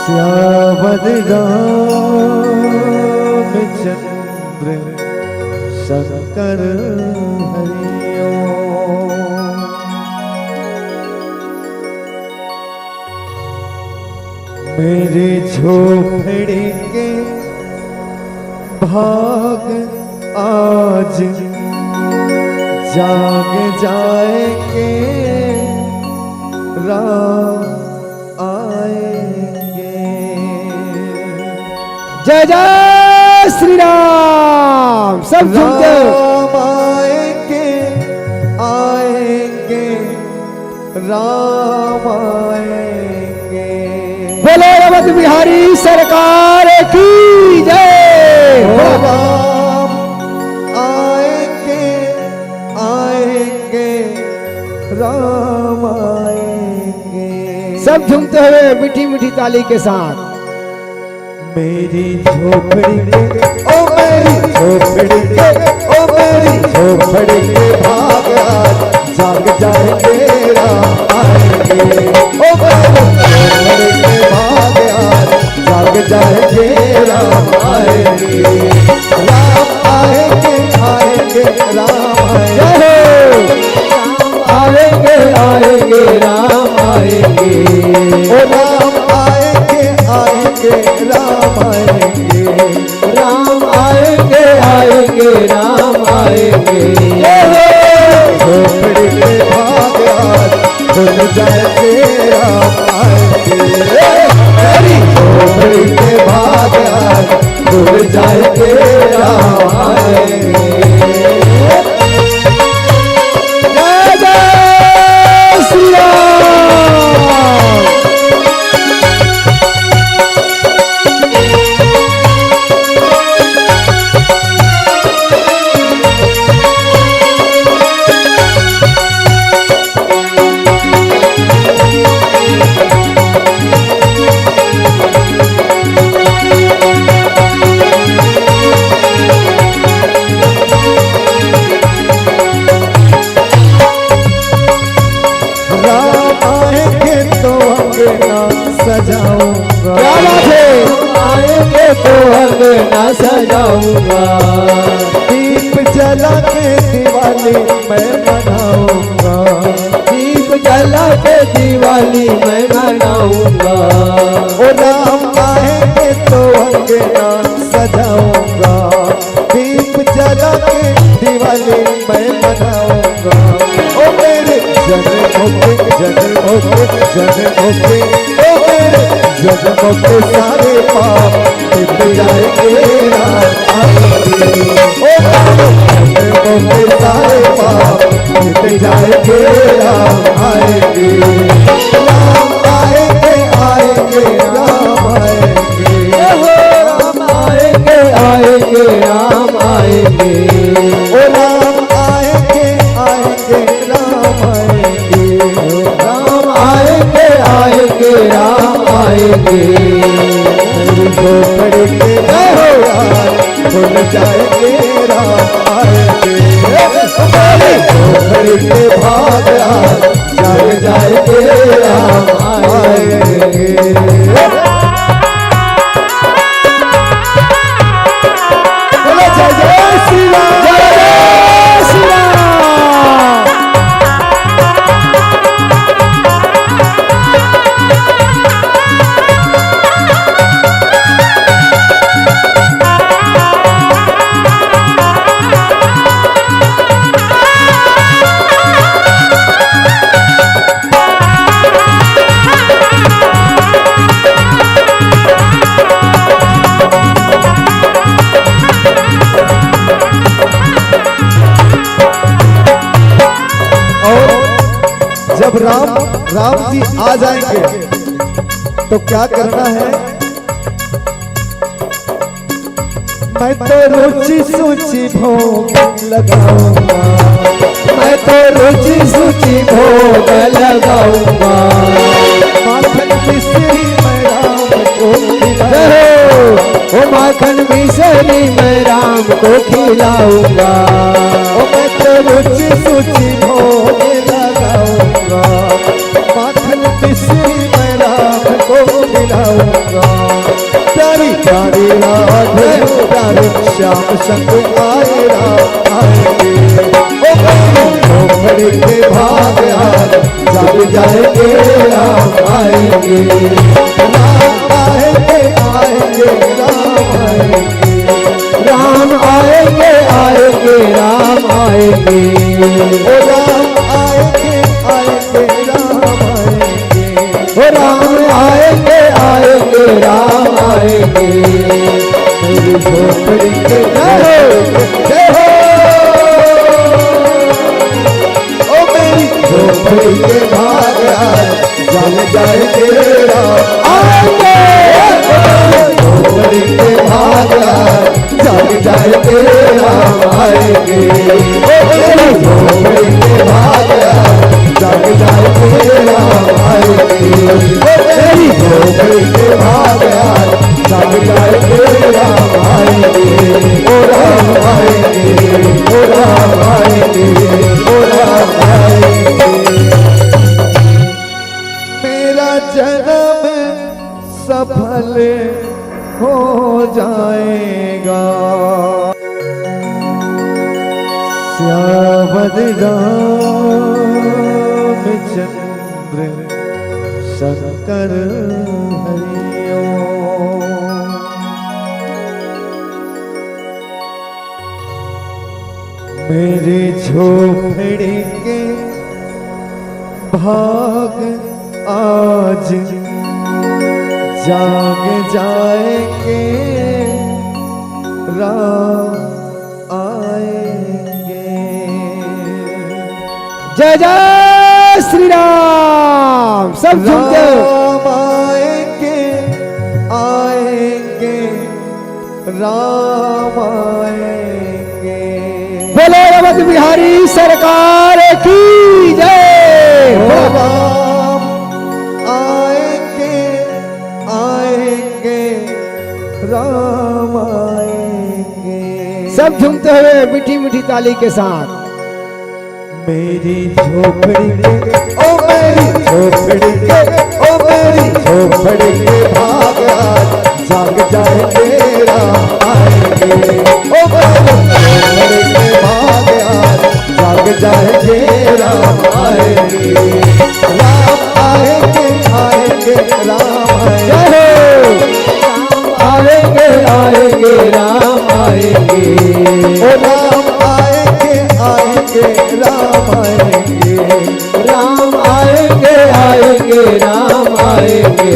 श्यामद रामचंद्र शंकर हरिओ। मेरे झोपड़ी के भाग आज जाग जाएंगे राम आएंगे, जय जय श्री राम। सब झूमते राम आएंगे आएंगे राम आएंगे, बोले रमत बिहारी सरकार की जय। राम आएंगे आएंगे राम आएंगे। सब झूमते हुए मीठी मीठी ताली के साथ। मेरी झोपड़ी के ओ मेरी झोपड़ी के ओ मेरी झोपड़ी के भाग जाग जाएंगे राम आएंगे, ओ मेरी झोपड़ी के भाग जाग जाएंगे राम आएंगे, राम आएंगे आएंगे राम आएंगे, आएंगे आएंगे राम आएंगे, ओ राम आएंगे आएंगे राम आएंगे, राम आएंगे आएंगे राम आएंगे। झोपड़ी के भाग खुल जाएंगे राम आएंगे, मेरी झोपड़ी के भाग खुल जाएंगे राम आएंगे। जय जय श्री राम। सजाऊंगा, क्या बात है, आएंगे तो अंगना सजाऊंगा, दीप जला के दिवाली मैं मनाऊंगा, दीप जला के दिवाली मैं मनाऊंगा। ओ राम आएंगे तो अंगना सजाऊंगा, दीप जला के दिवाली मैं मनाऊंगा। ओ मेरे जन्मों के ओ मेरे जन्मों के सारे पाप मिट जाएंगे राम आएंगे। ओ जन्मों के सारे पाप मिट जाएंगे राम आएंगे। राम आएंगे आएंगे राम आएंगे, राम आएंगे आएंगे राम आएंगे। ओ राम आएंगे आएंगे राम आएंगे, राम आएंगे आएंगे राम आएंगे। मेरी झोपड़ी के दरवाजे खुल जाएंगे राम आएंगे। मेरी झोपड़ी के भाग जग जाएंगे राम आएंगे। जय जय श्री राम, जय जय श्री राम। जब राम जी आ जाएंगे तो क्या करना है? मैं तो रुचि सूची भोग लगाऊंगा, मैं तो रुचि सूची भोग लगाऊंगा। माखन मिश्री मैं राम को खिलाऊंगा, ओ माखन मिश्री मैं राम को खिलाऊंगा। ओ मैं तो रुचि सूची भोग लगाऊंगा, माखन मिश्री मैं राम को खिलाऊंगा। प्यारी प्यारी राधे प्यारे श्याम संग आए राम आएंगे। ओ झोपड़ी के भाग जग जाएंगे राम आएंगे। राम आएंगे आएंगे राम आएंगे, राम आएंगे आएंगे राम आएंगे। ओ राम आएंगे आएंगे राम आएंगे, ओ राम आएंगे आएंगे राम आएंगे। मेरी झोपड़ी के जय हो, ओ मेरी झोपड़ी के भाग जग जाएंगे राम आएंगे। झोपड़ी के भाग जग जाएंगे राम आएंगे। झोपड़ी के भाग जग जाएंगे राम आएंगे। मेरी झोपड़ी के भाग जग जाएंगे राम आएंगे। ओ राम आएंगे, ओ राम आएंगे, ओ राम आएंगे। मेरा जन्म सफल हो जाएगा। श्यामल रामचंद्र शंकर हरिओ। मेरे झोपड़ी के भाग आज जाग जाएंगे राम आएंगे। जय जय श्री राम। सब झूमते राम आएंगे आएंगे राम आएंगे। बोलो रमत बिहारी सरकार की जय। राम आएंगे आएंगे राम आएंगे। सब झूमते हुए मीठी मीठी ताली के साथ। मेरी झोपड़ी के ओ मेरी झोपड़ी के ओ मेरी झोपड़ी के भाग आज जाग जाएंगे राम आएंगे। ओ मेरी झोपड़ी के भाग आज जाग जाएंगे राम आएंगे। राम आएंगे आएंगे राम आएंगे। आएंगे आएंगे राम आएंगे। ओ राम आएंगे आएंगे राम आएंगे। राम आएंगे आएंगे राम आएंगे।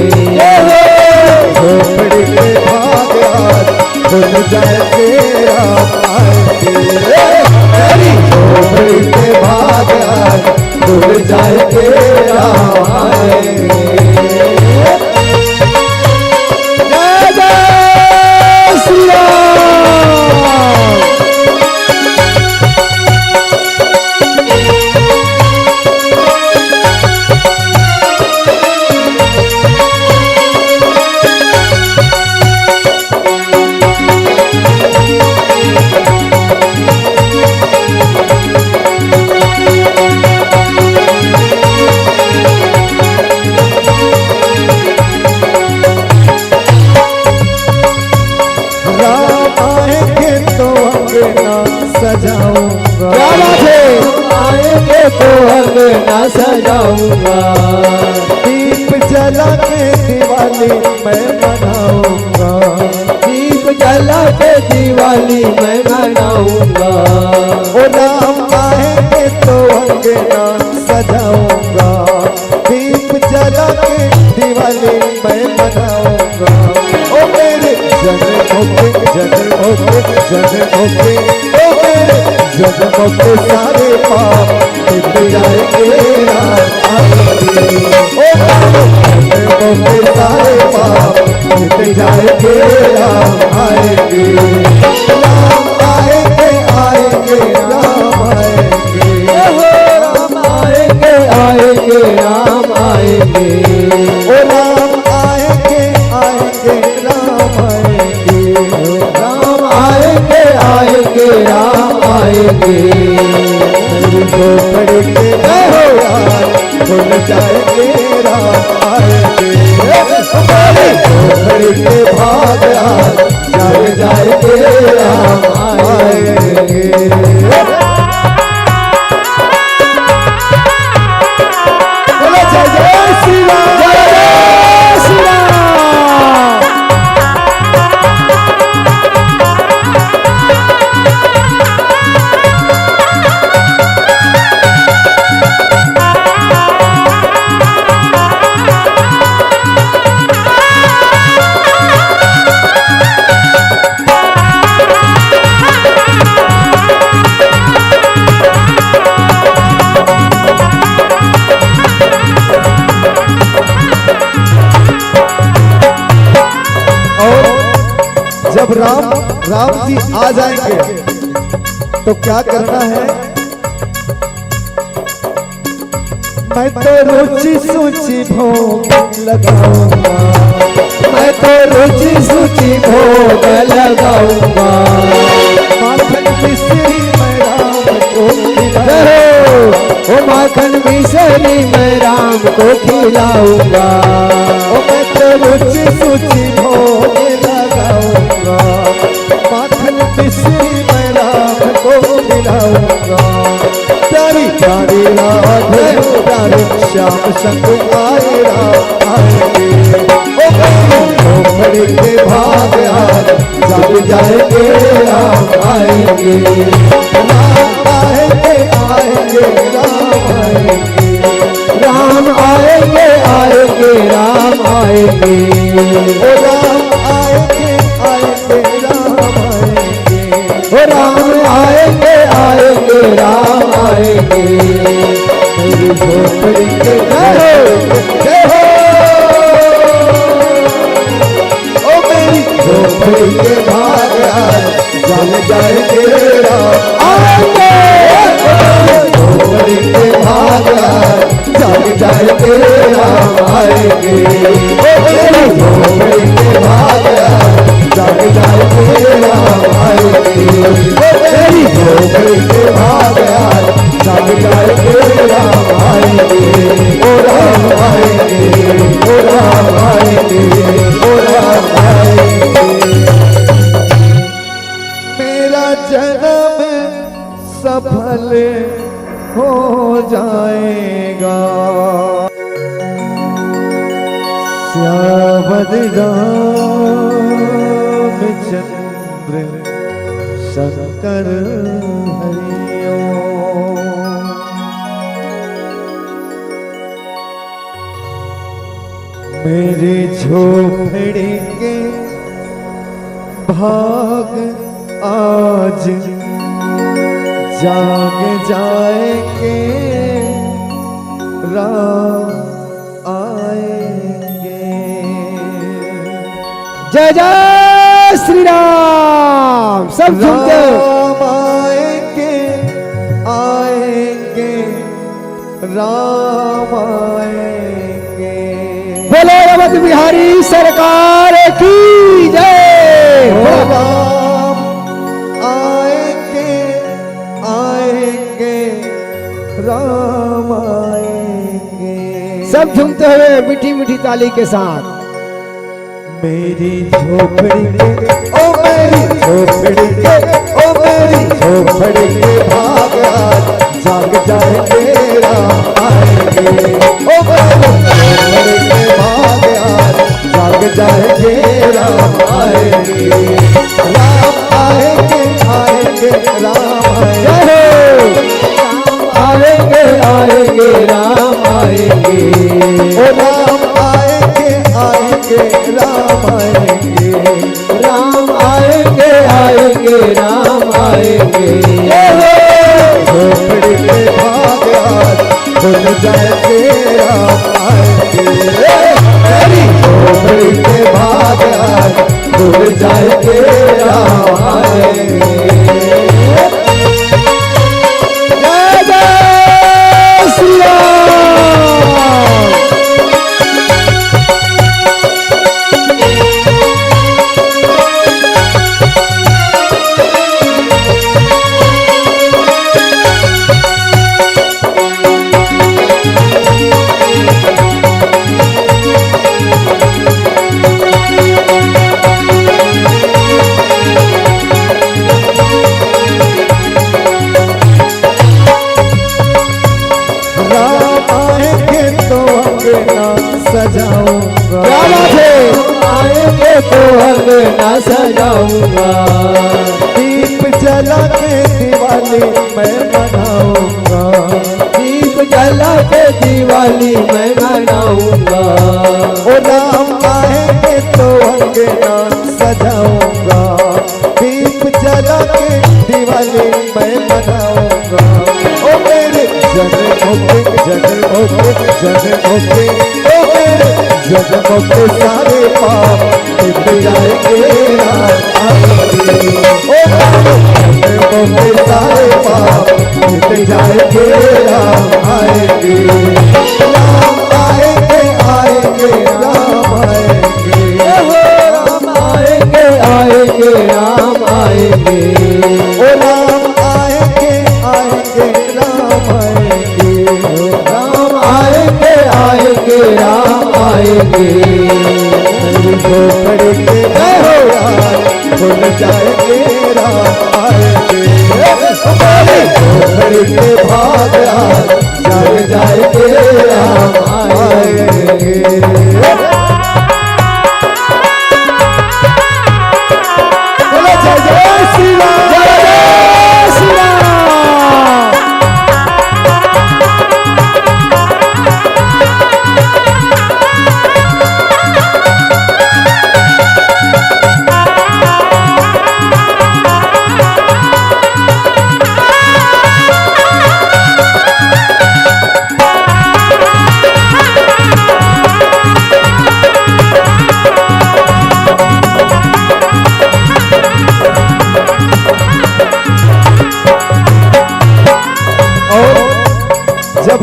झोपड़ी के भाग आज खुल जाएंगे राम आएंगे। मेरी झोपड़ी के भाग आज खुल जाएंगे राम आएंगे। जय जय श्री राम। राम आएंगे तो अंगना सजाऊंगा। क्या बात है। आएंगे तो अंगना सजाऊंगा। दीप जला के दिवाली मैं मनाऊंगा। दीप जला के दिवाली मैं मनाऊंगा। ओ राम आएंगे तो अंगना सजाऊंगा। दीप जला के दिवाली मैं मनाऊंगा। ओ मेरे जन्मों के ओ मेरे जन्मों के सारे पाप मिट जाएंगे राम आएंगे। ओ मेरे जन्मों के सारे पाप मिट जाएंगे राम आएंगे। राम आएंगे आएंगे राम आएंगे। राम आएंगे आएंगे राम आएंगे। ओ राम आएंगे आएंगे राम आएंगे। राम आएंगे आएंगे राम आएंगे। मेरी झोपड़ी के भाग खुल जाएंगे राम आएंगे। मेरी झोपड़ी के भाग जाग जाएंगे राम आएंगे। बोलो जय जय श्री राम। जय जय श्री राम। जब राम जी आ जाएंगे तो क्या करना है। मैं तो रुचि सूची भोग लगाऊंगा। मैं तो रुचि सूची भोग लगाऊंगा। माखन मिश्री मैं राम को ओ माखन मिश्री मैं राम को खिलाऊंगा। ओ मैं तो रुचि सूची भोग लगाऊंगा। माखन मिश्री मैं राम को खिलाऊंगा। प्यारी प्यारी राधे प्यारे श्याम संग आए राम आएंगे। ओ झोपड़ी के भाग आज जाग जाएंगे राम आएंगे। राम आएंगे आएंगे राम आएंगे। राम आएंगे आएंगे राम आएंगे। ओ राम आएंगे आएंगे राम आएंगे। आएंगे। मेरी झोपड़ी के जय हो। ओ मेरी झोपड़ी के भाग जाग जाएंगे राम आएंगे। झोपड़ी के भाग जाग जाएंगे राम आएंगे। ओ मेरी झोपड़ी के भाग जाग जाएंगे राम आएंगे। ओ मेरी झोपड़ी के भाग जाग जाएंगे राम आएंगे। ओ राम आएंगे, ओ राम आएंगे, ओ राम आएंगे। मेरा जन्म सफल हो जाएगा। श्यावद रामचंद्र शंकर हरिओ। मेरे झोपड़ी के भाग आज जाग जाएंगे राम आएंगे। जय जय श्री राम। सब झूमते राम आएंगे, आएंगे राम आएंगे। बोलो रमत बिहारी सरकार की जय। ओ राम आएंगे, आएंगे राम आएंगे। सब झूमते हुए मीठी मीठी ताली के साथ। मेरी झोपड़ी के ओ मेरी झोपड़ी के ओ मेरी झोपड़ी के भाग जाग जाएंगे राम आएंगे। ओ मेरी झोपड़ी के भाग जाग जाएंगे राम आएंगे। राम आएंगे, आएंगे राम आएंगे। आएंगे आएंगे राम आएंगे। ओ राम आएंगे, आएंगे राम आएंगे। राम आएंगे आएंगे राम आएंगे। झोपड़ी के भाग खुल जाएंगे राम आएंगे। मेरी झोपड़ी के भाग खुल जाएंगे राम आएंगे। जय जय श्री राम। राम आएंगे तो अंगना सजाऊंगा। क्या बात है। आएंगे तो अंगना सजाऊंगा। दीप जला के दिवाली मैं मनाऊंगा। दीप जला के दिवाली मैं मनाऊंगा। ओ राम आएंगे तो अंगना सजाऊंगा। दीप जला के दिवाली मैं मनाऊंगा। ओ मेरे जन्मों के जन्मों के जन्मों के ओ मेरे जन्मों के सारे पाप मिट जाएंगे राम आएंगे। ओ मेरे जन्मों के सारे पाप मिट जाएंगे राम आएंगे। राम आएंगे, आएंगे राम आएंगे। राम आएंगे आएंगे राम आएंगे। ओ राम आएंगे, आएंगे राम आएंगे। राम आएंगे आएंगे राम आएंगे। मेरी झोपड़ी के यार खुल जाएंगे राम आएंगे। मेरी झोपड़ी के भाग जाग जाएंगे राम आएंगे। बोलो जय जय श्री राम। जय जय श्री राम।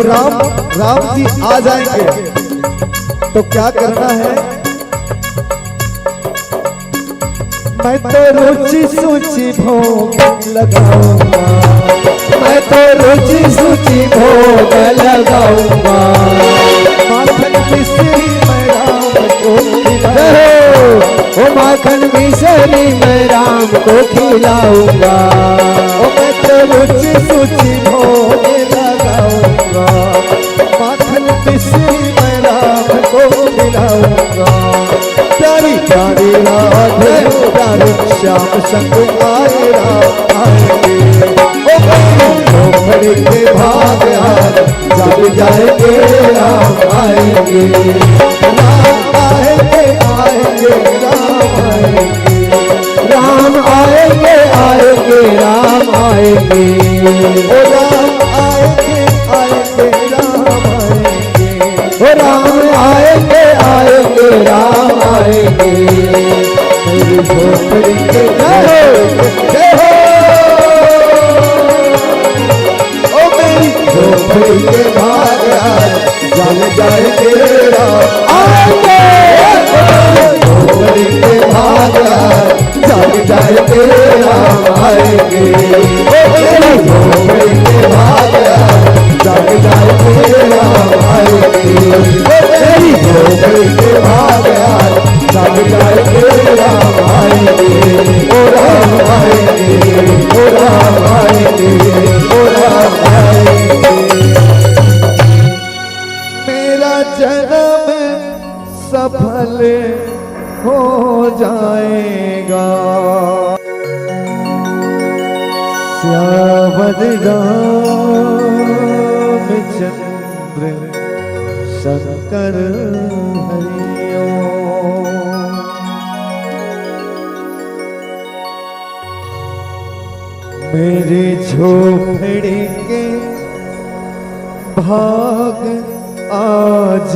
जब राम जी आ जाएंगे तो क्या करना है? मैं तो रुचि सूची भोग लगाऊंगा, मैं तो रुचि सूची भोग लगाऊंगा। माखन मिश्री मैं राम को ओ माखन मिश्री मैं राम को खिलाऊंगा। मैं तो रुचि सूची भोग लगाऊंगा, माखन मिश्री मैं राम को खिलाऊंगा। प्यारी प्यारी राधे प्यारे श्याम संग आए राम आएंगे। ओ झोपड़ी के भाग जग जाएंगे राम आएंगे, राम आएंगे आएंगे राम आएंगे, राम आएंगे आएंगे राम आएंगे। ओ राम आएंगे आएंगे राम आएंगे, ओ राम आएंगे आएंगे राम आएंगे। मेरी झोपड़ी के जय हो, ओ मेरी झोपड़ी के भाग जग जाएंगे राम आएंगे। झोपड़ी के भाग जग जाएंगे राम आएंगे, मेरी झोपड़ी के भाग जग जाएंगे राम आएंगे, मेरी झोपड़ी के भाग जग जाएंगे राम आएंगे। ओ राम आएंगे, ओ राम आएंगे, ओ राम आएंगे। मेरा जन्म सफल हो जाएगा, श्यावद रामचंद्र शंकर हरिओ। मेरी झोपड़ी के भाग आज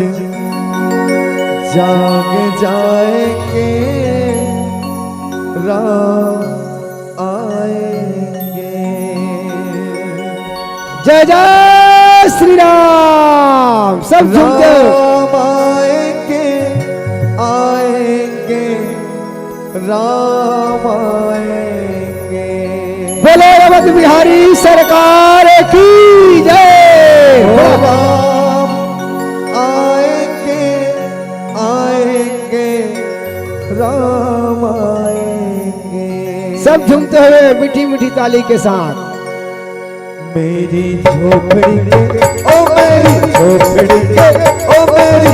जाग जाएंगे राम आएंगे। जय जय श्री राम। सब झूमते राम आएंगे आएंगे राम आएंगे। बोलो रमत बिहारी सरकार की जय। राम आएंगे आएंगे राम आएंगे। सब झूमते हुए मीठी मीठी ताली के साथ। मेरी झोपड़ी के ओ मेरी झोपड़ी के ओ मेरी